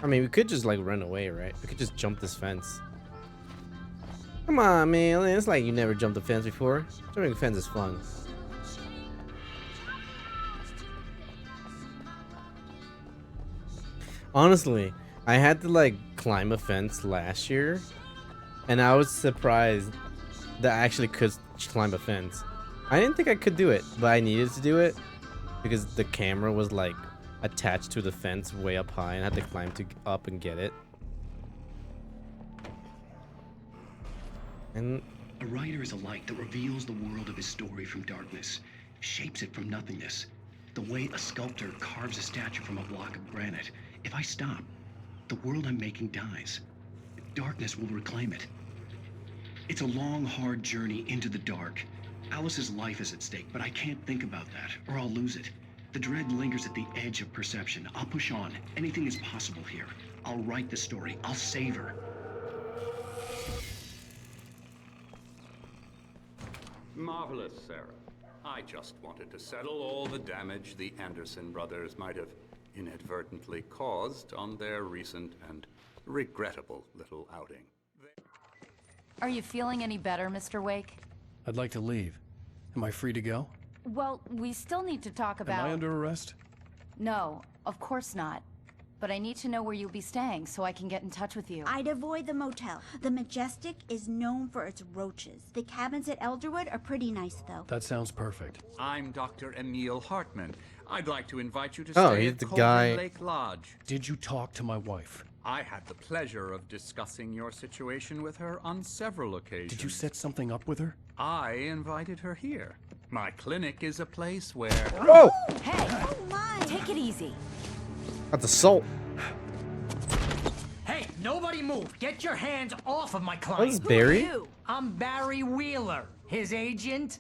I mean, we could just like run away, right? We could just jump this fence. Come on, man. It's like you never jumped a fence before. Jumping a fence is fun. Honestly, I had to like climb a fence last year, and I was surprised that I actually could climb a fence. I didn't think I could do it, but I needed to do it because the camera was like attached to the fence way up high, and I had to climb up and get it. And a writer is a light that reveals the world of his story from darkness, shapes it from nothingness. The way a sculptor carves a statue from a block of granite. If I stop, the world I'm making dies. Darkness will reclaim it. It's a long, hard journey into the dark. Alice's life is at stake, but I can't think about that, or I'll lose it. The dread lingers at the edge of perception. I'll push on. Anything is possible here. I'll write the story. I'll save her. Marvelous, Sarah. I just wanted to settle all the damage the Anderson brothers might have inadvertently caused on their recent and regrettable little outing. Are you feeling any better, Mr. Wake? I'd like to leave. Am I free to go? Well, we still need to talk about... Am I under arrest? No, of course not. But I need to know where you'll be staying so I can get in touch with you. I'd avoid the motel. The Majestic is known for its roaches. The cabins at Elderwood are pretty nice, though. That sounds perfect. I'm Dr. Emil Hartman. I'd like to invite you to Oh, stay he's at the Colvin guy. Lake Lodge. Did you talk to my wife? I had the pleasure of discussing your situation with her on several occasions. Did you set something up with her? I invited her here. My clinic is a place where... Whoa! Hey! Oh my! Take it easy. That's assault. Hey, nobody move. Get your hands off of my client. What is Barry? Who are you? I'm Barry Wheeler, his agent.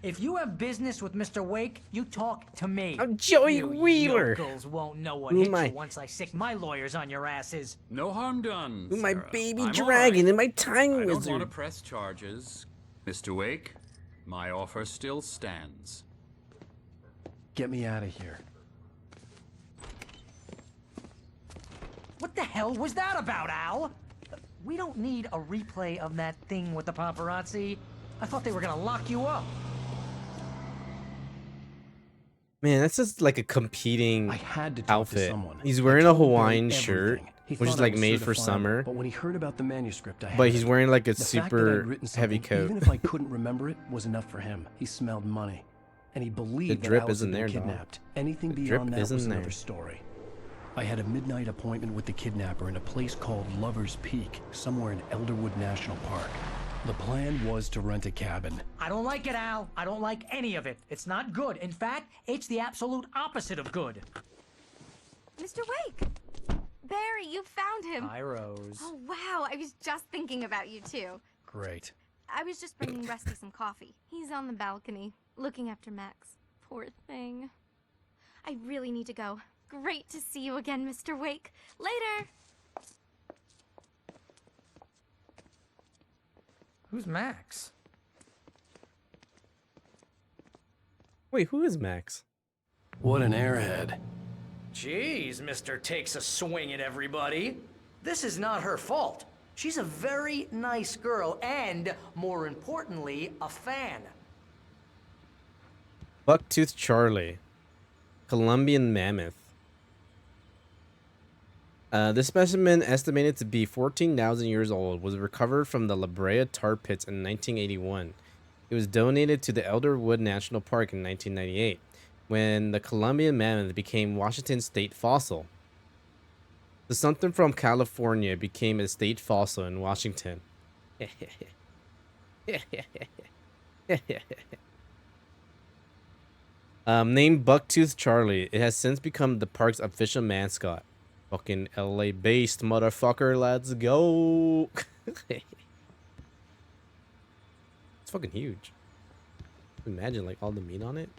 If you have business with Mr. Wake, you talk to me. I'm Joey you Wheeler. yokels won't know what Who hit am I? you once I sick my lawyers on your asses. No harm done, Ooh, my Sarah. baby I'm dragon all and my time I don't wizard. want to press charges. Mr. Wake, my offer still stands. Get me out of here. What the hell was that about, Al? We don't need a replay of that thing with the paparazzi. I thought they were gonna lock you up. Man, that's just like a competing I had to talk outfit. to someone. He's I wearing a told Barry Hawaiian everything. shirt, He which is thought I like was made for certifiable, summer. But when he heard about the manuscript, I But had he's it. wearing like a The fact that I'd super written heavy something, coat. Even if I couldn't remember it, was enough for him. He smelled money, and he believed drip that Alice isn't had been there, dog. kidnapped. Anything The drip beyond that was isn't another there. story. I had a midnight appointment with the kidnapper in a place called Lover's Peak, somewhere in Elderwood National Park. The plan was to rent a cabin. I don't like it, Al. I don't like any of it. It's not good. In fact, it's the absolute opposite of good. Mr. Wake! Barry, you found him! Hi, Rose. Oh, wow, I was just thinking about you, too. Great. I was just bringing Rusty some coffee. He's on the balcony, looking after Max. Poor thing. I really need to go. Great to see you again, Mr. Wake. Later! Who's Max? Wait, who is Max? What an airhead. Jeez, Mr. Takes a swing at everybody. This is not her fault. She's a very nice girl and, more importantly, a fan. Bucktooth Charlie. Colombian mammoth. This specimen, estimated to be 14,000 years old, was recovered from the La Brea tar pits in 1981. It was donated to the Elderwood National Park in 1998, when the Colombian mammoth became Washington's state fossil. The something from California became a state fossil in Washington. Named Bucktooth Charlie, it has since become the park's official mascot. Fucking LA based motherfucker, let's go. It's fucking huge. Imagine like all the meat on it.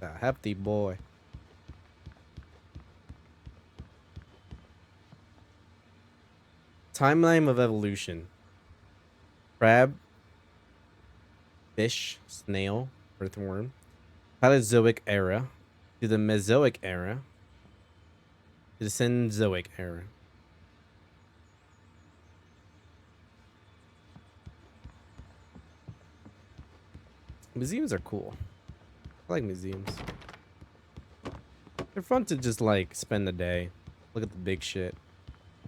A hefty boy. Timeline of evolution. Crab, fish, snail, earthworm, Paleozoic era to the Mesozoic era to the Cenozoic era. Museums are cool. I like museums. They're fun to just like spend the day. Look at the big shit.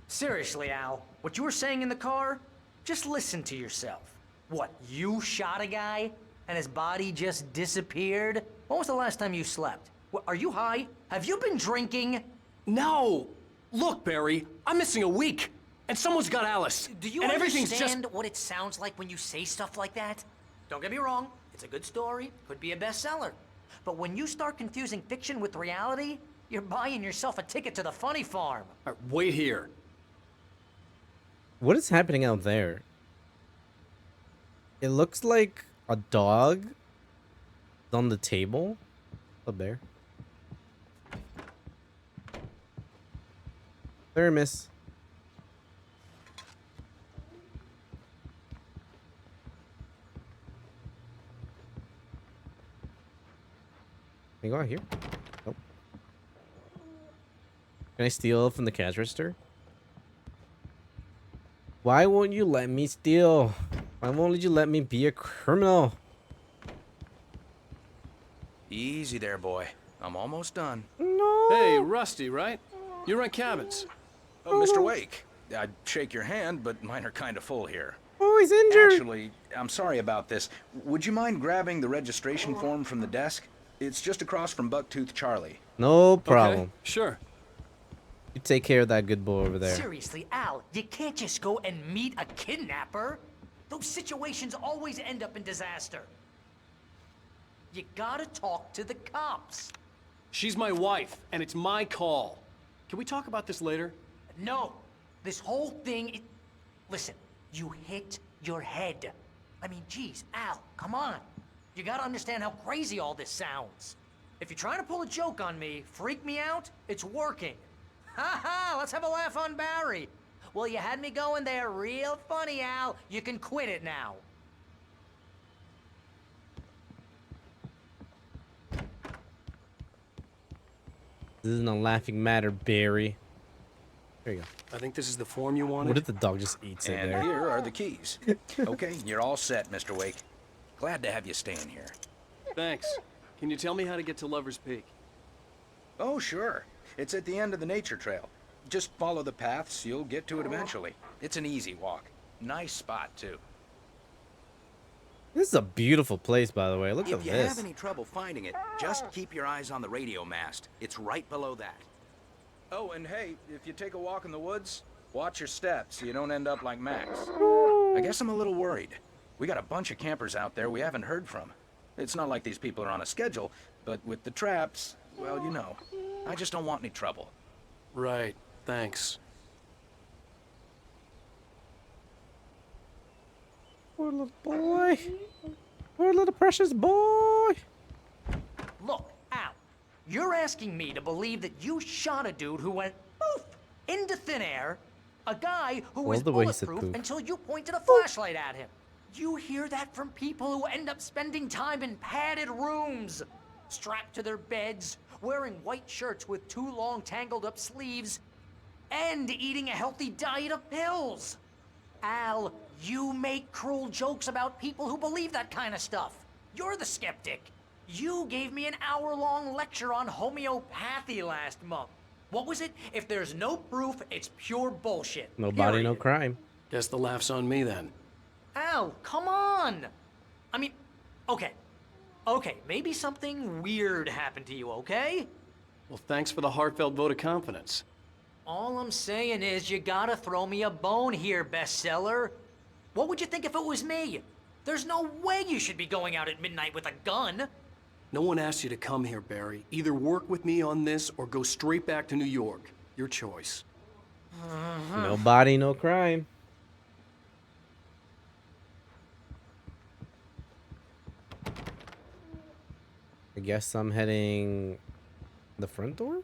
Seriously, Al, what you were saying in the car? Just listen to yourself. What, you shot a guy and his body just disappeared? When was the last time you slept? What, are you high? Have you been drinking? No! Look, Barry, I'm missing a week, and someone's got Alice. Do you and everything's understand just... what it sounds like when you say stuff like that? Don't get me wrong, it's a good story, could be a bestseller. But when you start confusing fiction with reality, you're buying yourself a ticket to the funny farm. All right, wait here. What is happening out there? It looks like a dog on the table. Up there. Thermos. Can you go out here? Nope. Can I steal from the cash register? Why won't you let me steal? Why won't you let me be a criminal? Easy there, boy. I'm almost done. No. Hey, Rusty, right? You rent cabins. Oh, Mr. Wake. I'd shake your hand, but mine are kind of full here. Oh, he's injured. Actually, I'm sorry about this. Would you mind grabbing the registration form from the desk? It's just across from Bucktooth Charlie. No problem. Okay, sure. You take care of that good boy over there. Seriously, Al, you can't just go and meet a kidnapper. Those situations always end up in disaster. You gotta talk to the cops. She's my wife, and it's my call. Can we talk about this later? No, this whole thing, listen, you hit your head. I mean, geez, Al, come on. You gotta understand how crazy all this sounds. If you're trying to pull a joke on me, freak me out, it's working. Ha ha, let's have a laugh on Barry. Well, you had me going there real funny, Al. You can quit it now. This isn't a laughing matter, Barry. There you go. I think this is the form you wanted. What if the dog just eats it And there? here are the keys. Okay, you're all set, Mr. Wake. Glad to have you staying here. Thanks. Can you tell me how to get to Lover's Peak? Oh, sure. It's at the end of the nature trail. Just follow the paths, you'll get to it eventually. It's an easy walk. Nice spot, too. This is a beautiful place, by the way. Look at If you this. have any trouble finding it, just keep your eyes on the radio mast. It's right below that. Oh, and hey, if you take a walk in the woods, watch your steps so you don't end up like Max. I guess I'm a little worried. We got a bunch of campers out there we haven't heard from. It's not like these people are on a schedule, but with the traps, well, you know. I just don't want any trouble. Right, thanks. Poor little boy. Poor little precious boy. Look, Al, you're asking me to believe that you shot a dude who went poof into thin air, a guy who was the way he said bulletproof poof. until you pointed a flashlight at him. You hear that from people who end up spending time in padded rooms, strapped to their beds, wearing white shirts with too long tangled up sleeves, and eating a healthy diet of pills. Al, you make cruel jokes about people who believe that kind of stuff. You're the skeptic. You gave me an hour-long lecture on homeopathy last month. What was it? If there's no proof, it's pure bullshit. No body, no Period. crime. Guess the laugh's on me then. Al, come on! I mean, okay. Okay, maybe something weird happened to you, okay? Well, thanks for the heartfelt vote of confidence. All I'm saying is you gotta throw me a bone here, bestseller. What would you think if it was me? There's no way you should be going out at midnight with a gun. No one asked you to come here, Barry. Either work with me on this or go straight back to New York. Your choice. No body, no crime. I guess I'm heading the front door?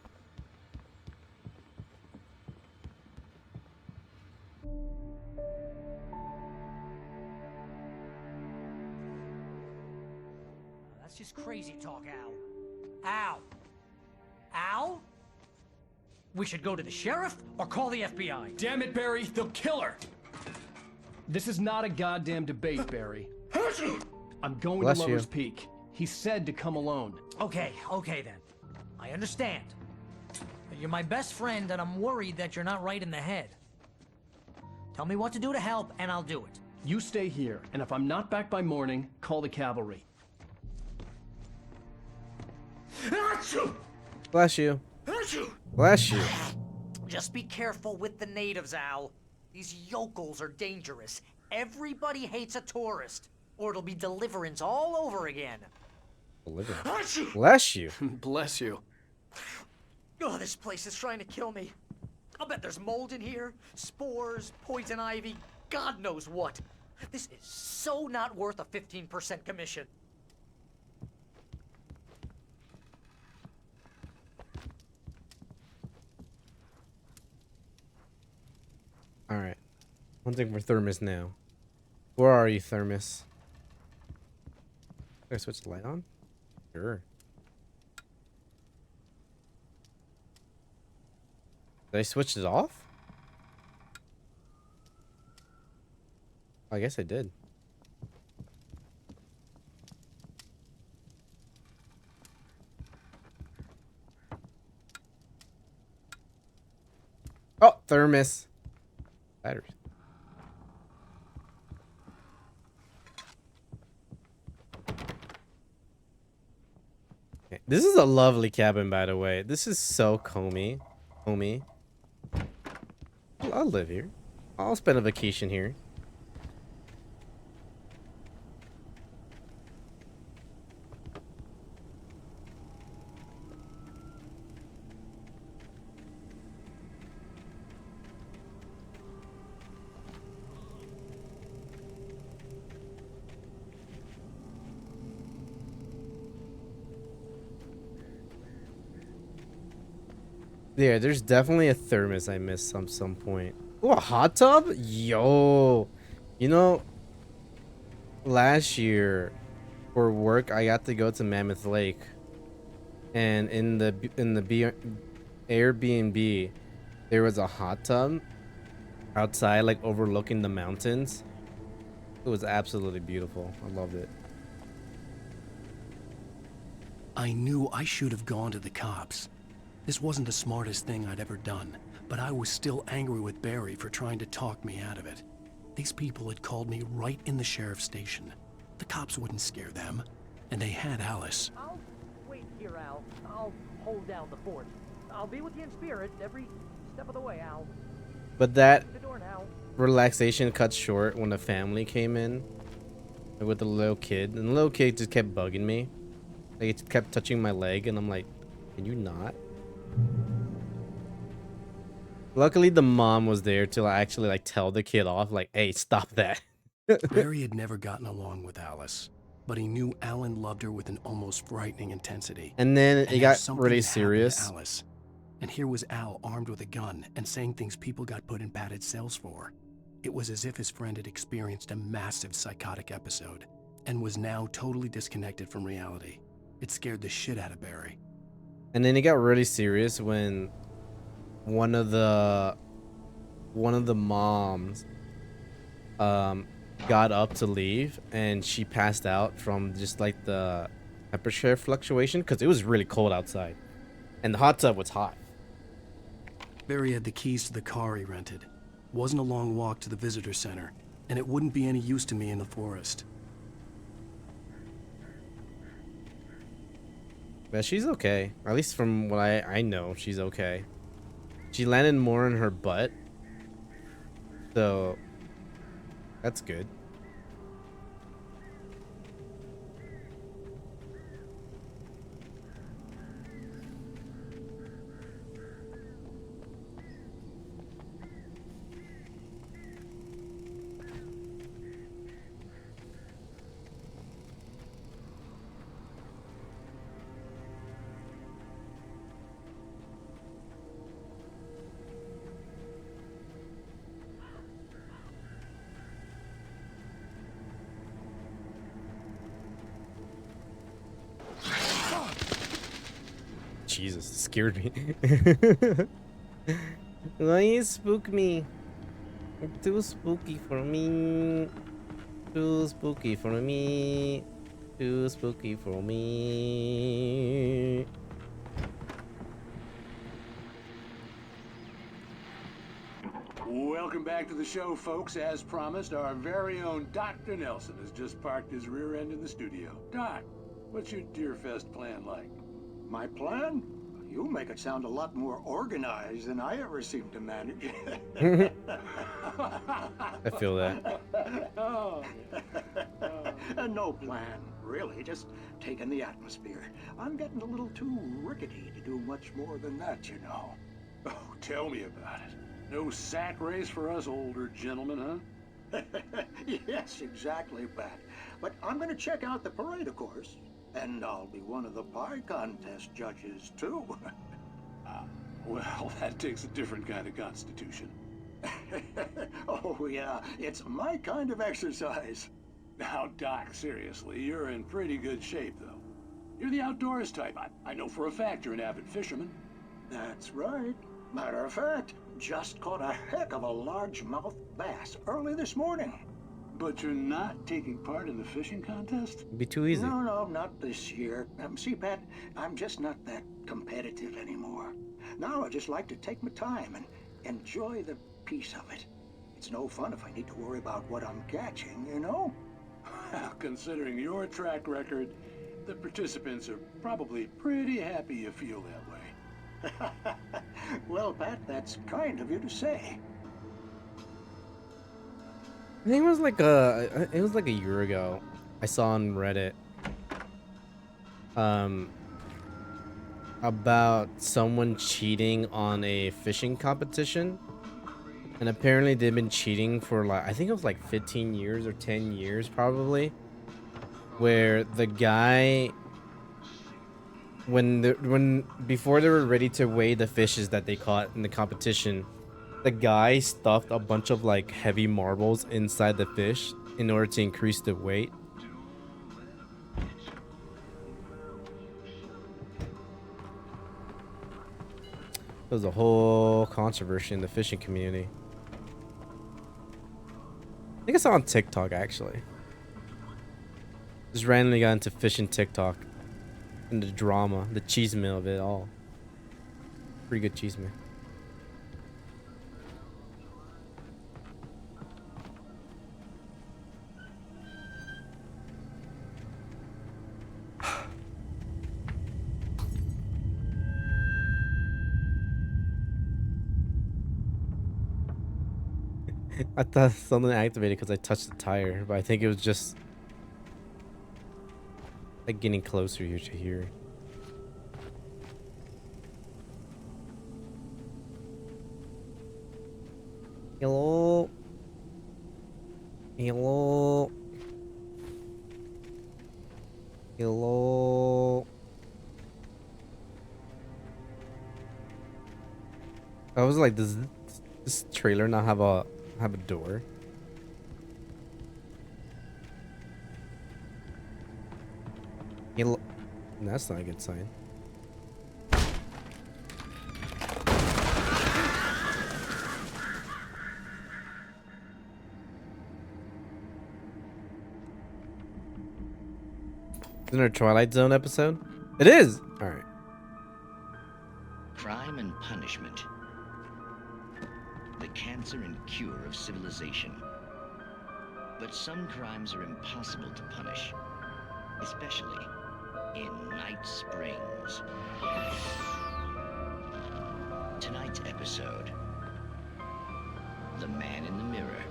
That's just crazy talk, Al. Al! Al? We should go to the sheriff or call the FBI. Damn it, Barry, they'll kill her! This is not a goddamn debate, Barry. I'm going Bless to you. Lover's Peak. He said to come alone. Okay then. I understand. But you're my best friend, and I'm worried that you're not right in the head. Tell me what to do to help, and I'll do it. You stay here, and if I'm not back by morning, call the cavalry. Bless you. Bless you. Just be careful with the natives, Al. These yokels are dangerous. Everybody hates a tourist, or it'll be Deliverance all over again. Deliverance. Bless you. Bless you. Oh, this place is trying to kill me. I'll bet there's mold in here, spores, poison ivy, God knows what. This is so not worth a 15% commission. Alright. One thing for Thermos now. Where are you, Thermos? Did I switch the light on? Sure. Did I switch it off? I guess I did. Oh, Thermos. Batteries. Okay. This is a lovely cabin, by the way. This is so homey. I'll live here. I'll spend a vacation here. Yeah, there's definitely a Thermos I missed some point. Oh, a hot tub? Yo. You know, last year for work I got to go to Mammoth Lake, and in the Airbnb there was a hot tub outside, like overlooking the mountains. It was absolutely beautiful. I loved it. I knew I should have gone to the cops. This wasn't the smartest thing I'd ever done, but I was still angry with Barry for trying to talk me out of it. These people had called me right in the sheriff's station. The cops wouldn't scare them, and they had Alice. I'll wait here, Al. I'll hold down the fort. I'll be with you in spirit every step of the way, Al. But that The door now. relaxation cut short when the family came in, like with the little kid, and the little kid just kept bugging me. Like, it kept touching my leg, and I'm like, can you not? Luckily the mom was there to actually like tell the kid off, like, hey, stop that. Barry had never gotten along with Alice, but he knew Alan loved her with an almost frightening intensity. And then it if got something really had happened to serious. Alice, and here was Al armed with a gun and saying things people got put in padded cells for. It was as if his friend had experienced a massive psychotic episode and was now totally disconnected from reality. It scared the shit out of Barry. And then it got really serious when one of the moms got up to leave, and she passed out from just like the temperature fluctuation, because it was really cold outside and the hot tub was hot. Barry had the keys to the car he rented. Wasn't a long walk to the visitor center, and it wouldn't be any use to me in the forest. But she's okay. At least from what I know, she's okay. She landed more in her butt, so that's good. Jesus, it scared me. Why you spook me? Too spooky for me. Too spooky for me. Too spooky for me. Welcome back to the show, folks. As promised, our very own Dr. Nelson has just parked his rear end in the studio. Doc, what's your Deerfest plan like? My plan? You make it sound a lot more organized than I ever seem to manage. I feel that. Oh. No plan, really. Just taking the atmosphere. I'm getting a little too rickety to do much more than that, you know. Oh, tell me about it. No sack race for us older gentlemen, huh? Yes, exactly, Pat. But I'm going to check out the parade, of course. And I'll be one of the pie contest judges, too. Well, that takes a different kind of constitution. Oh, yeah. It's my kind of exercise. Now, Doc, seriously, you're in pretty good shape, though. You're the outdoors type. I know for a fact you're an avid fisherman. That's right. Matter of fact, just caught a heck of a largemouth bass early this morning. But you're not taking part in the fishing contest? It'd be too easy. No, not this year. See, Pat, I'm just not that competitive anymore. Now I just like to take my time and enjoy the peace of it. It's no fun if I need to worry about what I'm catching, you know? Well, considering your track record, the participants are probably pretty happy you feel that way. Well, Pat, that's kind of you to say. I think it was like a year ago. I saw on Reddit about someone cheating on a fishing competition, and apparently they've been cheating for like, I think it was like 15 years or 10 years probably, where the guy, before they were ready to weigh the fishes that they caught in the competition, the guy stuffed a bunch of like heavy marbles inside the fish in order to increase the weight. There was a whole controversy in the fishing community. I think I saw on TikTok actually. Just randomly got into fishing TikTok and the drama, the chisme of it all. Pretty good chisme. I thought something activated because I touched the tire, but I think it was just like getting closer here to here. Hello. Hello. Hello. I was like, does this trailer not have a door? That's not a good sign. Isn't there a Twilight Zone episode? It is! Alright. Crime and punishment. The cancer and cure of civilization. But some crimes are impossible to punish, especially in Night Springs. Tonight's episode, The Man in the Mirror.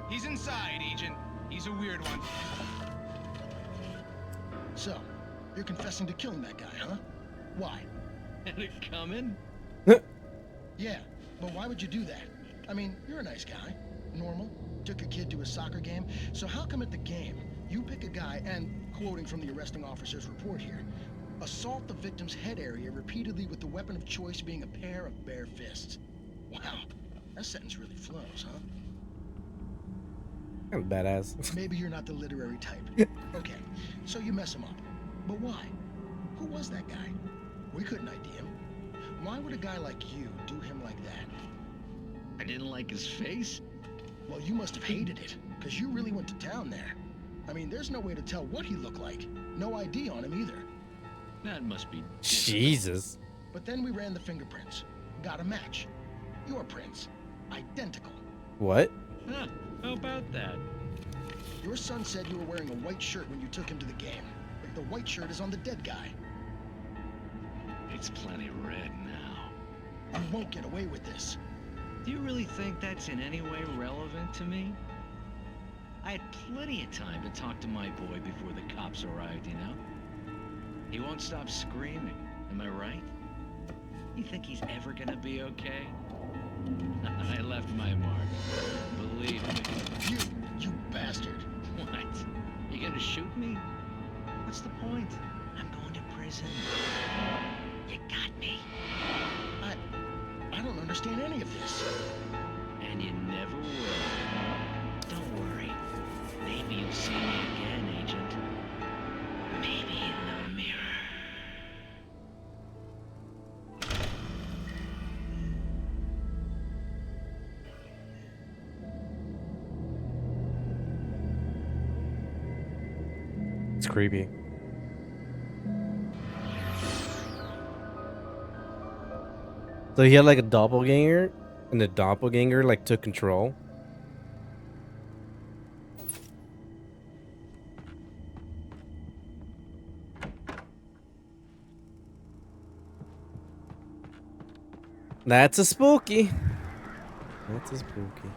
He's inside, Agent. He's a weird one. So, you're confessing to killing that guy, huh? Why? Had it coming? Yeah, but why would you do that? I mean, you're a nice guy. Normal. Took a kid to a soccer game. So how come at the game, you pick a guy and, quoting from the arresting officer's report here, assault the victim's head area repeatedly with the weapon of choice being a pair of bare fists? Wow, that sentence really flows, huh? Kind of badass. Maybe you're not the literary type. Okay, so you mess him up. But why? Who was that guy? We couldn't ID him. Why would a guy like you do him like that? I didn't like his face? Well, you must have hated it, because you really went to town there. I mean, there's no way to tell what he looked like. No ID on him either. That must be Jesus. But then we ran the fingerprints. Got a match. Your prints. Identical. What? Huh, how about that? Your son said you were wearing a white shirt when you took him to the game. But the white shirt is on the dead guy. It's plenty red now. You won't get away with this. Do you really think that's in any way relevant to me? I had plenty of time to talk to my boy before the cops arrived, you know? He won't stop screaming, am I right? You think he's ever gonna be okay? I left my mark, believe me. You bastard. What? You gonna shoot me? What's the point? I'm going to prison. You got me. I don't understand any of this. And you never will. Don't worry. Maybe you'll see me again, Agent. Maybe in the mirror. It's creepy. So he had like a doppelganger, and the doppelganger like took control. That's a spooky. That's a spooky.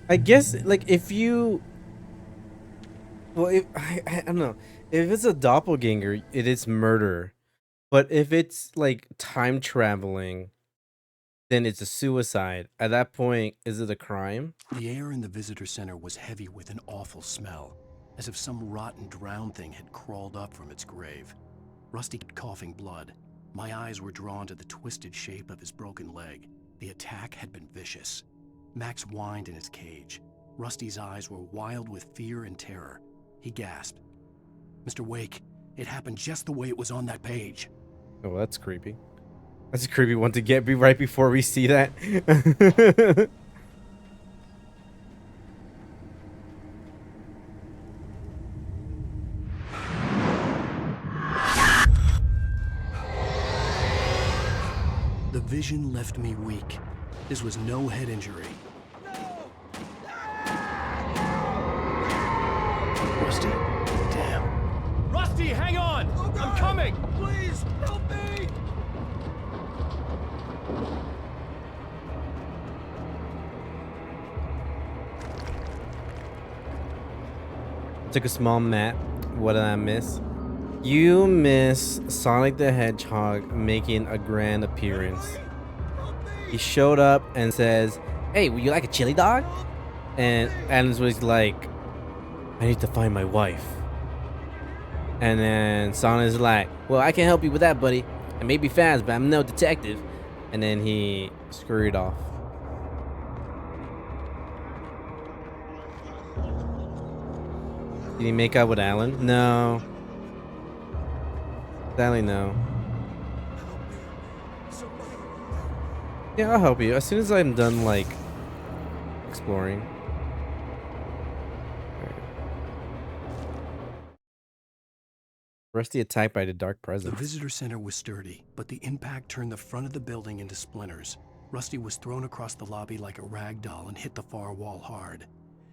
I guess, like, if you... Well, if, I don't know. If it's a doppelganger, it is murder. But if it's, like, time traveling, then it's a suicide. At that point, is it a crime? The air in the visitor center was heavy with an awful smell, as if some rotten drowned thing had crawled up from its grave. Rusty kept coughing blood. My eyes were drawn to the twisted shape of his broken leg. The attack had been vicious. Max whined in his cage. Rusty's eyes were wild with fear and terror. He gasped. Mr. Wake, it happened just the way it was on that page. Oh, that's creepy. That's a creepy one to get right before we see that. The vision left me weak. This was no head injury. Rusty? Damn. Rusty, hang on! I'm coming! Please, help me! Took a small map. What did I miss? You miss Sonic the Hedgehog making a grand appearance. He showed up and says, "Hey, would you like a chili dog?" And Adams was like, "I need to find my wife." And then Sonic's like, "Well, I can help you with that, buddy. I may be fast, but I'm no detective." And then he scurried off. Did he make out with Alan? No. Sadly, no. Yeah, I'll help you as soon as I'm done, like, exploring. Right. Rusty attacked by the dark presence. The visitor center was sturdy, but the impact turned the front of the building into splinters. Rusty was thrown across the lobby like a rag doll and hit the far wall hard.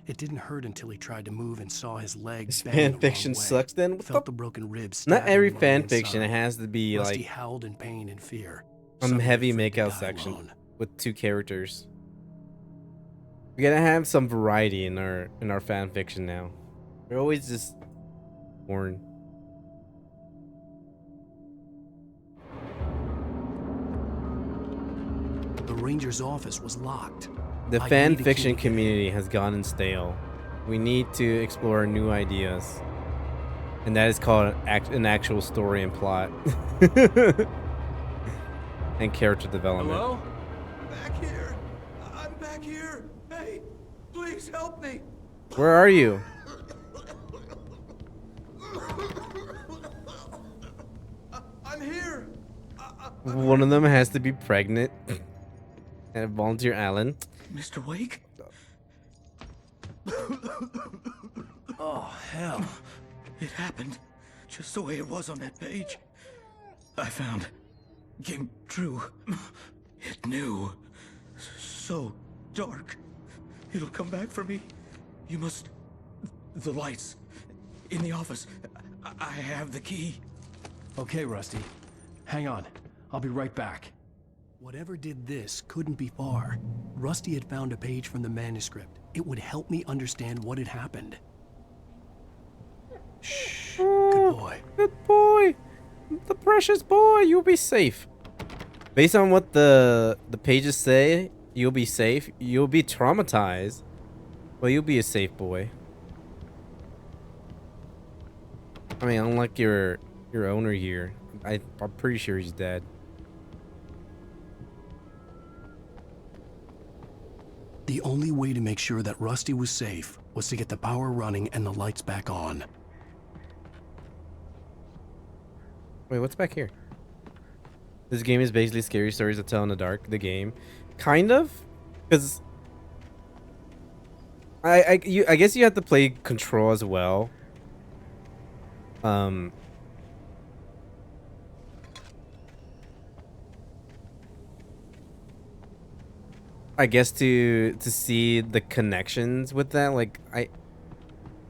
It didn't hurt until he tried to move and saw his legs. Fan fiction sucks then? What Felt the broken ribs. Not every stabbing him fan on the fiction inside. has to be Rusty like howled in pain and fear. some heavy makeout section with two characters. We gotta have some variety in our fan fiction now. They're always just born. The ranger's office was locked. The I fan need a fiction key. community has gone stale. We need to explore new ideas. And that is called an actual story and plot. And character development. Hello? Back here. I'm back here. Hey, please help me. Where are you? I'm here. One of them has to be pregnant. And volunteer Alan. Mr. Wake? Oh, hell. It happened just the way it was on that page. I found came true. It knew. So dark. It'll come back for me. You must. The lights in the office. I have the key. Okay, Rusty. Hang on. I'll be right back. Whatever did this couldn't be far. Rusty had found a page from the manuscript. It would help me understand what had happened. Shh. Good boy. Good boy. The precious boy. You'll be safe. Based on what the pages say, you'll be safe. You'll be traumatized. But you'll be a safe boy. I mean, unlike your owner here, I'm pretty sure he's dead. The only way to make sure that Rusty was safe was to get the power running and the lights back on. Wait, what's back here? This game is basically scary stories to tell in the dark. The game, kind of, because I guess you have to play Control as well. I guess to see the connections with that, like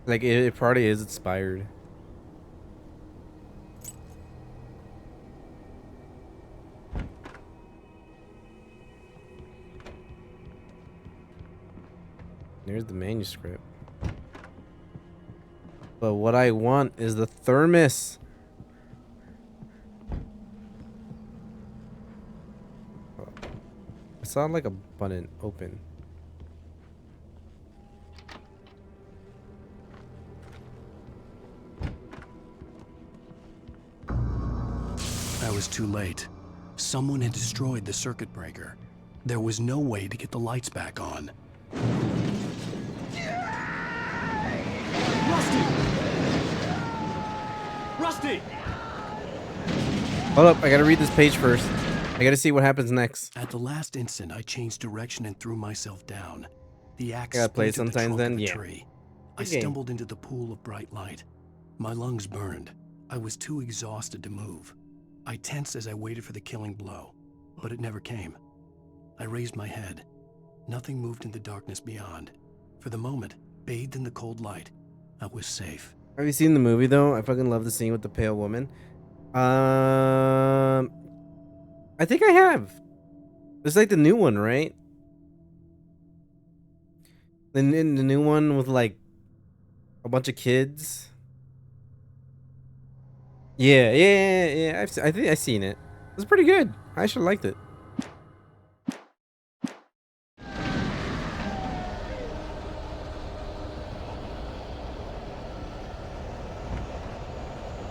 it probably is inspired. There's the manuscript. But what I want is the thermos. I saw like a button open. I was too late. Someone had destroyed the circuit breaker. There was no way to get the lights back on. Rusty! Hold up, I gotta read this page first. I gotta see what happens next. At the last instant, I changed direction and threw myself down. The axe I gotta play it splintered the sometimes trunk then? of a Yeah. tree. I Good game. stumbled into the pool of bright light. My lungs burned. I was too exhausted to move. I tensed as I waited for the killing blow, but it never came. I raised my head. Nothing moved in the darkness beyond. For the moment, bathed in the cold light, I was safe. Have you seen the movie though? I fucking love the scene with the pale woman. I think I have. It's like the new one, right? The new one with like a bunch of kids. Yeah. I think I've seen it. It's pretty good. I actually liked it.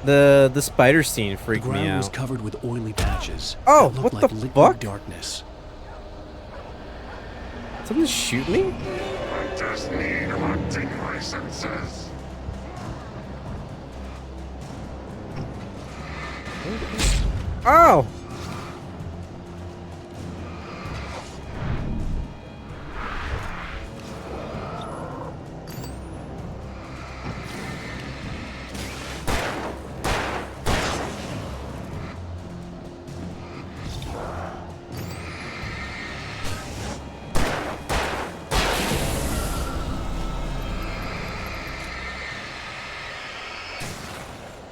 The spider scene freaked The me ground was out. covered with oily patches. Oh, that looked what like the liquid fuck? darkness. Someone shoot me? I just need hunting licenses. Oh!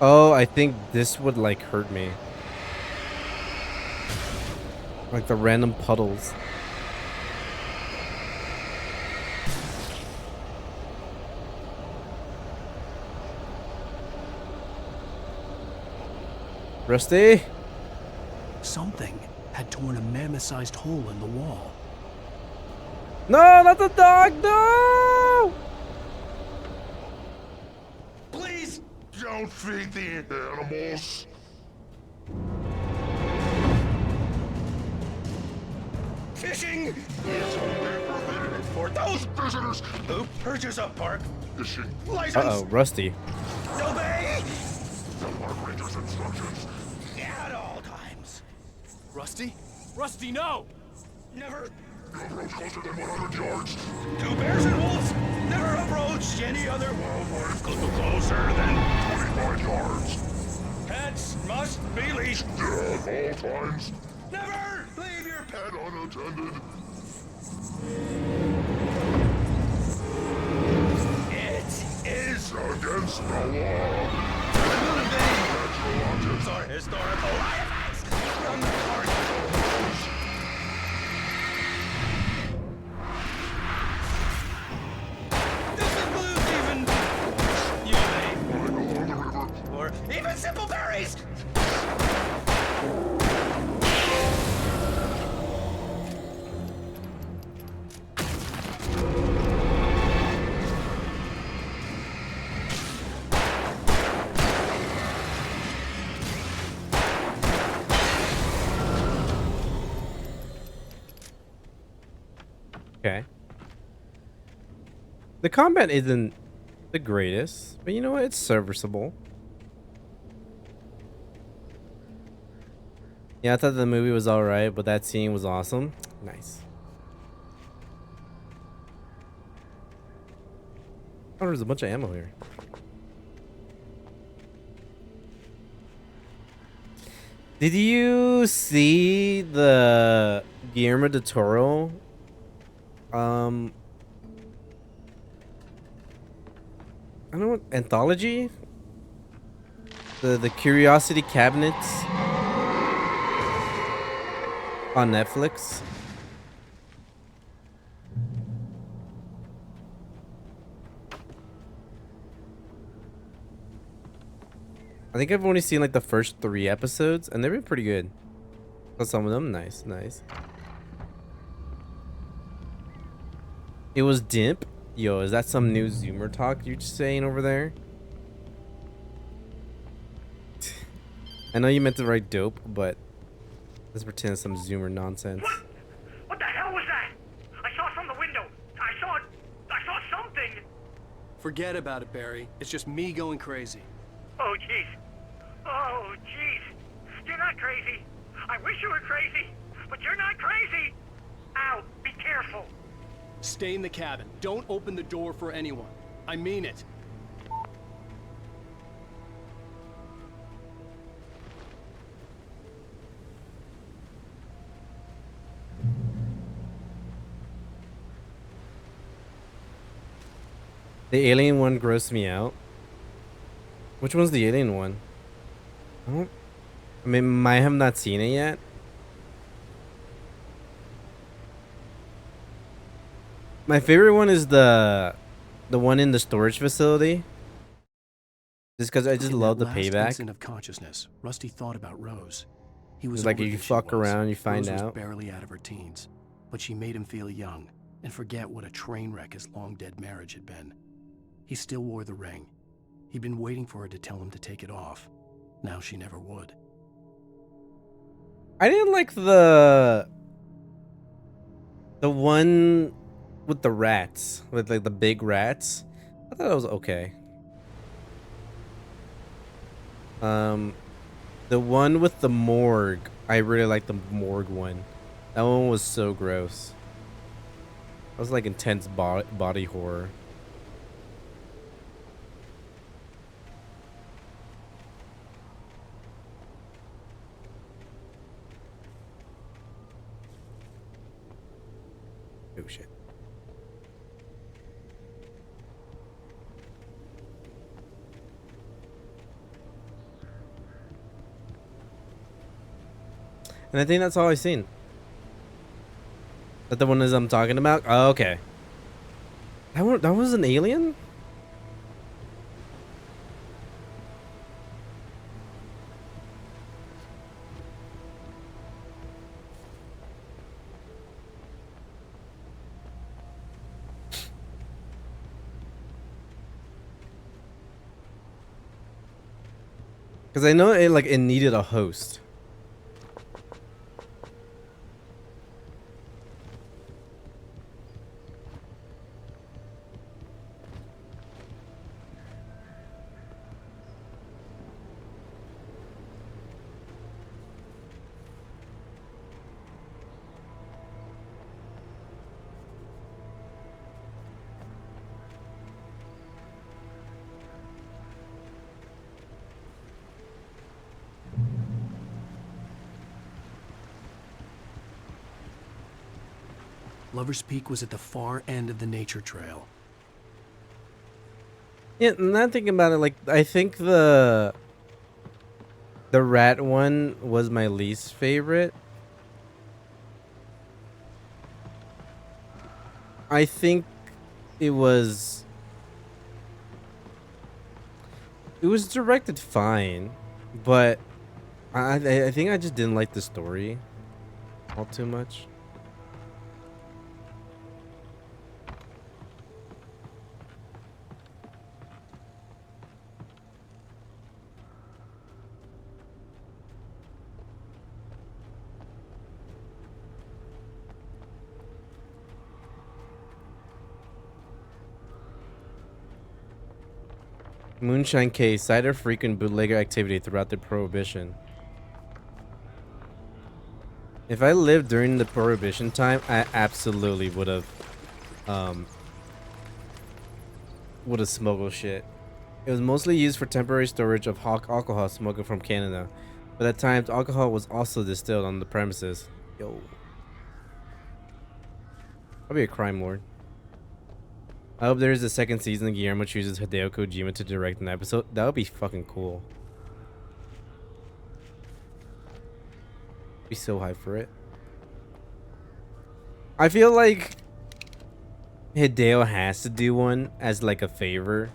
Oh, I think this would like hurt me. Like the random puddles. Rusty? Something had torn a mammoth-sized hole in the wall. No, not the dog, no! Please don't feed the animals. Fishing is only permitted for those visitors who purchase a park fishing license. Uh-oh, Rusty. Obey the park ranger's instructions at all times. Rusty? Rusty, no! Never approach closer than 100 yards. Two bears and wolves never approach any other wildlife closer than 25 yards. Pets must be leashed at all times. Never leave your pet unattended. It is against the law. Natural objects are historical artifacts from the park. Or even simple berries! Okay. The combat isn't the greatest, but you know what? It's serviceable. Yeah, I thought the movie was alright, but that scene was awesome. Nice. Oh, there's a bunch of ammo here. Did you see the Guillermo del Toro? I don't know what anthology? The Curiosity Cabinets on Netflix. I think I've only seen like the first 3 episodes, and they've been pretty good. But some of them, nice. It was Dimp. Yo, is that some new Zoomer talk you're saying over there? I know you meant to write dope, but let's pretend it's some Zoomer nonsense. What the hell was that? I saw from the window. I saw something. Forget about it, Barry. It's just me going crazy. Oh, jeez. You're not crazy. I wish you were crazy, but you're not crazy. Ow, be careful. Stay in the cabin. Don't open the door for anyone. I mean it. The alien one grossed me out. Which one's the alien one? I have not seen it yet. My favorite one is the one in the storage facility. Just because I just love the payback. Instant of consciousness, Rusty thought about Rose. He was It's like older you than she fuck was. around, you find Rose was out. barely out of her teens, but she made him feel young and forget what a train wreck his long-dead marriage had been. He still wore the ring. He'd been waiting for her to tell him to take it off. Now she never would. I didn't like the one with the rats, with like the big rats. I thought that was okay. The one with the morgue, I really like the morgue one. That one was so gross. That was like intense body horror. Oh shit. And I think that's all I've seen. That the one is I'm talking about? Oh, okay. That was an alien? Because I know it needed a host. Lover's Peak was at the far end of the nature trail. Yeah, not thinking about it, like, I think the rat one was my least favorite. I think it was directed fine, but I think I just didn't like the story all too much. Moonshine Case cited frequent bootlegger activity throughout the Prohibition. If I lived during the Prohibition time, I absolutely would have smuggled shit. It was mostly used for temporary storage of alcohol smuggled from Canada, but at times alcohol was also distilled on the premises. Yo, I'll be a crime lord. I hope there is a second season and Guillermo chooses Hideo Kojima to direct an episode. That would be fucking cool. Be so hyped for it. I feel like Hideo has to do one as like a favor.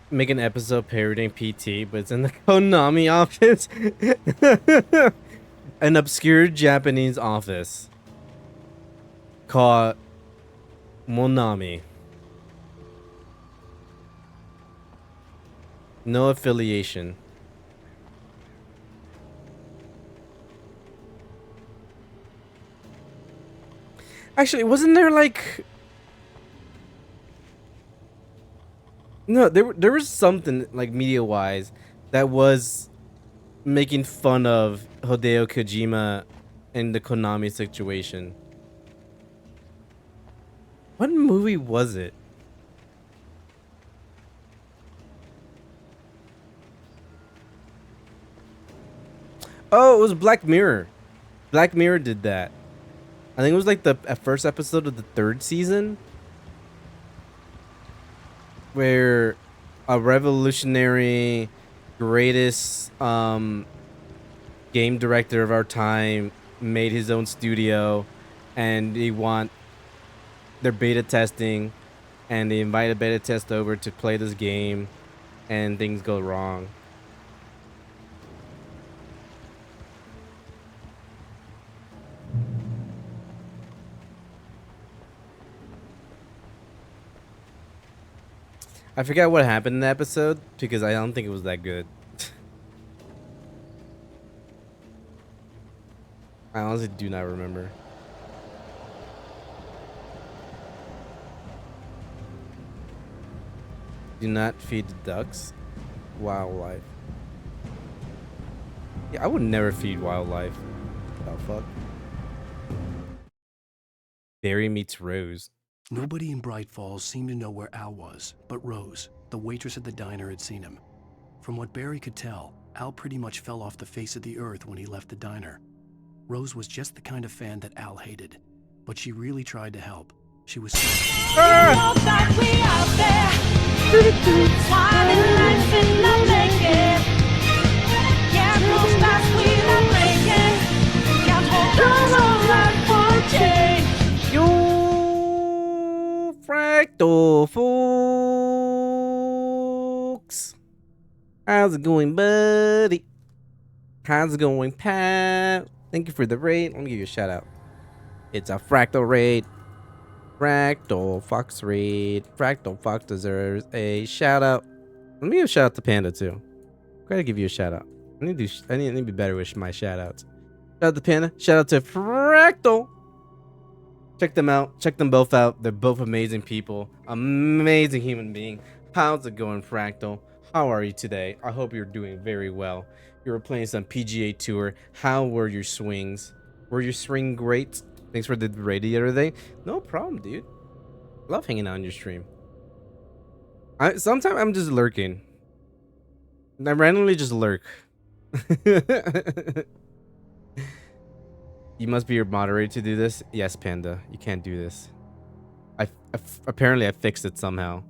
Make an episode parodying PT, but it's in the Konami office. An obscure Japanese office called Monami. No affiliation. Actually, wasn't there like... No, there was something like media-wise that was making fun of Hideo Kojima and the Konami situation. What movie was it? Oh, it was Black Mirror. Black Mirror did that. I think it was like the first episode of the 3rd season, where a revolutionary, greatest game director of our time made his own studio, and they're beta testing, and they invite a beta test over to play this game, and things go wrong. I forgot what happened in the episode because I don't think it was that good. I honestly do not remember. Do not feed the ducks. Wildlife. Yeah, I would never feed wildlife. Oh fuck. Barry meets Rose. Nobody in Bright Falls seemed to know where Al was, but Rose, the waitress at the diner, had seen him. From what Barry could tell, Al pretty much fell off the face of the earth when he left the diner. Rose was just the kind of fan that Al hated, but she really tried to help. She was Yo, Fractal folks. How's it going, buddy? How's it going, Pat? Thank you for the raid. Let me give you a shout out. It's a Fractal raid. Fractal Fox raid. Fractal Fox deserves a shout out. Let me give a shout out to Panda too. Gotta give you a shout out. I need to be better with my shout outs. Shout out to Panda. Shout out to Fractal. Check them out. Check them both out. They're both amazing people. Amazing human being. How's it going, Fractal? How are you today? I hope you're doing very well. You were playing some PGA Tour. How were your swings? Were your swing great? Thanks for the raid the other day. No problem, dude. Love hanging out on your stream. Sometimes I'm just lurking. I randomly just lurk. You must be your moderator to do this. Yes, Panda. You can't do this. Apparently I fixed it somehow.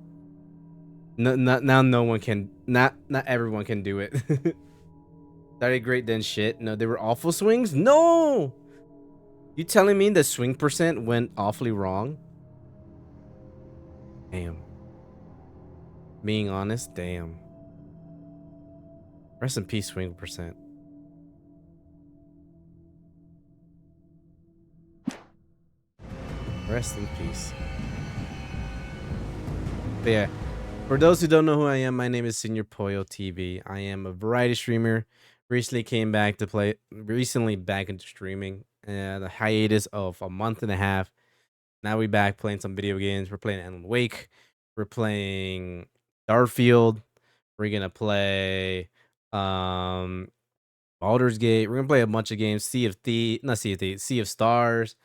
Now no one can. Not everyone can do it. Started great, then shit. No, they were awful swings. No. You telling me the swing percent went awfully wrong? Damn. Being honest, damn. Rest in peace, swing percent. Rest in peace. But yeah, for those who don't know who I am, my name is Senior Poyo TV. I am a variety streamer. Recently back into streaming. The hiatus of a month and a half. Now we back playing some video games. We're playing Alan Wake. We're playing Starfield. We're gonna play Baldur's Gate. We're gonna play a bunch of games. Sea of Stars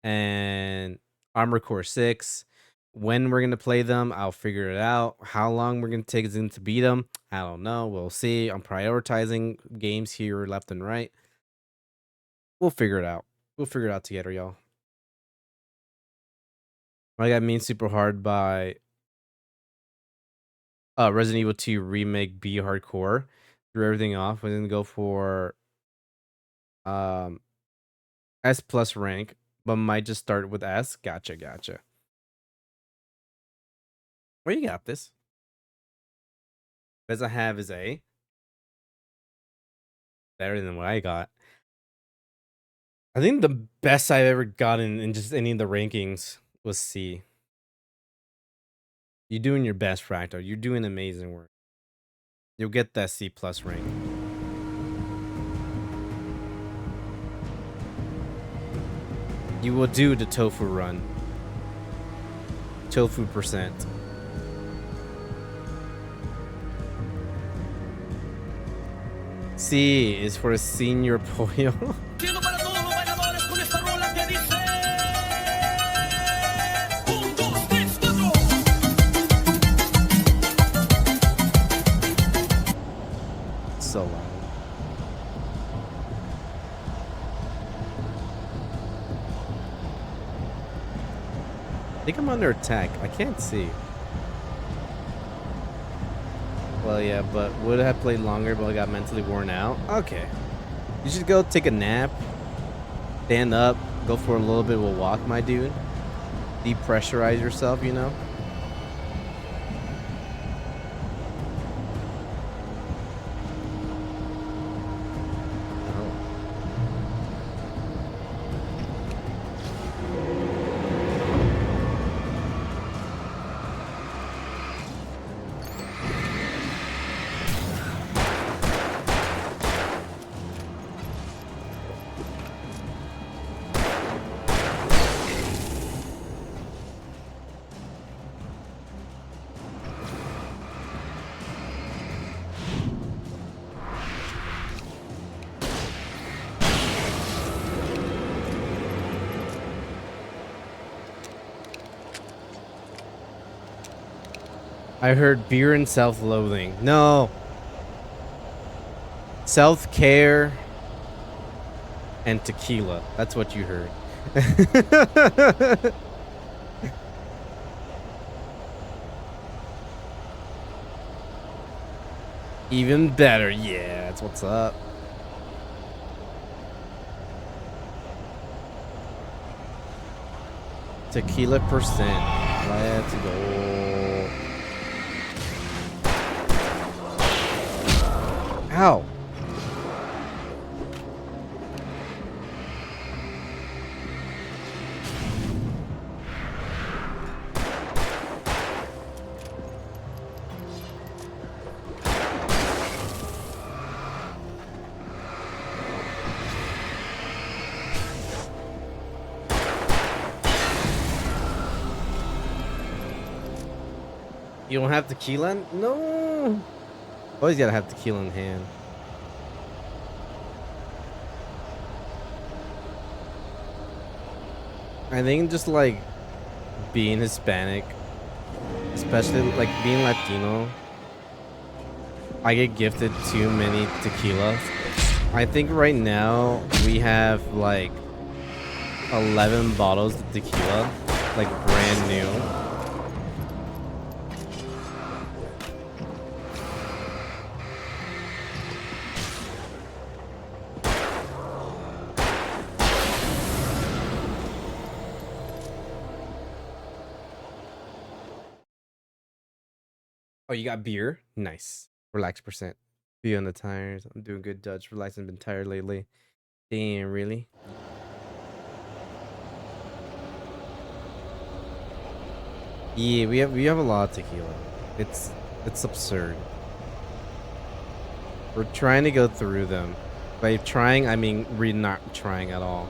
and Armored Core 6. When we're gonna play them, I'll figure it out. How long we're gonna take us to beat them, I don't know. We'll see. I'm prioritizing games here left and right. We'll figure it out. We'll figure it out together, y'all. I got mean super hard by Resident Evil 2 Remake B Hardcore. Threw everything off. We didn't go for S plus rank, but might just start with S. Gotcha. Where you got this? Best I have is A. Better than what I got. I think the best I've ever gotten in just any of the rankings was C. You're doing your best, Fractal. You're doing amazing work. You'll get that C plus rank. You will do the tofu run. Tofu percent. C is for a Senior Poyo. So loud. I think I'm under attack. I can't see. Well, yeah, but would have played longer, but I got mentally worn out. Okay. You should go take a nap. Stand up. Go for a little bit of a walk, my dude. Depressurize yourself, you know? I heard beer and self-loathing. No. Self-care and tequila. That's what you heard. Even better. Yeah, that's what's up. Tequila percent. Let's go. Ow. You don't have tequila? No. Always gotta have tequila in hand. I think just like being Hispanic, especially like being Latino, I get gifted too many tequilas. I think right now we have like 11 bottles of tequila, like brand new. Oh, you got beer? Nice. Relax percent. Be on the tires. I'm doing good, Dutch. Relaxing, been tired lately. Damn, really? Yeah, we have a lot of tequila. It's absurd. We're trying to go through them. By trying, I mean we're not trying at all.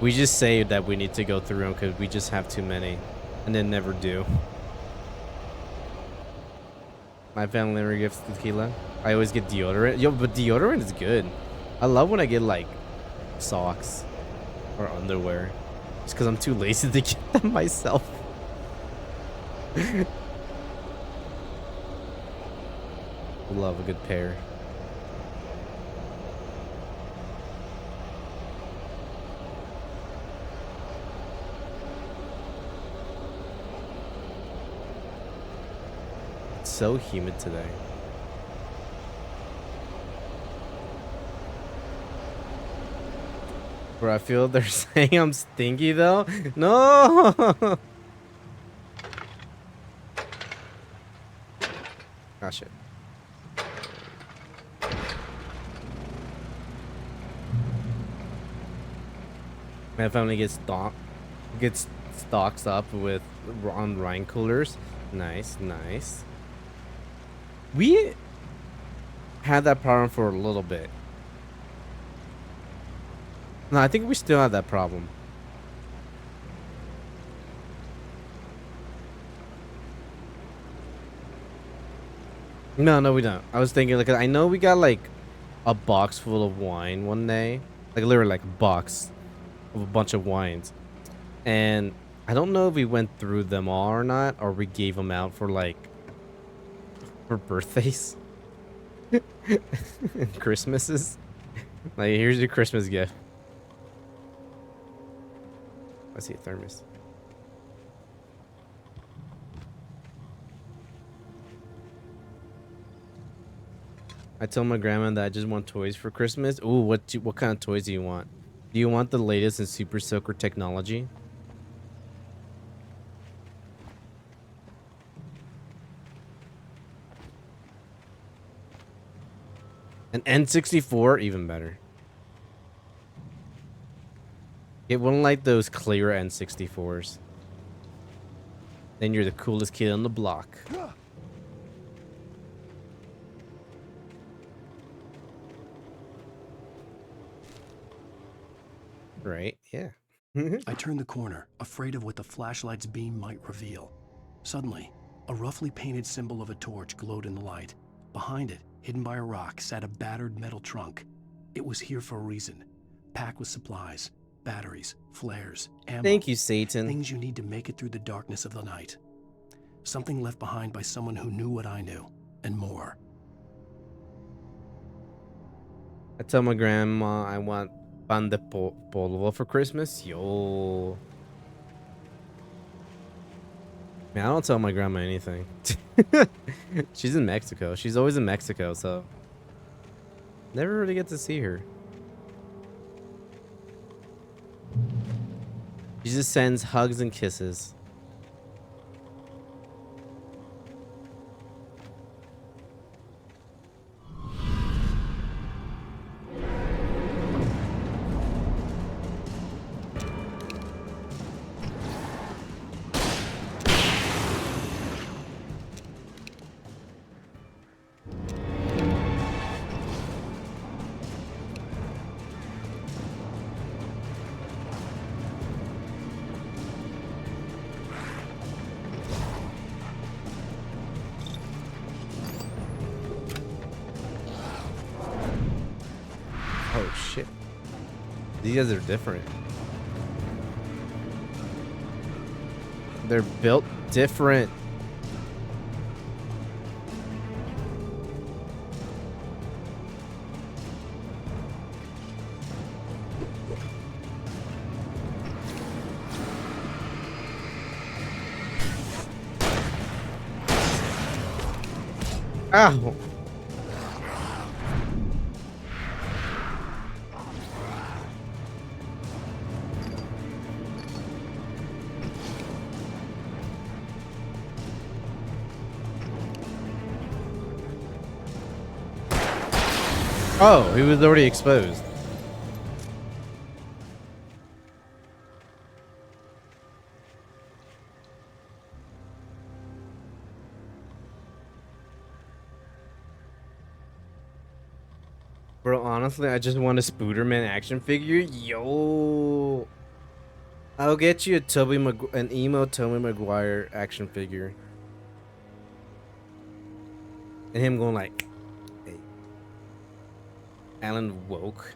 We just say that we need to go through them because we just have too many, and then never do. My family never gets tequila. I always get deodorant. Yo, but deodorant is good. I love when I get like socks or underwear. Just because I'm too lazy to get them myself. Love a good pair. So humid today. Bro, I feel they're saying I'm stinky though. No. Ah, shit. My family gets stocks up with on Rhine coolers. Nice, nice. We had that problem for a little bit. No, I think we still have that problem. No, we don't. I was thinking, like, I know we got like a box full of wine one day, like literally like a box of a bunch of wines, and I don't know if we went through them all or not, or we gave them out for like for birthdays and Christmases. Like, here's your Christmas gift. I see a thermos. I told my grandma that I just want toys for Christmas. Ooh, what kind of toys do you want? Do you want the latest in Super Soaker technology? An N64, even better. Get one like those clear N64s. Then you're the coolest kid on the block. Right, yeah. I turned the corner, afraid of what the flashlight's beam might reveal. Suddenly, a roughly painted symbol of a torch glowed in the light. Behind it, hidden by a rock, sat a battered metal trunk. It was here for a reason. Packed with supplies, batteries, flares, ammo. Thank you, Satan. Things you need to make it through the darkness of the night. Something left behind by someone who knew what I knew, and more. I tell my grandma I want pan de polvo for Christmas. Yo. Man, I don't tell my grandma anything. She's in Mexico. She's always in Mexico, so never really get to see her. She just sends hugs and kisses. Oh shit. These guys are different. They're built different. Ow. Oh, he was already exposed. Bro, honestly, I just want a Spooderman action figure. Yo. I'll get you an emo Tobey Maguire action figure. And him going like, hey. Alan woke.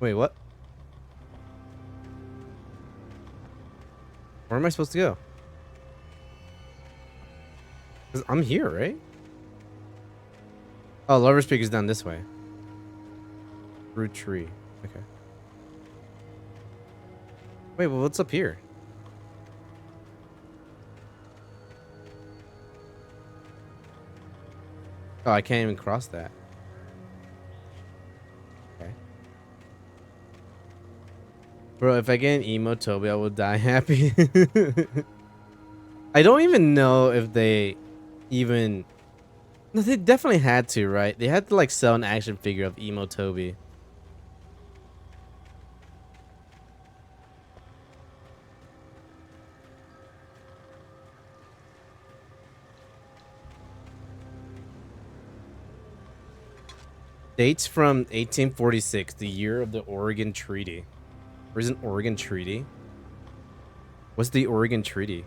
Wait, what? Where am I supposed to go? 'Cause I'm here, right? Oh, Lover Speaker's down this way. Root tree. Okay. Wait, well, what's up here? Oh, I can't even cross that. Okay. Bro, if I get an emo Toby, I will die happy. I don't even know if they even... No, they definitely had to, right? They had to like sell an action figure of emo Toby. Dates from 1846, the year of the Oregon Treaty. Where's an Oregon Treaty? What's the Oregon Treaty?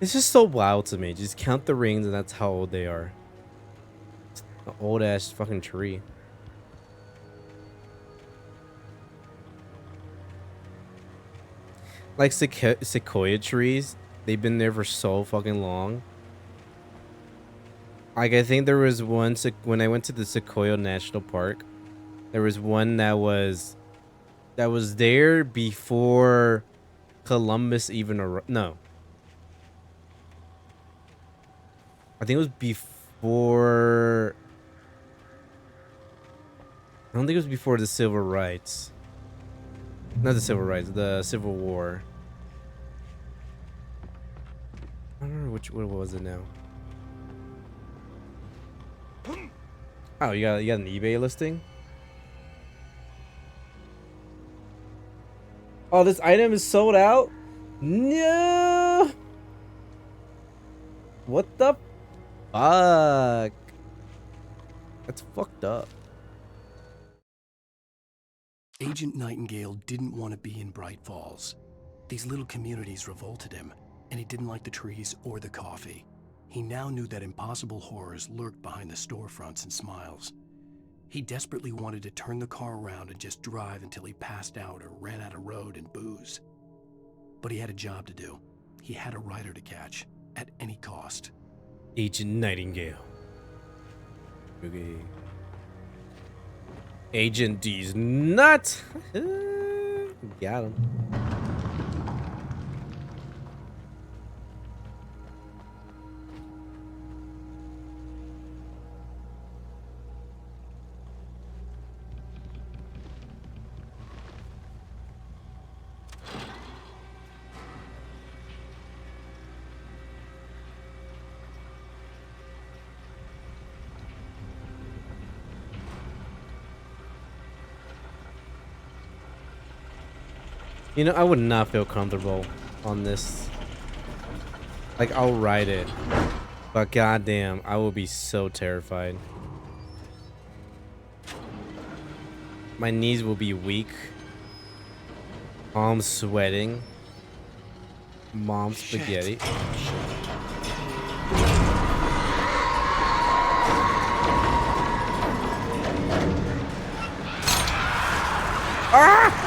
It's just so wild to me. Just count the rings and that's how old they are. It's an old ass fucking tree. Like sequoia trees, they've been there for so fucking long. Like I think there was one when I went to the Sequoia National Park, there was one that was there before Columbus even arrived. No, I think it was before. I don't think it was before the civil rights. Not the civil rights, the Civil War. I don't remember what was it now. Oh, you got an eBay listing? Oh, this item is sold out? No. What the fuck? That's fucked up. Agent Nightingale didn't want to be in Bright Falls. These little communities revolted him, and he didn't like the trees or the coffee. He now knew that impossible horrors lurked behind the storefronts and smiles. He desperately wanted to turn the car around and just drive until he passed out or ran out of road and booze. But he had a job to do. He had a rider to catch, at any cost. Agent Nightingale. Okay. Agent D's nut. Got him. You know, I would not feel comfortable on this. Like, I'll ride it, but goddamn, I will be so terrified. My knees will be weak. Arms sweating. Mom spaghetti. Ah!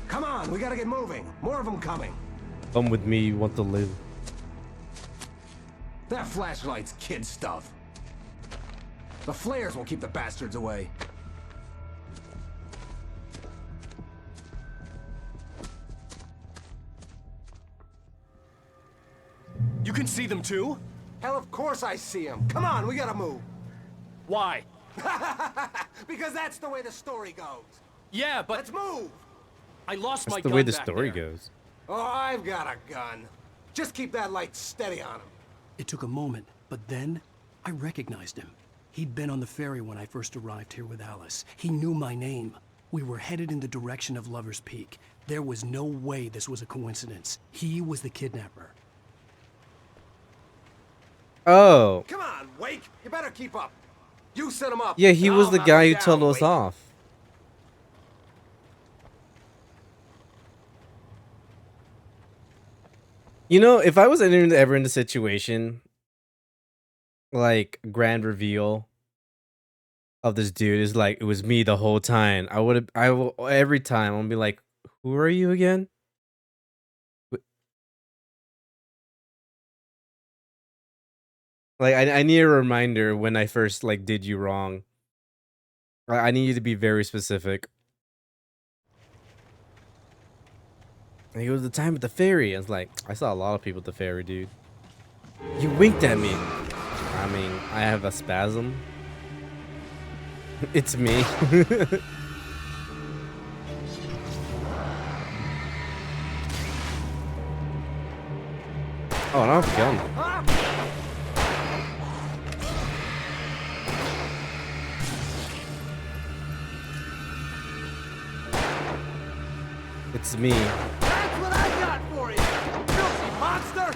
Come on, we gotta get moving. More of them coming. Come with me, you want to live. That flashlight's kid stuff. The flares will keep the bastards away. You can see them too? Hell, of course I see them. Come on, we gotta move. Why? Because that's the way the story goes. Yeah, but... Let's move! I lost That's the way the story goes. Oh, I've got a gun. Just keep that light steady on him. It took a moment, but then I recognized him. He'd been on the ferry when I first arrived here with Alice. He knew my name. We were headed in the direction of Lover's Peak. There was no way this was a coincidence. He was the kidnapper. Oh. Come on, Wake. You better keep up. You set him up. Yeah, he was the guy who told us off. You know, if I was ever in the situation, like, grand reveal of this dude is like, it was me the whole time. Every time, I'll be like, who are you again? Like, I need a reminder when I first, like, did you wrong. I need you to be very specific. And it was the time at the ferry. I was like, I saw a lot of people at the ferry, dude. You winked at me. I mean, I have a spasm. It's me. Oh, I don't have a gun. It's me. That's what I got for you, filthy monster!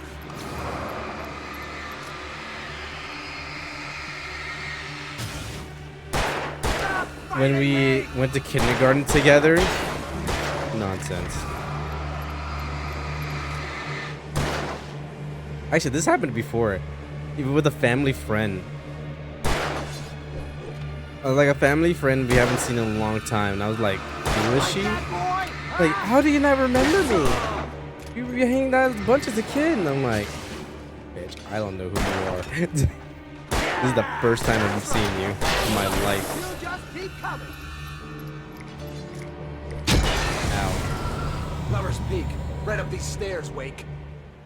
When we went to kindergarten together. Nonsense. Actually, this happened before. Even with a family friend. Like a family friend we haven't seen in a long time. And I was like, who is she? Like, how do you not remember me? You hanged out with a bunch as a kid. And I'm like, Bitch, I don't know who you are. This is the first time I've seen you in my life. You'll just keep coming. Ow. Lover's Peak. Right up these stairs, Wake.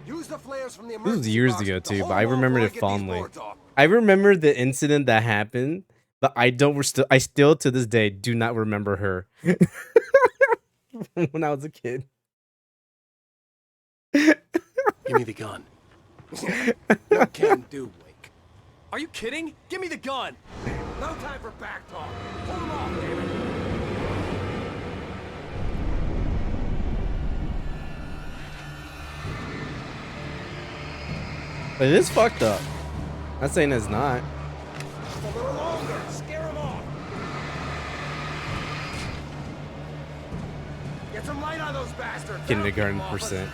Use the flares from the This was emergency years box ago to too, hold but I off remembered while it get these fondly. boards off. I remember the incident that happened, but I still to this day do not remember her when I was a kid. Give me the gun. No can do, Wake. Are you kidding? Give me the gun. No time for back talk. Hold him off, David. It is fucked up. Not saying it's not. Just a little longer. Scare him off. Get some light on those bastards. Kindergarten percent.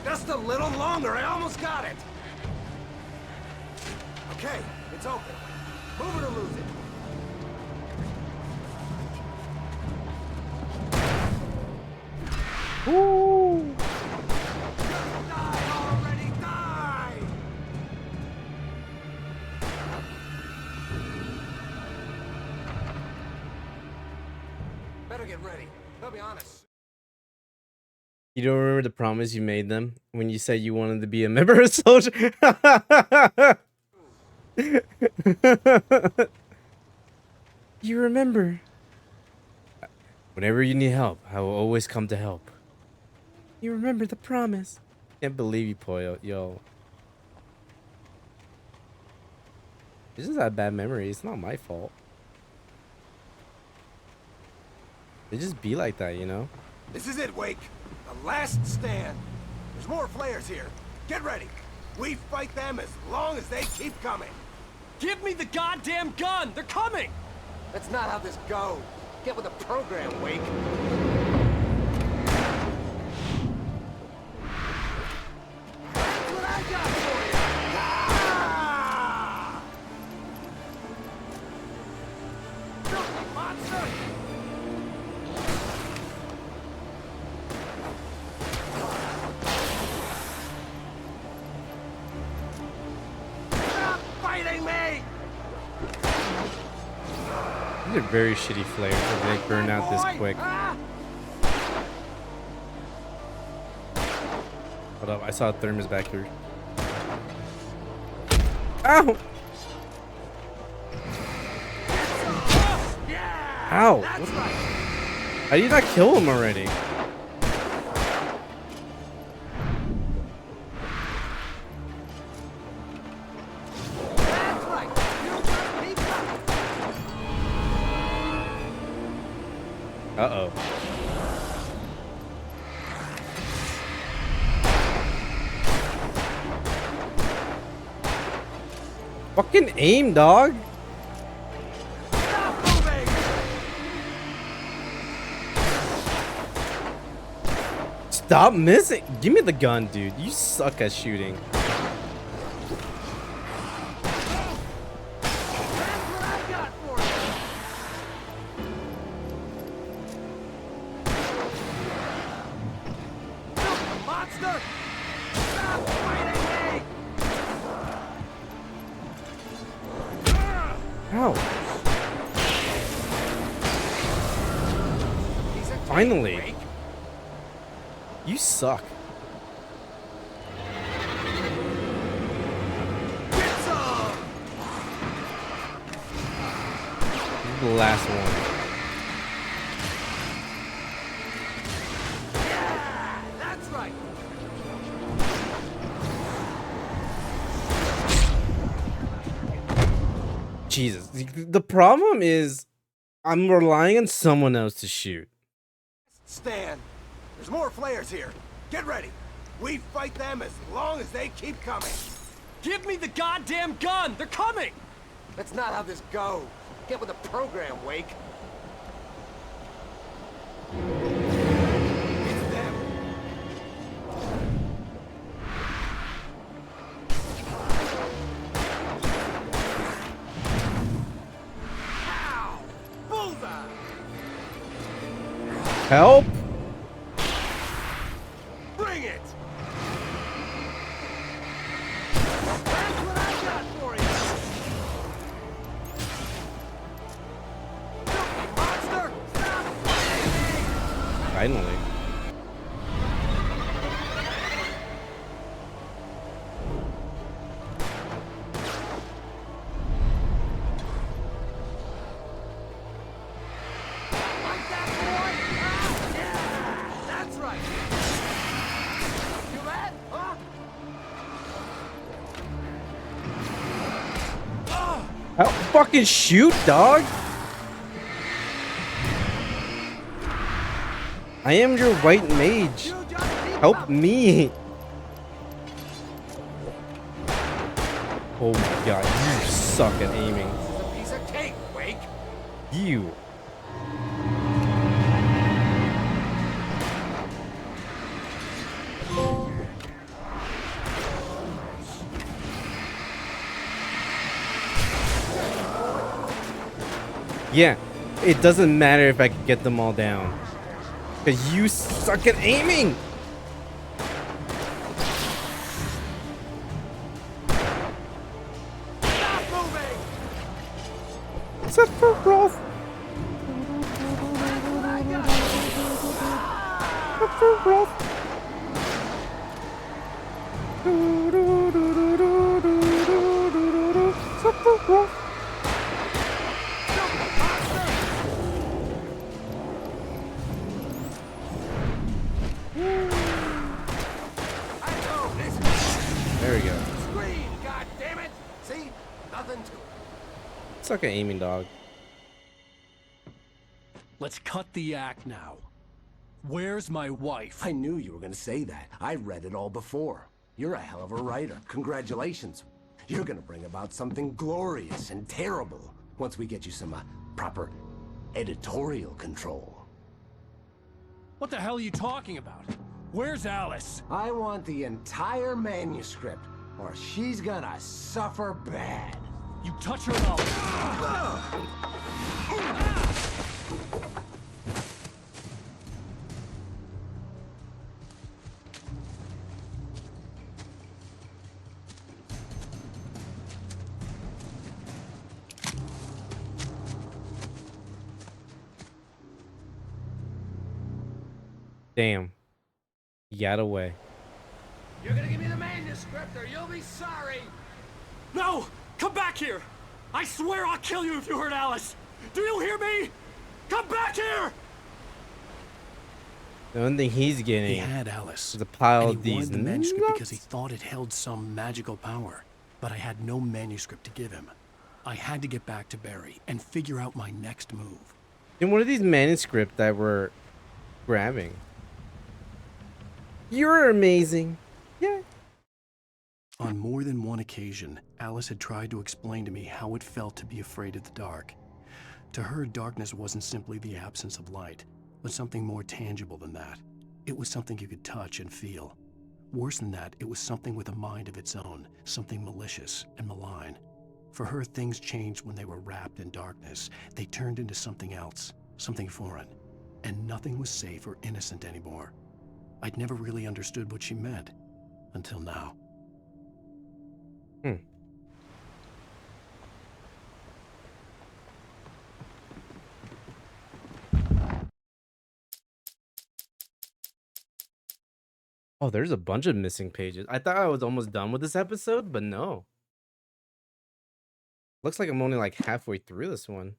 Just a little longer. I almost got it. Okay, it's open. Move it or lose it. Woo! Die already, die! Better get ready. They'll be honest. You don't remember the promise you made them when you said you wanted to be a member of Soldier? You remember? Whenever you need help, I will always come to help. You remember the promise. Can't believe you, Poyo. Yo. This is a bad memory. It's not my fault. They just be like that, you know? This is it, Wake. The last stand. There's more flares here. Get ready. We fight them as long as they keep coming. Give me the goddamn gun! They're coming! That's not how this goes. Get with the program, Wake. That's what I got for you! Ah! Filthy monster! Stop fighting me! These are very shitty flares if they burn out this quick. Hold up, I saw a thermos back here. Ow! Ow! What? How did you not kill him already? Uh-oh. Fucking aim, dog. Stop missing. Give me the gun, dude. You suck at shooting. Monster! Stop fighting me! Ow. Finally. You suck. Get some! This is the last one. That's right. Jesus. The problem is I'm relying on someone else to shoot. Stand. There's more flares here. Get ready. We fight them as long as they keep coming. Give me the goddamn gun! They're coming! That's not how this goes. Get with the program, Wake. It's them. Ow! Bullseye! Help! Bring it! That's what I got for you! Filthy monster! Stop fighting me! Finally. Like that, boy? Ah, yeah! That's right! You mad? Huh? How fucking shoot, dog? I am your white mage. Help me. Oh my god, you suck at aiming. This is a piece of cake, Wake! You. Yeah, it doesn't matter if I can get them all down. Because you suck at aiming! Stop moving! Sephiroth! Sephiroth! Sephiroth! There we go. Scream, God damn it! See? Nothing to it. Suck at aiming, dog. Let's cut the act now. Where's my wife? I knew you were gonna say that. I read it all before. You're a hell of a writer. Congratulations. You're gonna bring about something glorious and terrible once we get you some proper editorial control. What the hell are you talking about? Where's Alice? I want the entire manuscript, or she's gonna suffer bad. You touch her and Damn. He got away. You're gonna give me the manuscript, or you'll be sorry. No! Come back here! I swear I'll kill you if you hurt Alice! Do you hear me? Come back here! The only thing he's getting He had Alice. is a pile and of he these wanted the manuscript nuts. because he thought it held some magical power. But I had no manuscript to give him. I had to get back to Barry and figure out my next move. And what are these manuscripts that we're grabbing? You're amazing. Yeah. On more than one occasion, Alice had tried to explain to me how it felt to be afraid of the dark. To her, darkness wasn't simply the absence of light, but something more tangible than that. It was something you could touch and feel. Worse than that, it was something with a mind of its own, something malicious and malign. For her, things changed when they were wrapped in darkness. They turned into something else, something foreign, and nothing was safe or innocent anymore. I'd never really understood what she meant, until now. Oh, there's a bunch of missing pages. I thought I was almost done with this episode, but no. Looks like I'm only like halfway through this one.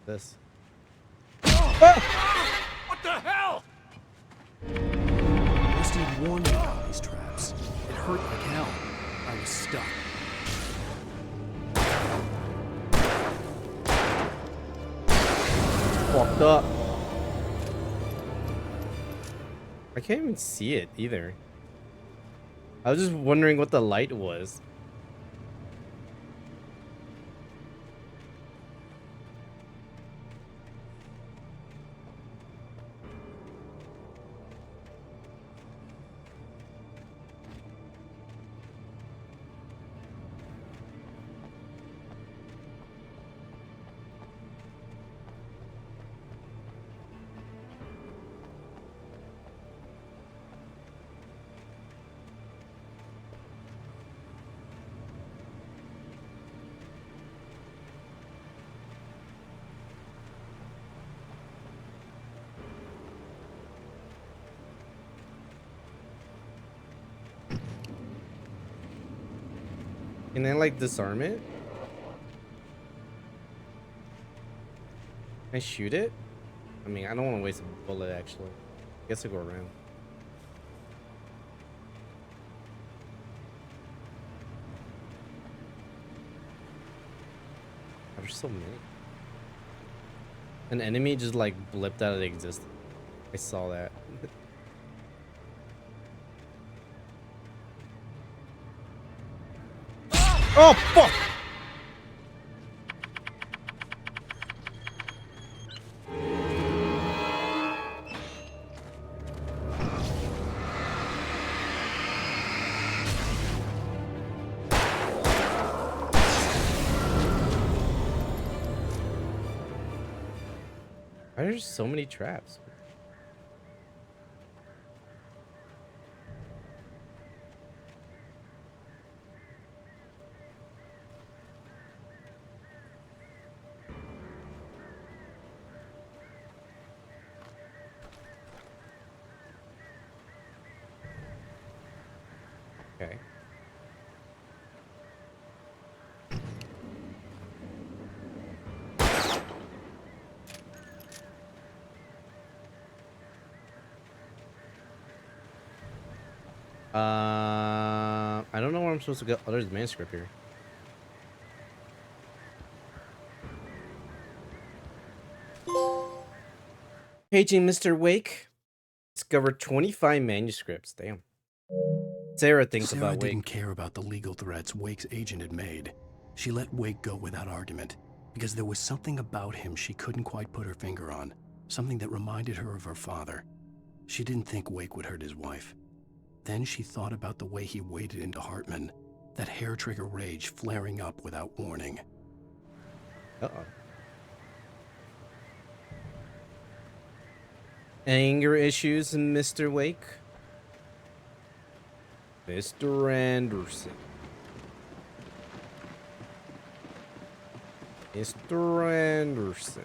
This. What the hell? Rusty had warned me about these traps. It hurt like hell. I was stuck. Fucked up. I can't even see it either. I was just wondering what the light was. Can I like disarm it? Can I shoot it? I mean, I don't want to waste a bullet actually. I guess I'll go around. There's so many. An enemy just like blipped out of existence. I saw that. Oh, fuck! Why are there so many traps? Okay. I don't know where I'm supposed to go. Oh, there's the manuscript here. Paging Mr. Wake. Discovered 25 manuscripts. Damn. Sarah thinks Sarah about Wake. didn't care about the legal threats Wake's agent had made. She let Wake go without argument, because there was something about him she couldn't quite put her finger on. Something that reminded her of her father. She didn't think Wake would hurt his wife. Then she thought about the way he waded into Hartman, that hair-trigger rage flaring up without warning. Uh-oh. Anger issues, Mr. Wake? Mr. Anderson. Mr. Anderson.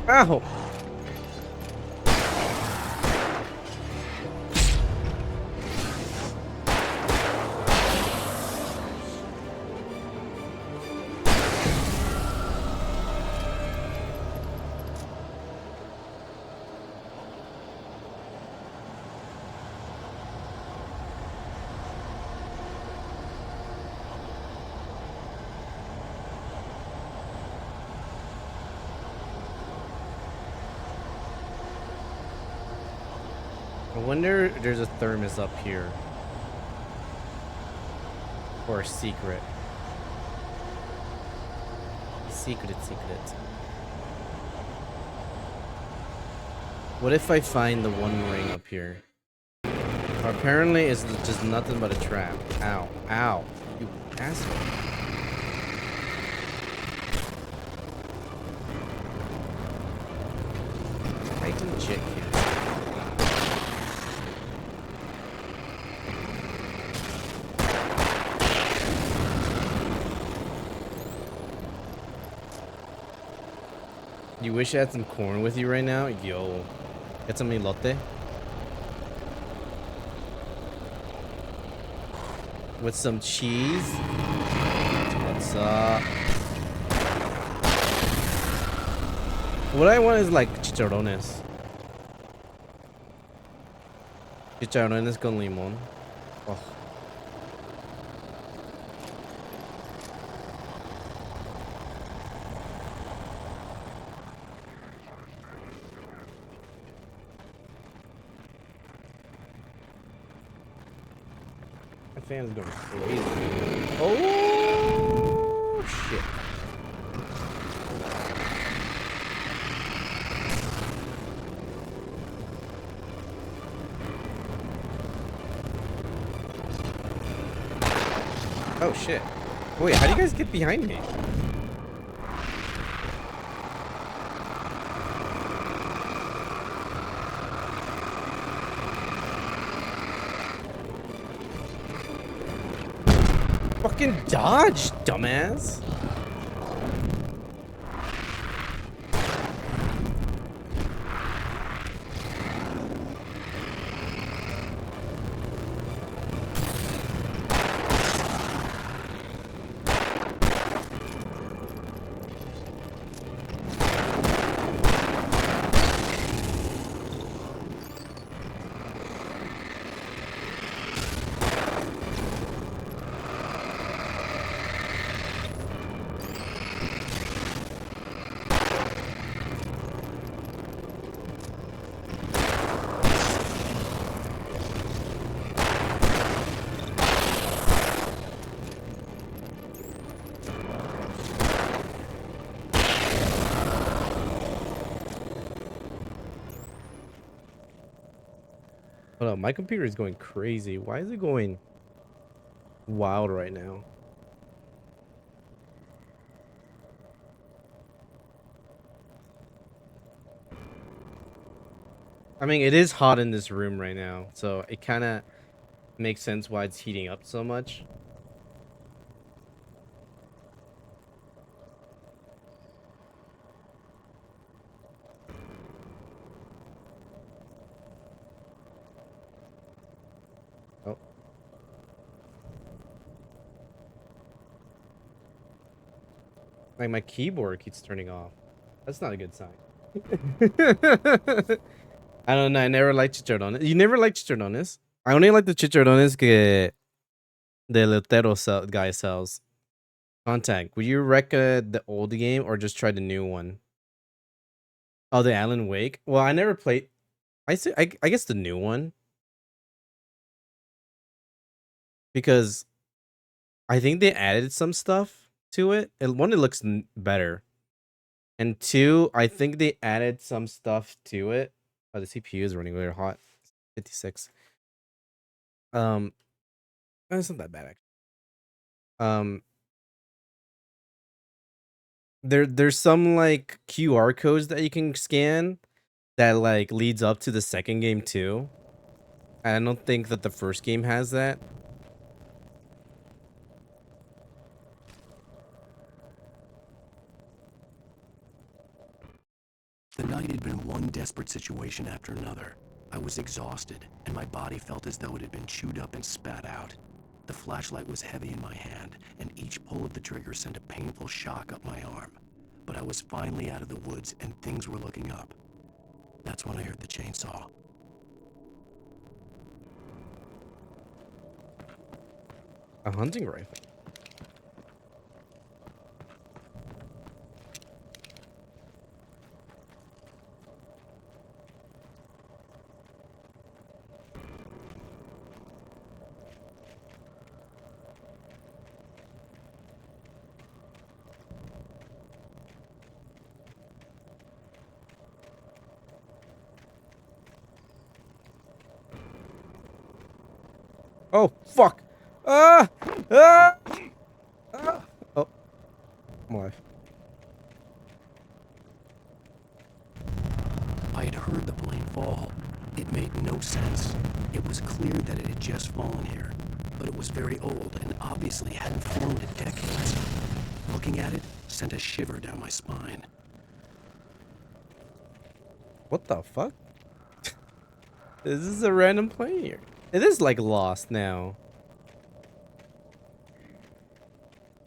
Ow! I wonder if there's a thermos up here. Or a secret. Secret. What if I find the one ring up here? Apparently, it's just nothing but a trap. Ow. Ow. You asshole. I can check here. You wish I had some corn with you right now? Yo. Get some elote. With some cheese. What's up? What I want is like chicharrones. Chicharrones con limón. Oh. My fan's going crazy. Oh shit. Oh shit. Wait, how do you guys get behind me? Fucking dodge, dumbass. Hold on, my computer is going crazy. Why is it going wild right now? I mean, it is hot in this room right now, so it kind of makes sense why it's heating up so much. Oh. Like my keyboard keeps turning off. That's not a good sign. I don't know. I never liked chicharrones. You never liked chicharrones? I only like the chicharrones que the Lotero guy sells. Contact. Would you recommend the old game or just try the new one? Oh, the Alan Wake. Well, I never played. I guess the new one, because I think they added some stuff to it. And one, it looks better, and two, I think they added some stuff to it. Oh, the CPU is running really hot. 56. It's not that bad actually. There's some like QR codes that you can scan that like leads up to the second game too. I don't think that the first game has that. The night had been one desperate situation after another. I was exhausted, and my body felt as though it had been chewed up and spat out. The flashlight was heavy in my hand, and each pull of the trigger sent a painful shock up my arm. But I was finally out of the woods, and things were looking up. That's when I heard the chainsaw. A hunting rifle. Oh, fuck. Ah! Ah! Ah! Oh. I'm alive. I had heard the plane fall. It made no sense. It was clear that it had just fallen here, but it was very old and obviously hadn't flown in decades. Looking at it sent a shiver down my spine. What the fuck? This is a random plane here. It is like lost now.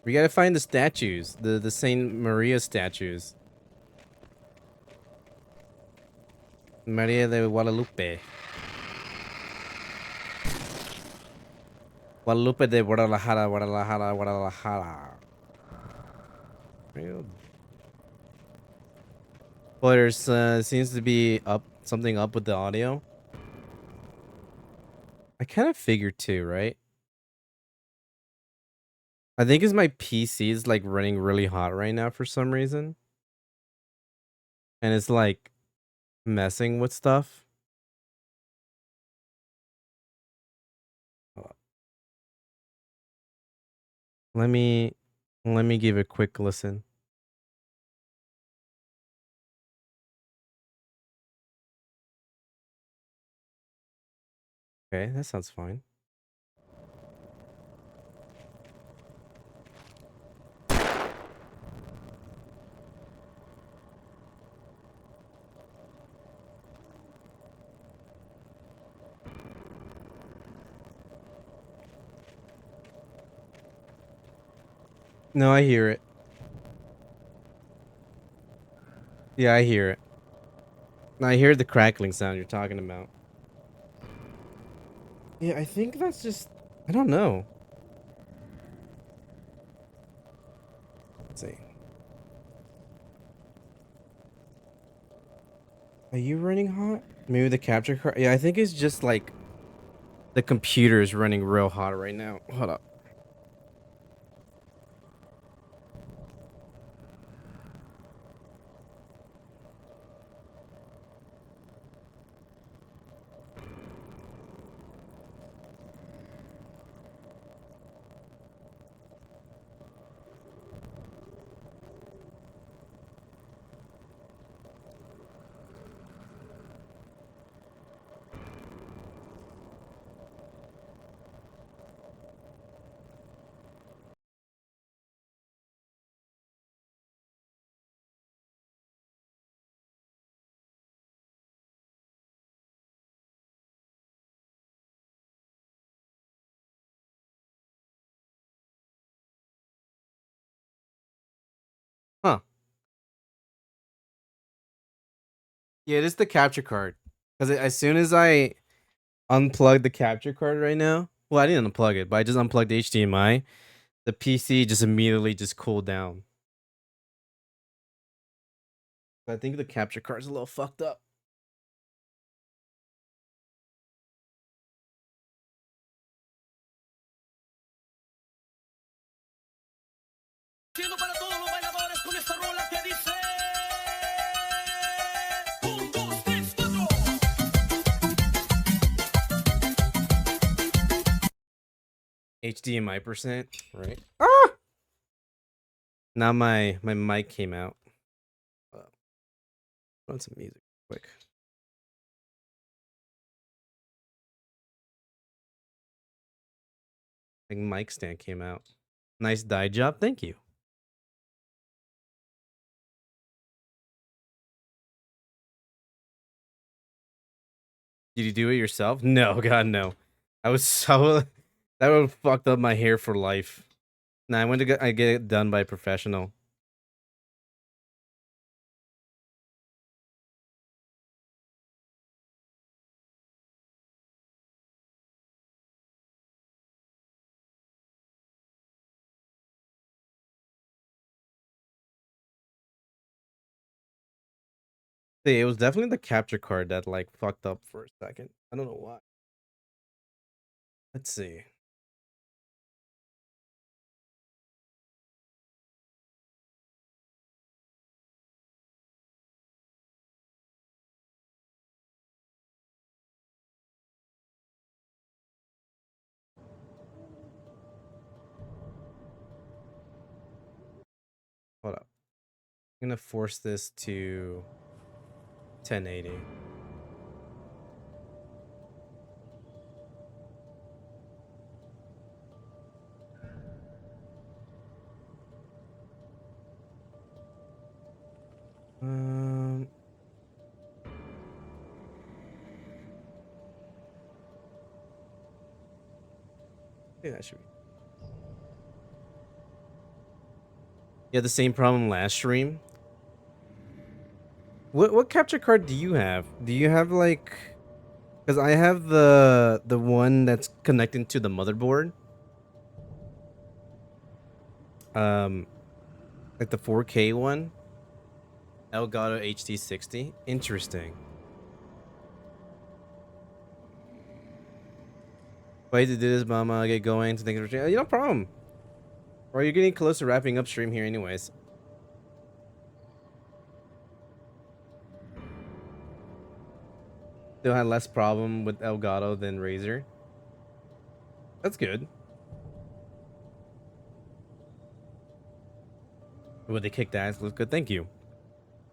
We gotta find the statues, the Saint Maria statues. Maria de Guadalupe. Guadalupe de Guadalajara, Guadalajara, Guadalajara. But there's seems to be something up with the audio. I kind of figured too, right? I think it's my PC is like running really hot right now for some reason. And it's like messing with stuff. Let me give a quick listen. Okay, that sounds fine. No, I hear it. Yeah, I hear it. I hear the crackling sound you're talking about. Yeah, I think that's just... I don't know. Let's see. Are you running hot? Maybe the capture card? Yeah, I think it's just like... the computer is running real hot right now. Hold up. Huh. Yeah, it is the capture card. Because as soon as I unplug the capture card right now... Well, I didn't unplug it, but I just unplugged the HDMI. The PC just immediately just cooled down. I think the capture card's a little fucked up. HDMI percent, right? Ah! Now my mic came out. Run some music quick. Like mic stand came out. Nice dye job, thank you. Did you do it yourself? No, God no. I was so that would have fucked up my hair for life. Nah, I went to I get it done by a professional. See, it was definitely the capture card that like fucked up for a second. I don't know why. Let's see. Hold up. I'm gonna force this to 1080. Yeah, that should be. Yeah, the same problem last stream. What capture card do you have? Do you have like? Because I have the one that's connected to the motherboard. Like the 4K one. Elgato HD60. Interesting. Wait to do this, mama. Get going. To think of no problem. Or you're getting close to wrapping up stream here, anyways. Still had less problem with Elgato than Razer. That's good. Well, they kicked ass. Looks good. Thank you.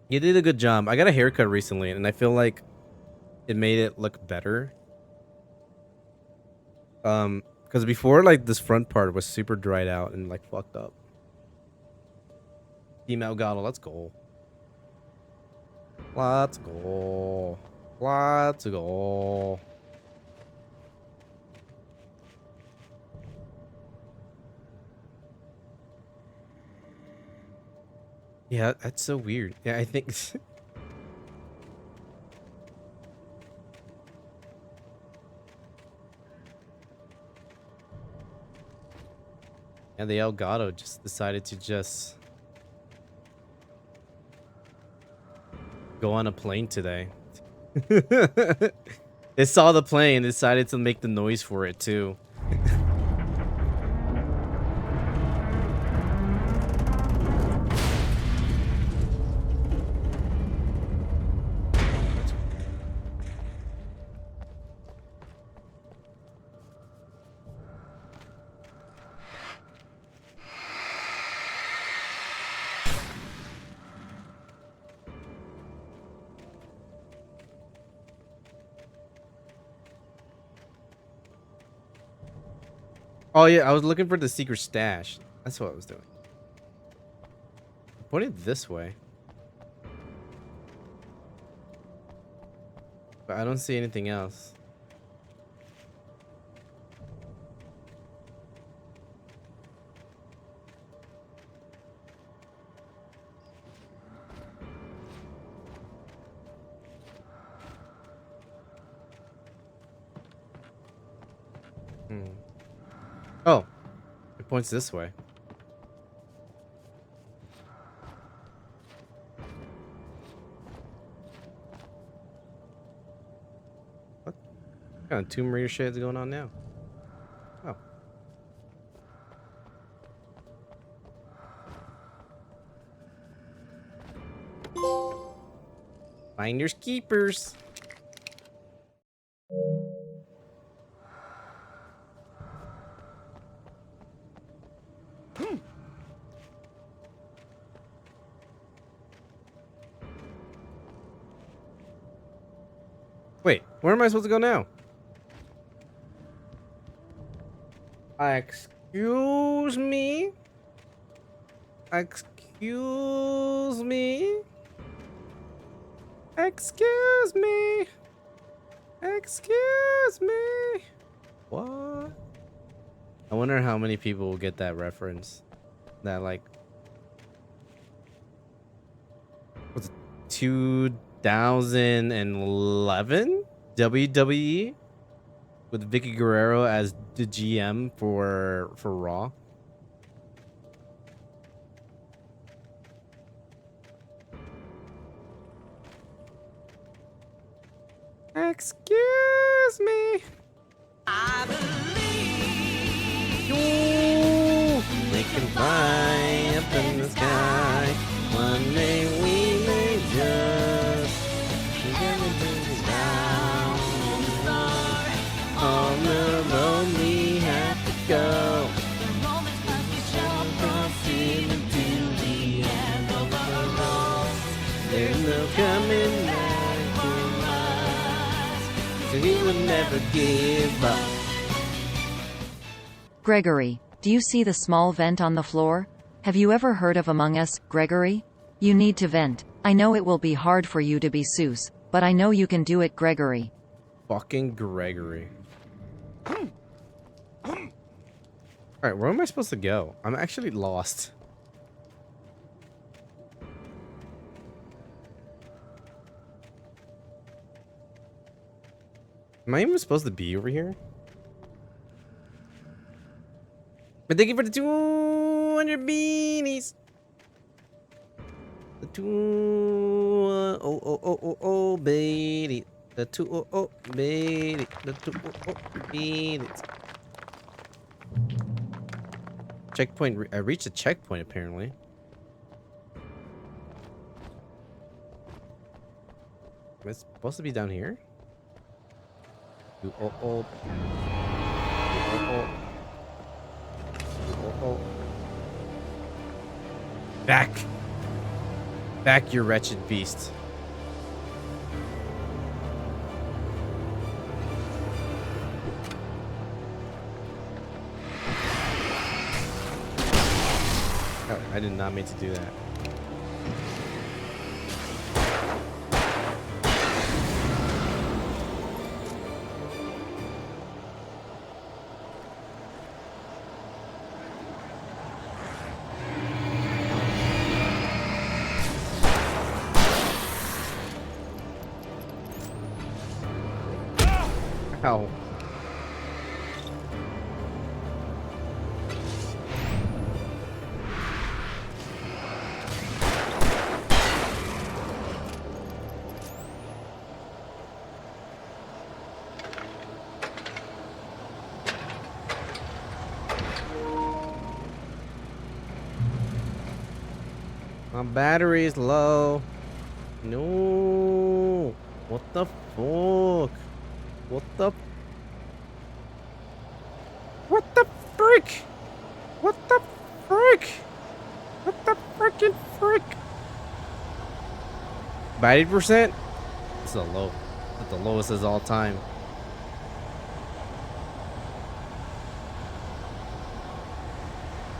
You did a good job. I got a haircut recently, and I feel like it made it look better. Because before, like, this front part was super dried out and, like, fucked up. Team Elgato, let's go. Let's go. Let's go. Yeah, that's so weird. Yeah, I think... And the Elgato just decided to just go on a plane today. They saw the plane and decided to make the noise for it too. Oh yeah, I was looking for the secret stash. That's what I was doing. I pointed this way. But I don't see anything else. Oh, it points this way. What kind of Tomb Raider shit is going on now? Oh. Finders keepers. Wait, where am I supposed to go now? Excuse me? Excuse me? Excuse me? Excuse me? What? I wonder how many people will get that reference. That, like... What's it? 2011 WWE with Vicky Guerrero as the GM for Raw. Excuse me. I believe we can fly up in the sky. One day we may just down on the road we have to go. The moments must be shown from to the end. never give up. Gregory, do you see the small vent on the floor? Have you ever heard of Among Us, Gregory? You need to vent. I know it will be hard for you to be Seuss, but I know you can do it, Gregory. Fucking Gregory. Alright, where am I supposed to go? I'm actually lost. Am I even supposed to be over here? But thank you for the 200 beanies. The 2 baby. The 2 baby. The 2 baby. Checkpoint. I reached a checkpoint apparently. Am I supposed to be down here? Back! Back, you wretched beast. Oh, I did not mean to do that. Ow. My battery is low. No. What the fuck? What the frick? What the frick? What the freaking frick? By 80%? It's a low. It's the lowest as all time.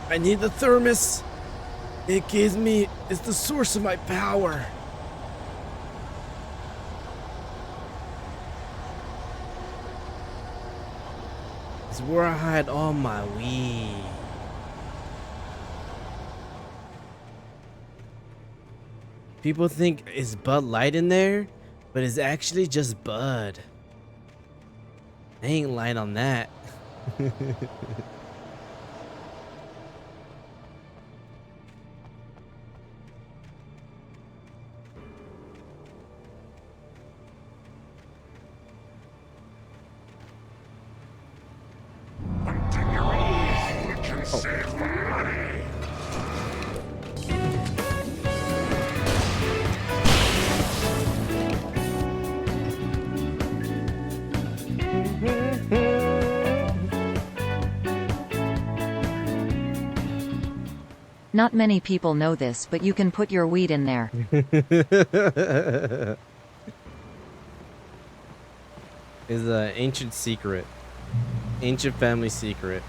I need the thermos. It gives me. It's the source of my power. It's where I hide all my weed. People think it's Bud Light in there, but it's actually just Bud. I ain't lying on that. Not many people know this, but you can put your weed in there. Is an ancient secret. Ancient family secret.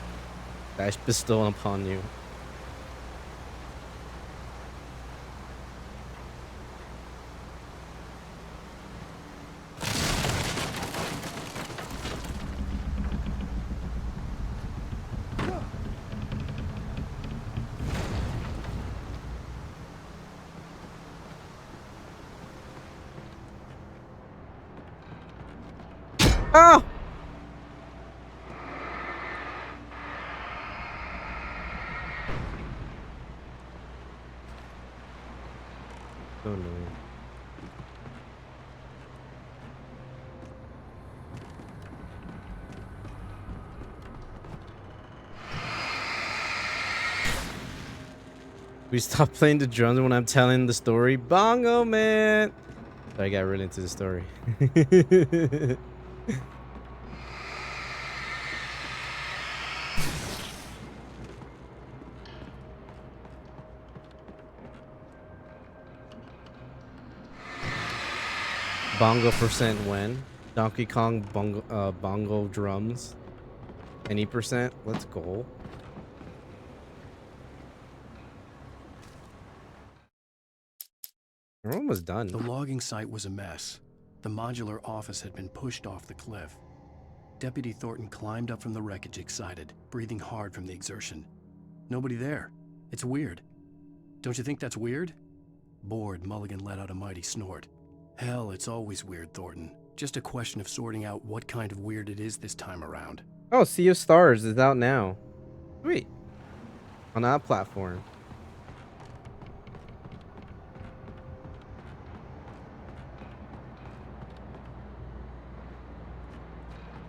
That's bestowed upon you. Oh! So annoying. We stop playing the drums when I'm telling the story. Bongo man! So I got really into the story. Bongo percent when? Donkey Kong bongo drums. Any %? Let's go. We're almost done. The logging site was a mess. The modular office had been pushed off the cliff. Deputy Thornton climbed up from the wreckage excited, breathing hard from the exertion. Nobody there. It's weird. Don't you think that's weird? Bored, Mulligan let out a mighty snort. Hell, it's always weird, Thornton. Just a question of sorting out what kind of weird it is this time around. Oh, Sea of Stars is out now. Sweet. On that platform.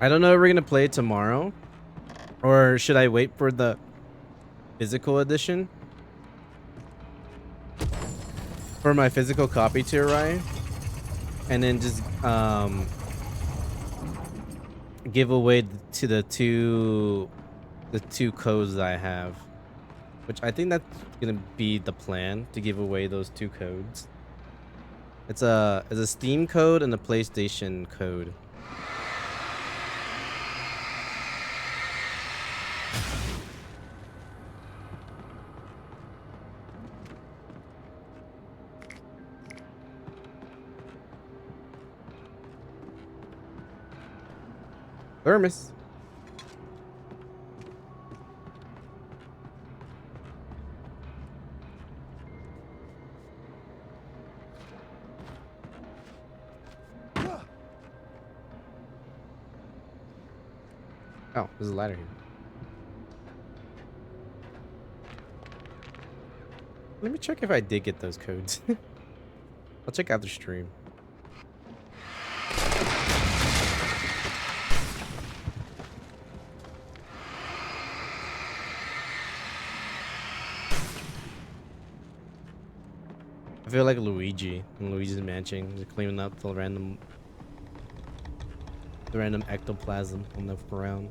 I don't know if we're gonna play it tomorrow, or should I wait for the physical edition for my physical copy to arrive, and then just give away to the two codes that I have, which I think that's gonna be the plan, to give away those 2 codes. It's a Steam code and a PlayStation code. Thermos. Oh, there's a ladder here. Let me check if I did get those codes. I'll check out the stream. I feel like Luigi in Luigi's Mansion, just cleaning up the random ectoplasm on the ground.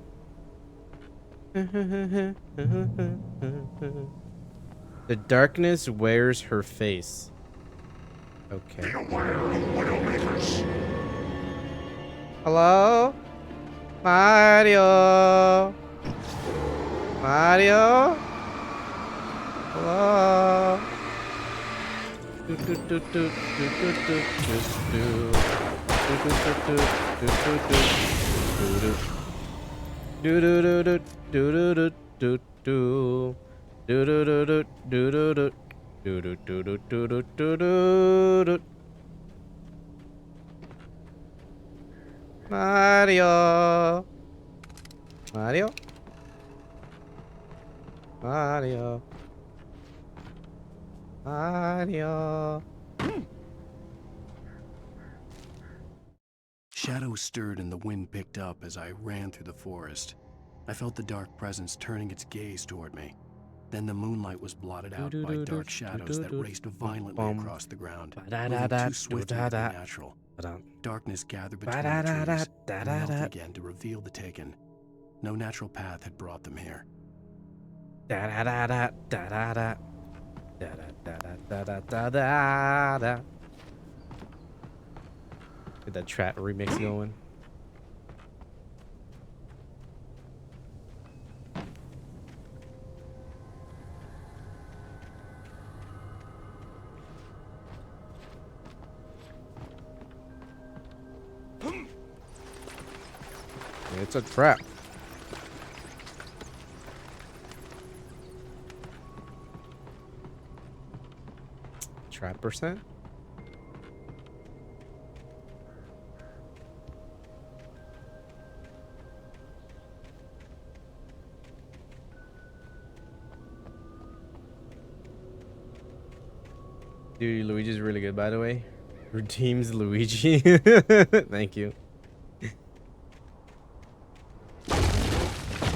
The darkness wears her face. Okay. Hello? Mario? Mario? Hello? Mario. Mario. Mario. Mario. Shadows stirred and the wind picked up as I ran through the forest. I felt the dark presence turning its gaze toward me. Then the moonlight was blotted out by dark shadows that raced violently across the ground, moving too swiftly to be natural. Darkness gathered between the trees and melted again to reveal the taken. No natural path had brought them here. Get that trap remix going. It's a trap. Trap %? Dude, Luigi's really good, by the way. Redeems Luigi. Thank you.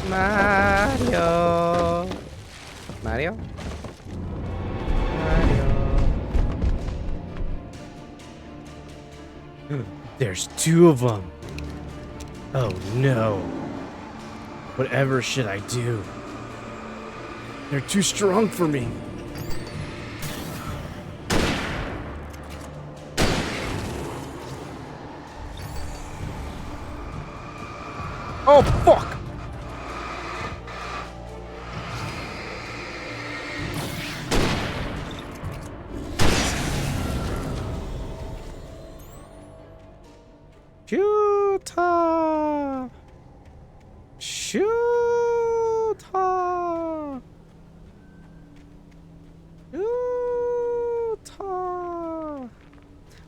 Mario. Mario? There's 2 of them. Oh no. Whatever should I do? They're too strong for me.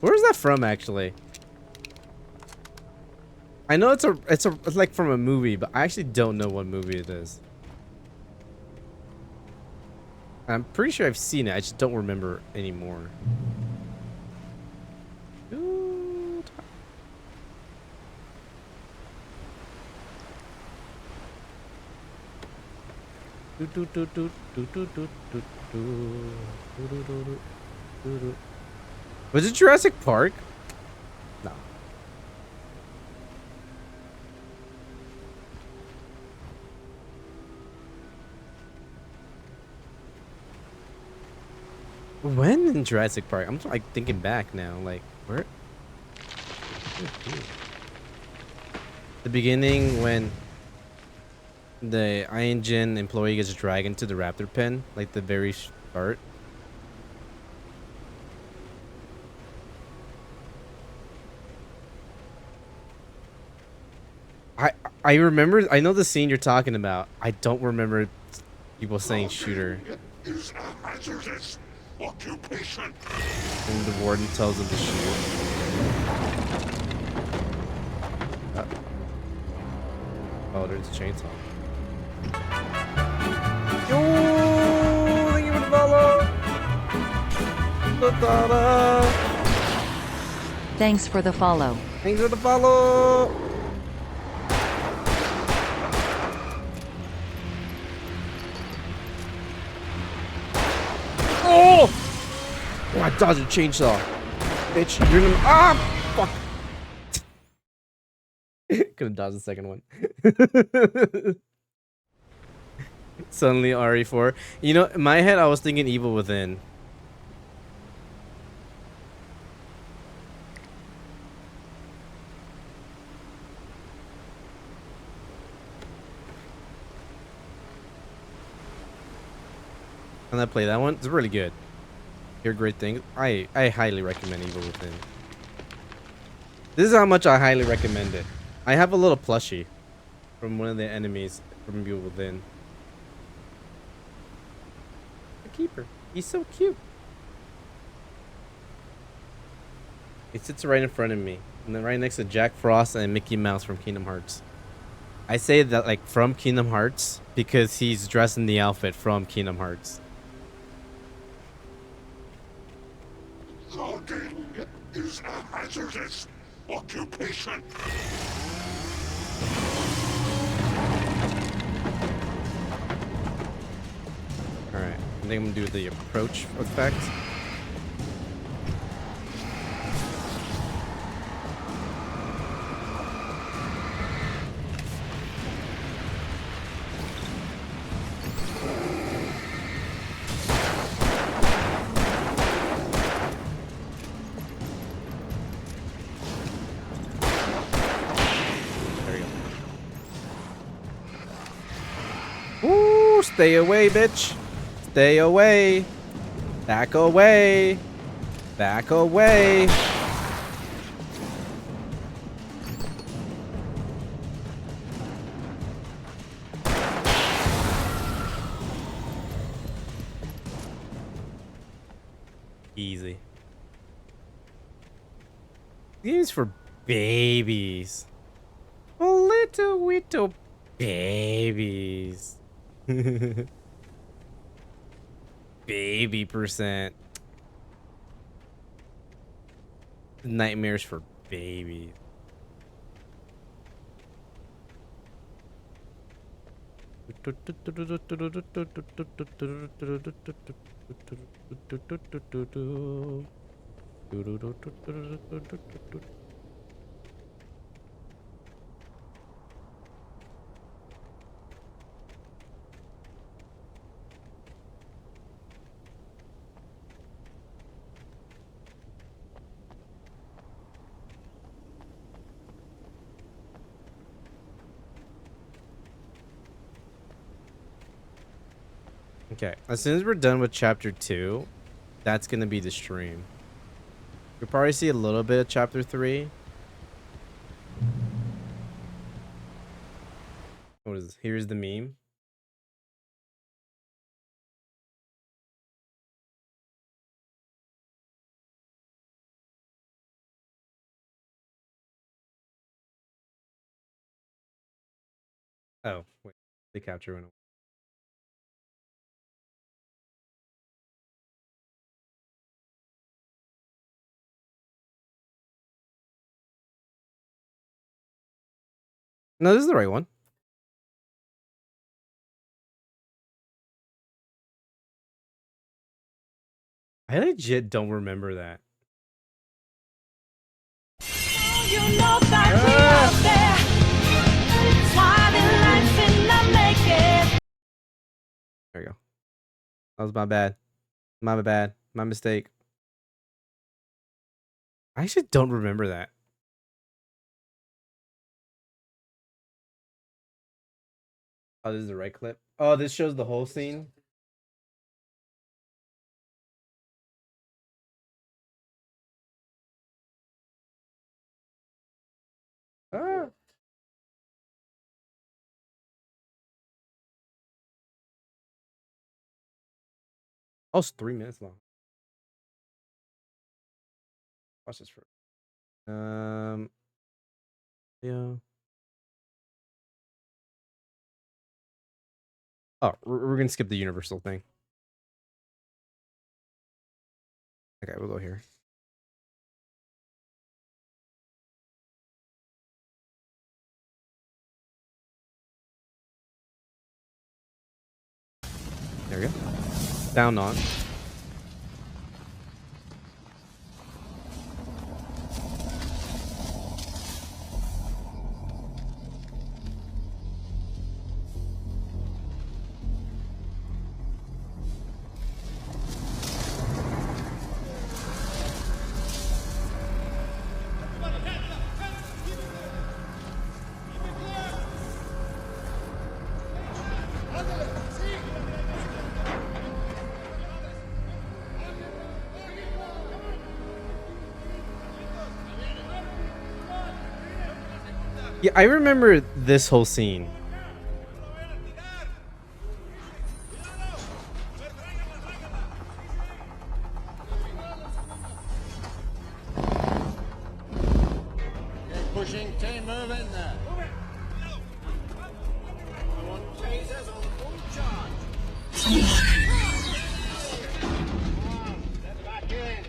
Where's that from, actually? I know it's like from a movie, but I actually don't know what movie it is. I'm pretty sure I've seen it. I just don't remember anymore. Was it Jurassic Park? No. When in Jurassic Park? I'm like thinking back now. Like where? The beginning when the InGen employee gets dragged into the raptor pen, like the very start. I remember. I know the scene you're talking about. I don't remember people saying shooter. Is a hazardous occupation. And the warden tells him to shoot. Oh, there's a chainsaw. Yo, thank you for the follow. Thanks for the follow. Thanks for the follow. Oh! Oh, I dodged a chainsaw. Bitch, you're gonna. Ah! Fuck. Could have dodged the second one. Suddenly RE4. You know, in my head, I was thinking Evil Within. And I play that one. It's really good. Hear great things. I highly recommend Evil Within. This is how much I highly recommend it. I have a little plushie from one of the enemies from Evil Within. The keeper. He's so cute. He sits right in front of me, and then right next to Jack Frost and Mickey Mouse from Kingdom Hearts. I say that like from Kingdom Hearts because he's dressed in the outfit from Kingdom Hearts. Logging is a hazardous occupation. Alright, I think I'm gonna do the approach effect. Stay away, bitch. Stay away. Back away. Back away. Easy. Games for babies. Little babies. Baby percent. Nightmares for babies. Okay, as soon as we're done with chapter 2, that's gonna be the stream. You'll probably see a little bit of chapter 3. What is this? Here's the meme. Oh, wait. The capture went away. No, this is the right one. I legit don't remember that. You know that we out there, smiling lights in the naked. There you go. That was my bad. My bad. My mistake. I actually don't remember that. Oh, this is the right clip. Oh, this shows the whole scene. Ah. Oh, it's 3 minutes long. Watch this for. Yeah. Oh, we're gonna skip the Universal thing. Okay, we'll go here. There we go. Down on. Yeah, I remember this whole scene. Keep pushing, keep moving there. I want tasers on full charge. Get back in.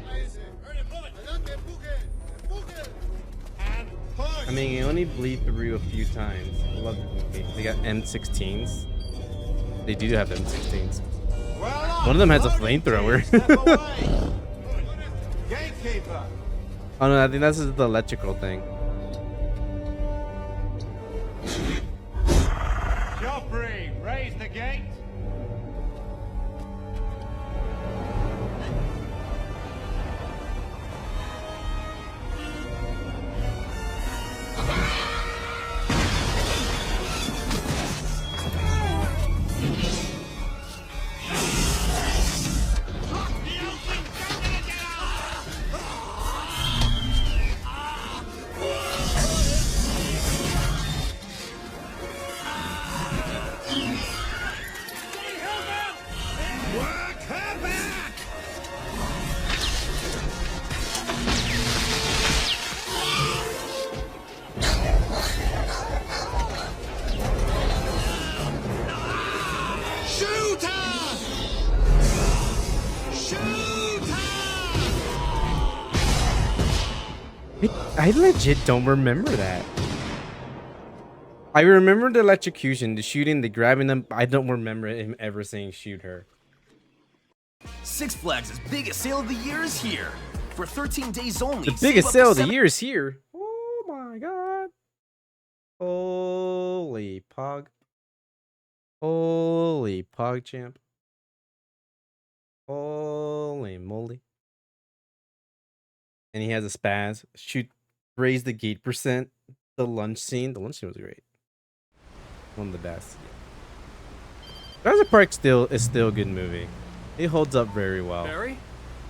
I mean, you only bleed through a few times. I love the movie. They got M16s. They do have M16s. One of them has a flamethrower. Gatekeeper. Oh no, I think that's the electrical thing. Joffrey, raise the gate. I legit don't remember that. I remember the electrocution, the shooting, the grabbing them. I don't remember him ever saying shoot her. Six Flags' biggest sale of the year is here. For 13 days only. The biggest sale of the year is here. Oh my god. Holy pog. Holy pog champ. Holy moly. And he has a spaz. Shoot, raise the gate percent. The lunch scene. The lunch scene was great. One of the best. Jurassic Park is still a good movie. It holds up very well. Barry?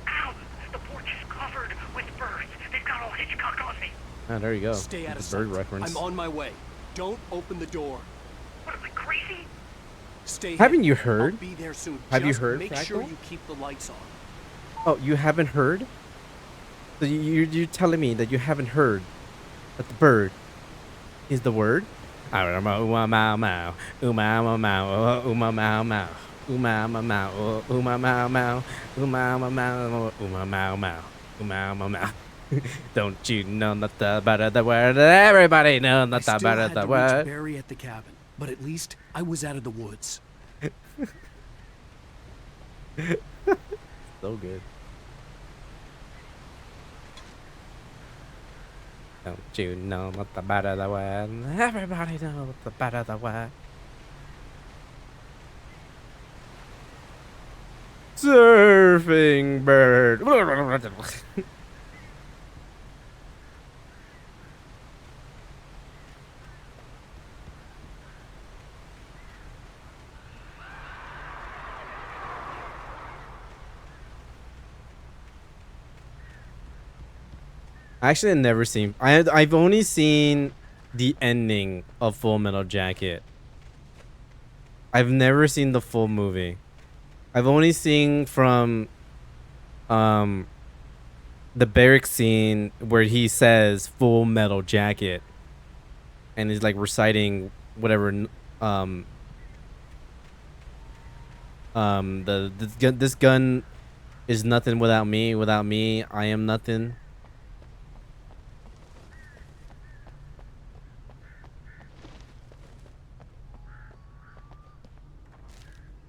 Ow! The porch is covered with birds. They've got all Hitchcock on me. Ah, there you go. Stay out of The bird sight. reference. I'm on my way. Don't open the door. What am I, crazy? Stay Haven't here. you heard? I'll be there soon. Have you Just heard, Make Fractal? sure you keep the lights on. Oh, you haven't heard? So you're telling me that you haven't heard that the bird is the word? Uma mau mau. Uma mau mau. Uma mau mau. Uma mau mau. Uma mau mau. Uma mau mau. Uma mau mau. Uma mau mau. Don't you know not the better the word? Everybody know not the better the I still had to word. reach Barry at the cabin, but at least I was out of the woods. So good. Don't you know what the better the word? Everybody know what the better the word. Surfing bird. Actually, I've never seen. I've only seen the ending of Full Metal Jacket. I've never seen the full movie. I've only seen from the barrack scene where he says Full Metal Jacket, and he's like reciting whatever this gun is nothing without me. Without me, I am nothing.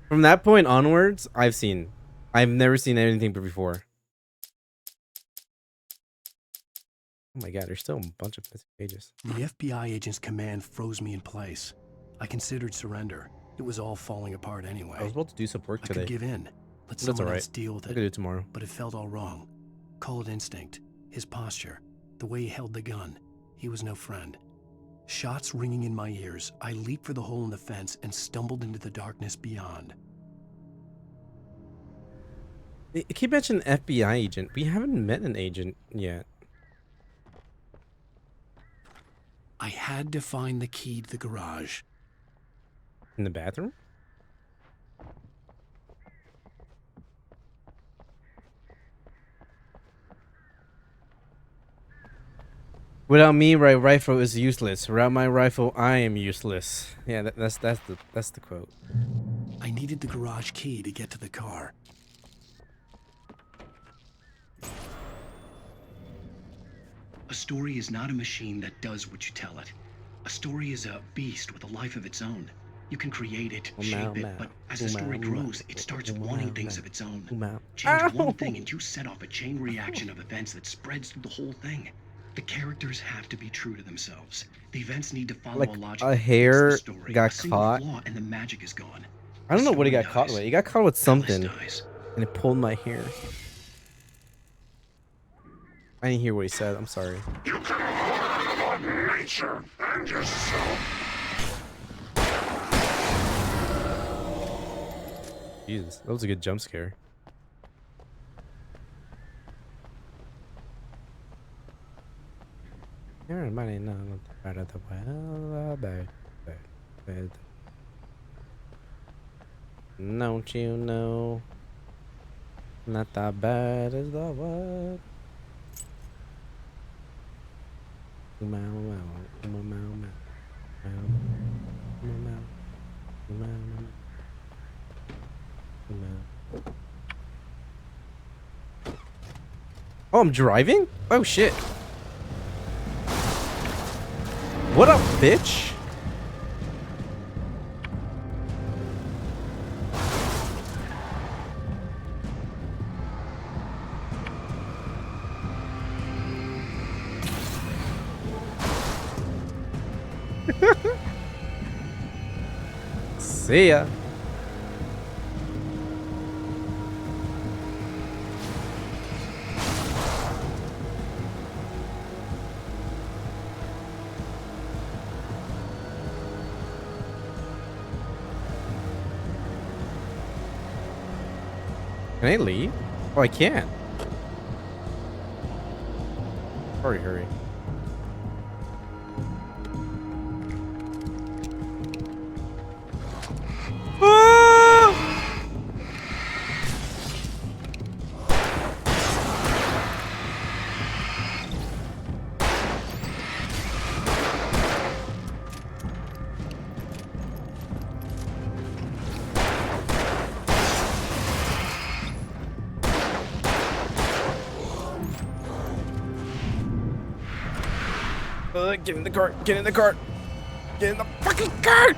From that point onwards, I've never seen anything before. Oh my god, there's still a bunch of missing pages. The FBI agent's command froze me in place. I considered surrender. It was all falling apart anyway. I was about to do some work today. I could give in. Let That's someone alright. else deal with I it. could do it tomorrow. But it felt all wrong. Call it instinct. His posture. The way he held the gun. He was no friend. Shots ringing in my ears, I leaped for the hole in the fence and stumbled into the darkness beyond. I keep mentioning FBI agent. We haven't met an agent yet. I had to find the key to the garage. In the bathroom? Without me, my rifle is useless. Without my rifle, I am useless. Yeah, that's the quote. I needed the garage key to get to the car. A story is not a machine that does what you tell it. A story is a beast with a life of its own. You can create it, shape it, but as the story grows, it starts wanting things of its own. Change one thing and you set off a chain reaction of events that spreads through the whole thing. The characters have to be true to themselves. The events need to follow Like a logic. a hair story. got a single caught. flaw and the magic is gone. I don't know what he got caught with. He got caught with something, and it pulled my hair. I didn't hear what he said. I'm sorry. You cannot rely on nature and yourself. Jesus, that was a good jump scare. Everybody knows the better the well, bad. Don't you know? Not that bad is the word. Oh, I'm driving? Oh shit. What up, bitch? See ya. Can I leave? Oh, I can. Hurry. Get in the car. Get in the car. Get in the fucking car.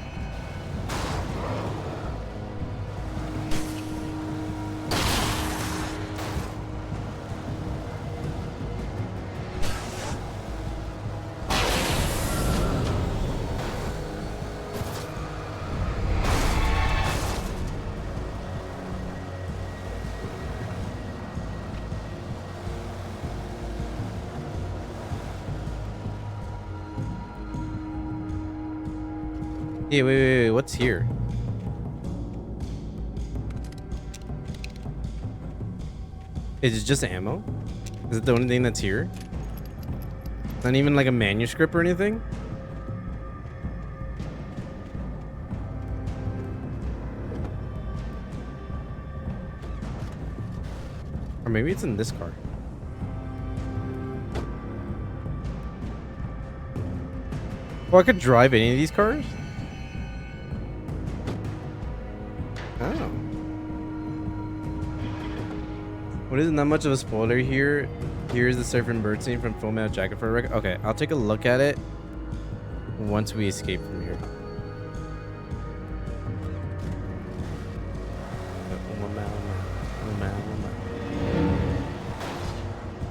Hey, wait, what's here? Is it just ammo? Is it the only thing that's here? Not even like a manuscript or anything? Or maybe it's in this car. Oh, I could drive any of these cars? Oh. What isn't that much of a spoiler here? Here's the surfing bird scene from Full Metal Jacket for a record. Okay, I'll take a look at it once we escape from here.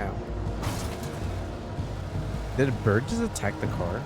Ow. Did a bird just attack the car?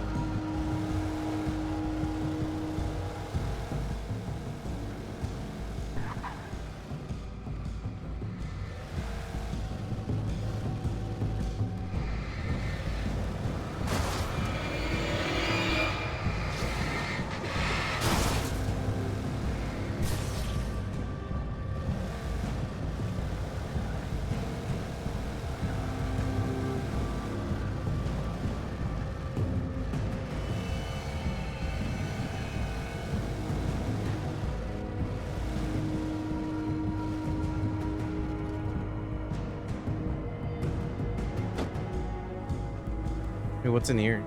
Hey, what's in here?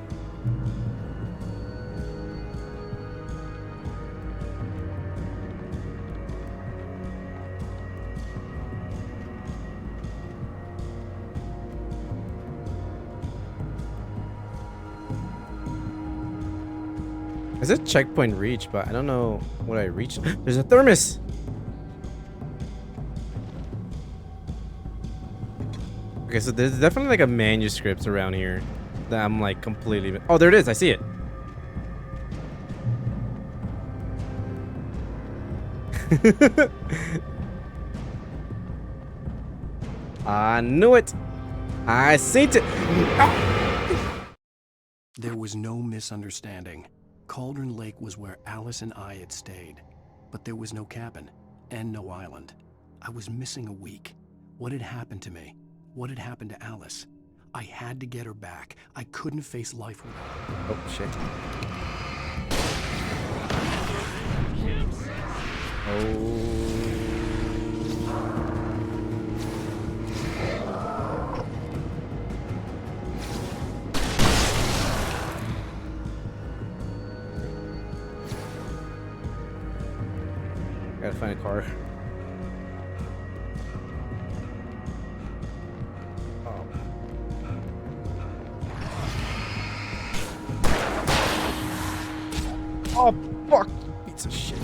I said checkpoint reach, but I don't know what I reached. There's a thermos! Okay, so there's definitely like a manuscript around here that I'm like completely... Oh, there it is. I see it. I knew it. I seen it. There was no misunderstanding. Cauldron Lake was where Alice and I had stayed, but there was no cabin and no island. I was missing a week. What had happened to me? What had happened to Alice? I had to get her back. I couldn't face life without her. Oh, shit. Oh. Gotta find a car. Oh, fuck! Piece of shit.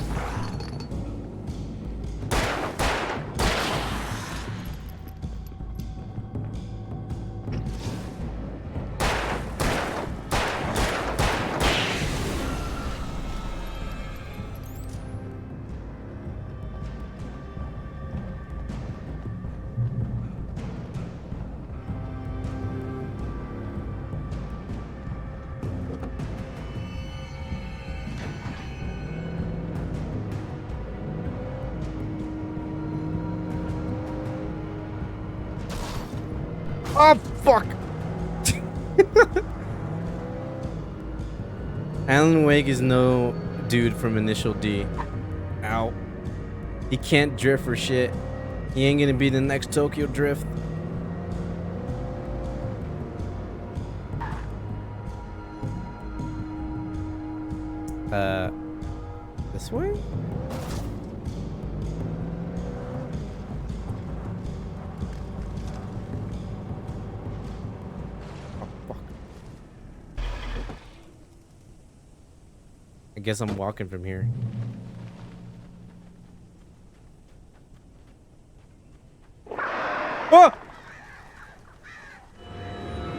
Oh, fuck! Alan Wake is no dude from Initial D. Ow. He can't drift for shit. He ain't gonna be the next Tokyo Drift. This way? guess I'm walking from here. Oh!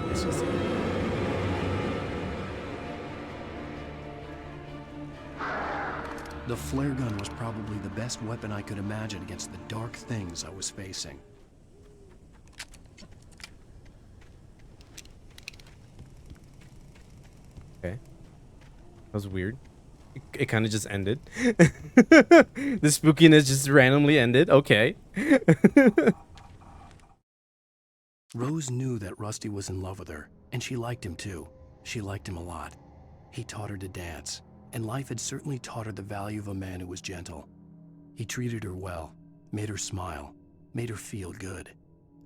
It's just... The flare gun was probably the best weapon I could imagine against the dark things I was facing. Okay. That was weird. It kind of just ended. The spookiness just randomly ended. Okay. Rose knew that Rusty was in love with her, and she liked him too. She liked him a lot. He taught her to dance, and life had certainly taught her the value of a man who was gentle. He treated her well, made her smile, made her feel good.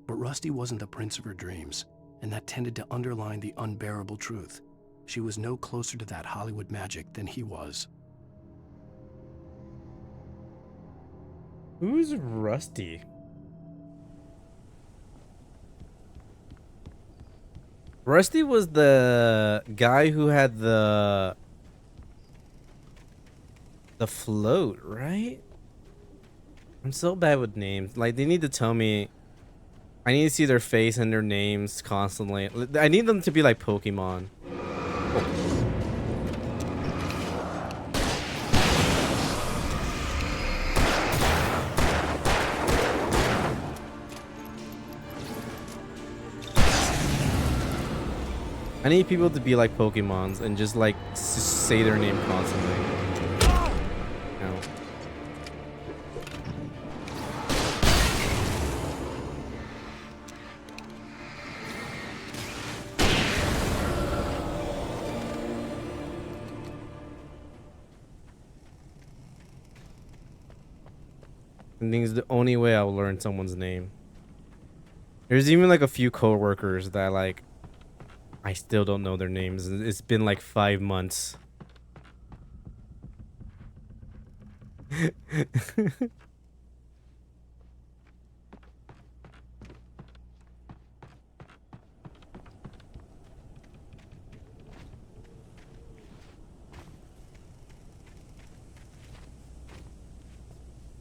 But Rusty wasn't the prince of her dreams, and that tended to underline the unbearable truth. She was no closer to that Hollywood magic than he was. Who's Rusty? Rusty was the guy who had the float, right? I'm so bad with names. Like, they need to tell me. I need to see their face and their names constantly. I need them to be like Pokemon. I need people to be like Pokemons and just like say their name constantly. No. I think it's the only way I'll learn someone's name. There's even like a few coworkers that like I still don't know their names. It's been like 5 months.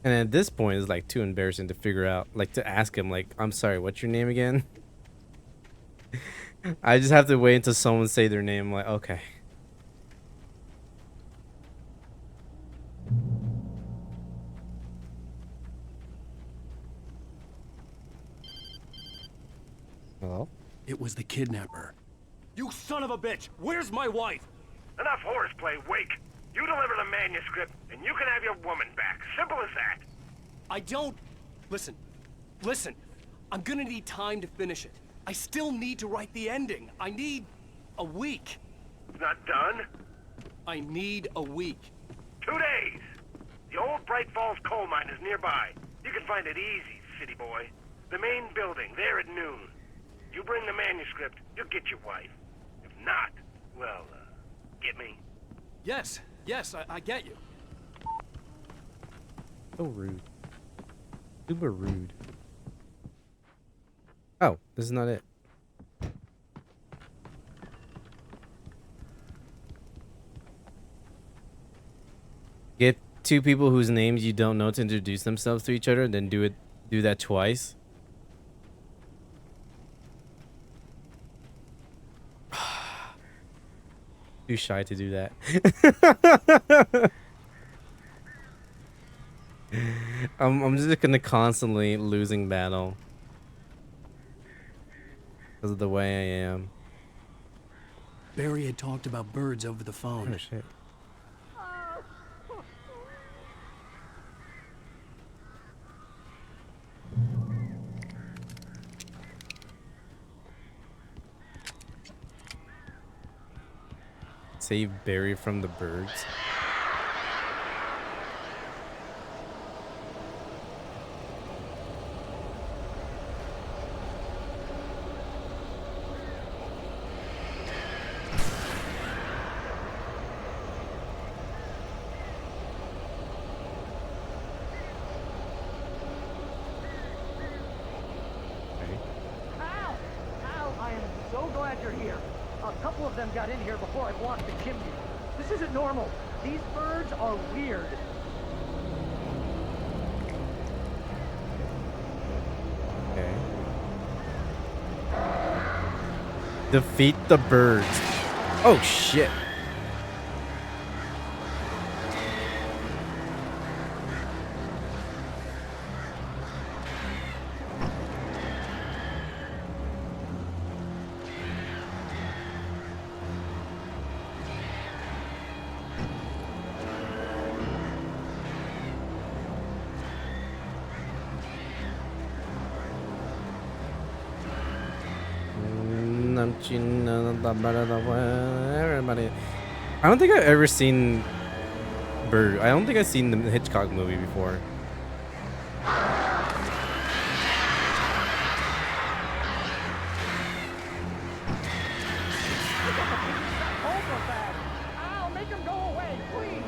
And at this point, it's like too embarrassing to figure out, like to ask him, like, I'm sorry, what's your name again? I just have to wait until someone say their name. I'm like, okay. Hello? It was the kidnapper. You son of a bitch! Where's my wife? Enough horseplay, Wake. You deliver the manuscript, and you can have your woman back. Simple as that. I don't... Listen. I'm gonna need time to finish it. I still need to write the ending. I need a week. It's not done? I need a week. 2 days. The old Bright Falls coal mine is nearby. You can find it easy, city boy. The main building, there at noon. You bring the manuscript, you'll get your wife. If not, well, get me? Yes, I get you. So rude. Super rude. Oh, this is not it. Get two people whose names you don't know to introduce themselves to each other, and then do that twice. Too shy to do that. I'm just gonna constantly losing battle because of the way I am. Barry had talked about birds over the phone. Oh shit. Save Barry from the birds. So glad you're here. A couple of them got in here before I blocked the chimney. This isn't normal. These birds are weird. Okay. Defeat the birds. Oh shit. Everybody. I don't think I've ever seen Bird. I don't think I've seen the Hitchcock movie before. I'll make him go away, please.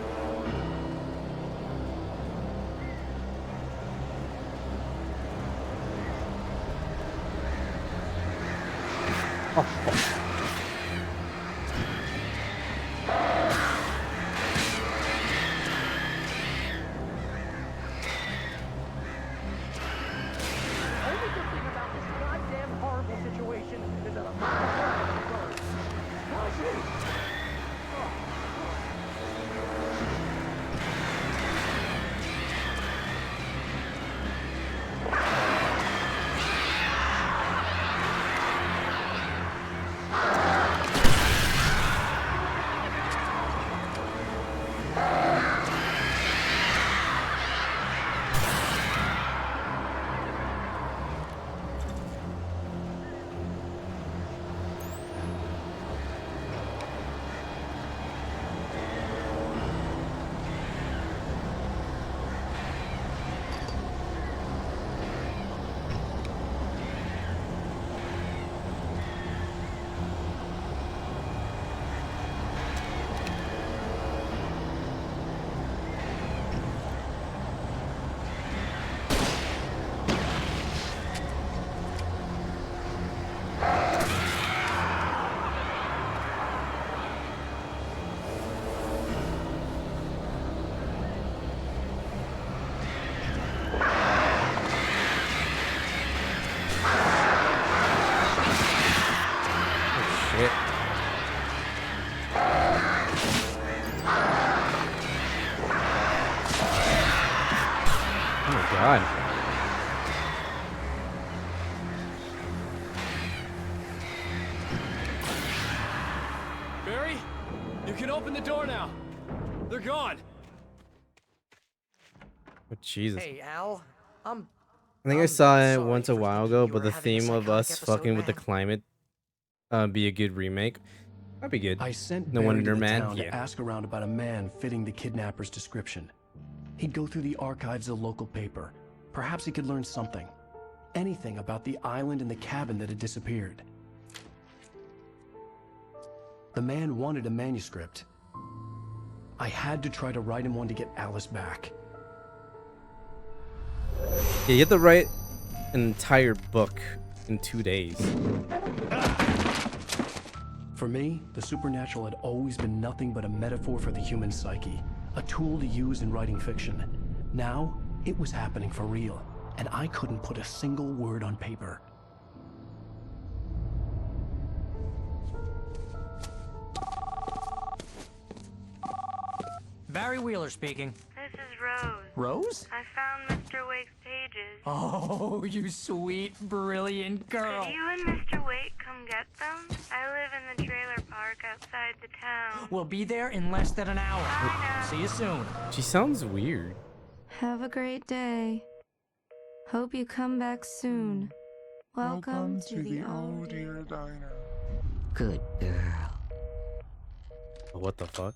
Only good thing about this goddamn horrible situation is that I'm not afraid of birds. God. Barry, you can open the door now. They're gone. Oh, Jesus. Hey, Al. I think I saw it once a while ago, but the theme of us fucking with the climate be a good remake. That'd be good. I sent No Barry Wonder to the Man. town to Yeah. ask around about a man fitting the kidnapper's description. He'd go through the archives of the local paper. Perhaps he could learn something. Anything about the island and the cabin that had disappeared. The man wanted a manuscript. I had to try to write him one to get Alice back. Yeah, you have to write an entire book in 2 days. For me, the supernatural had always been nothing but a metaphor for the human psyche, a tool to use in writing fiction. Now, it was happening for real, and I couldn't put a single word on paper. Barry Wheeler speaking. This is Rose. Rose? I found Mr. Wake's pages. Oh, you sweet, brilliant girl. Could you and Mr. Wake come get them? I live in the trailer park outside the town. We'll be there in less than an hour. See you soon. She sounds weird. Have a great day. Hope you come back soon. Welcome to the Oh Dear Diner. Good girl. What the fuck?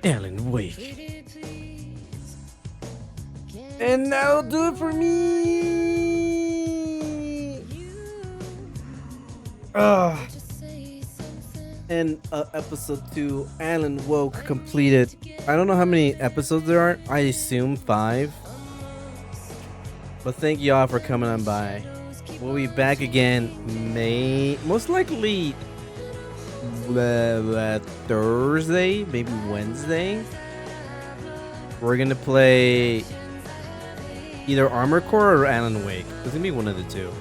Alan Wake. And that'll do it for me. And episode 2, Alan Woke completed. I don't know how many episodes there are. I assume 5. But thank y'all for coming on by. We'll be back again most likely Thursday, maybe Wednesday. We're gonna play either Armored Core or Alan Wake. It's gonna be one of the two.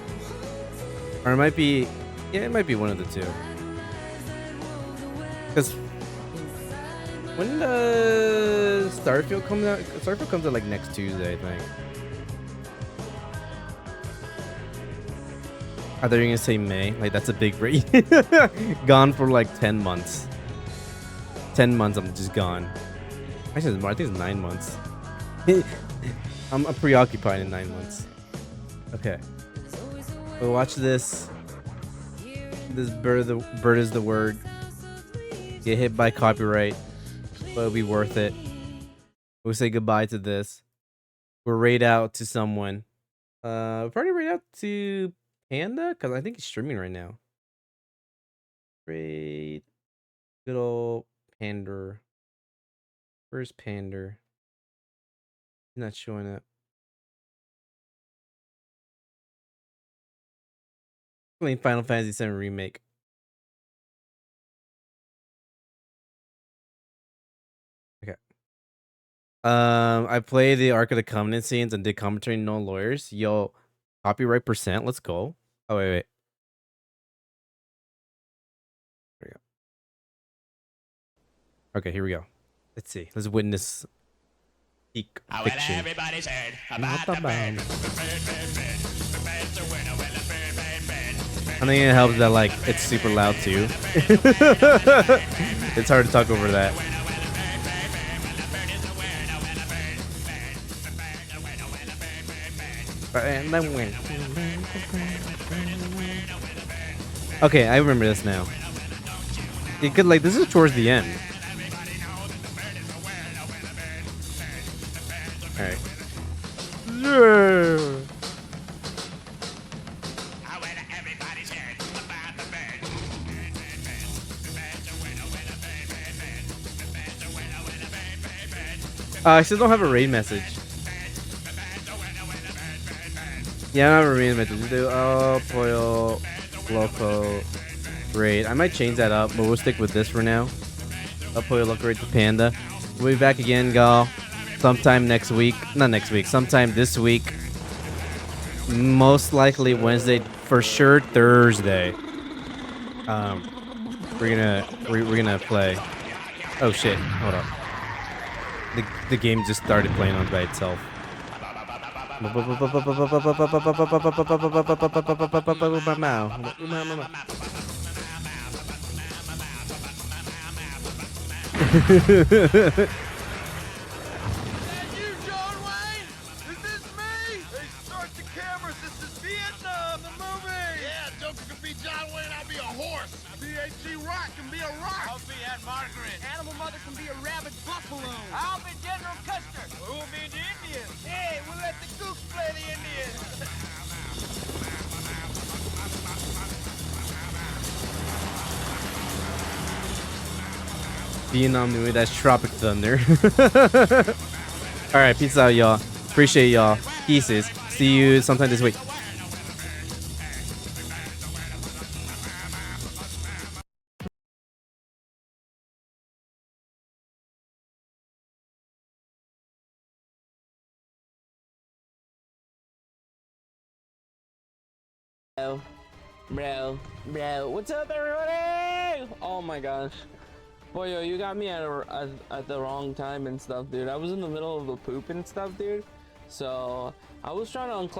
Or it might be, yeah, it might be one of the two. Because when Starfield comes out, Starfield comes out like next Tuesday, I think. I thought you were gonna say May. Like, that's a big break. Gone for like 10 months. 10 months, I'm just gone. Actually, it's more. I think it's 9 months. I'm preoccupied in 9 months. Okay. We'll watch this. This bird is the word. Get hit by copyright, but it'll be worth it. We'll say goodbye to this. We'll raid out to someone. We'll probably raid out to Panda, because I think he's streaming right now. Raid. Good old Pander. Where's Pander? He's not showing up. Playing Final Fantasy VII Remake. Okay. I played the Ark of the Covenant scenes and did commentary, no lawyers. Yo, copyright %. Let's go. Oh, wait. There we go. Okay, here we go. Let's see. Let's witness peak fiction. Everybody's heard about the bird. I think it helps that, like, it's super loud too. It's hard to talk over that. And then win. Okay, I remember this now. It could, like, this is towards the end. Alright. Yeah. I still don't have a raid message. Yeah, I don't have a raid message. Do Pollo Loco raid. I might change that up, but we'll stick with this for now. Pollo Loco raid to Panda. We'll be back again, y'all. Sometime next week. Not next week. Sometime this week. Most likely Wednesday. For sure Thursday. We're gonna play. Oh shit! Hold up. The game just started playing on by itself. Animal Mother can be a rabid buffalo. I'll be General Custer. Who'll be the Indian? Hey, we'll let the Gooks play the Indian. Vietnam movie, that's Tropic Thunder. Alright, peace out, y'all. Appreciate y'all. Pieces. See you sometime this week. Bro, what's up, everybody? Oh my gosh, boy, yo, you got me at the wrong time and stuff, dude. I was in the middle of a poop and stuff, dude. So I was trying to unclog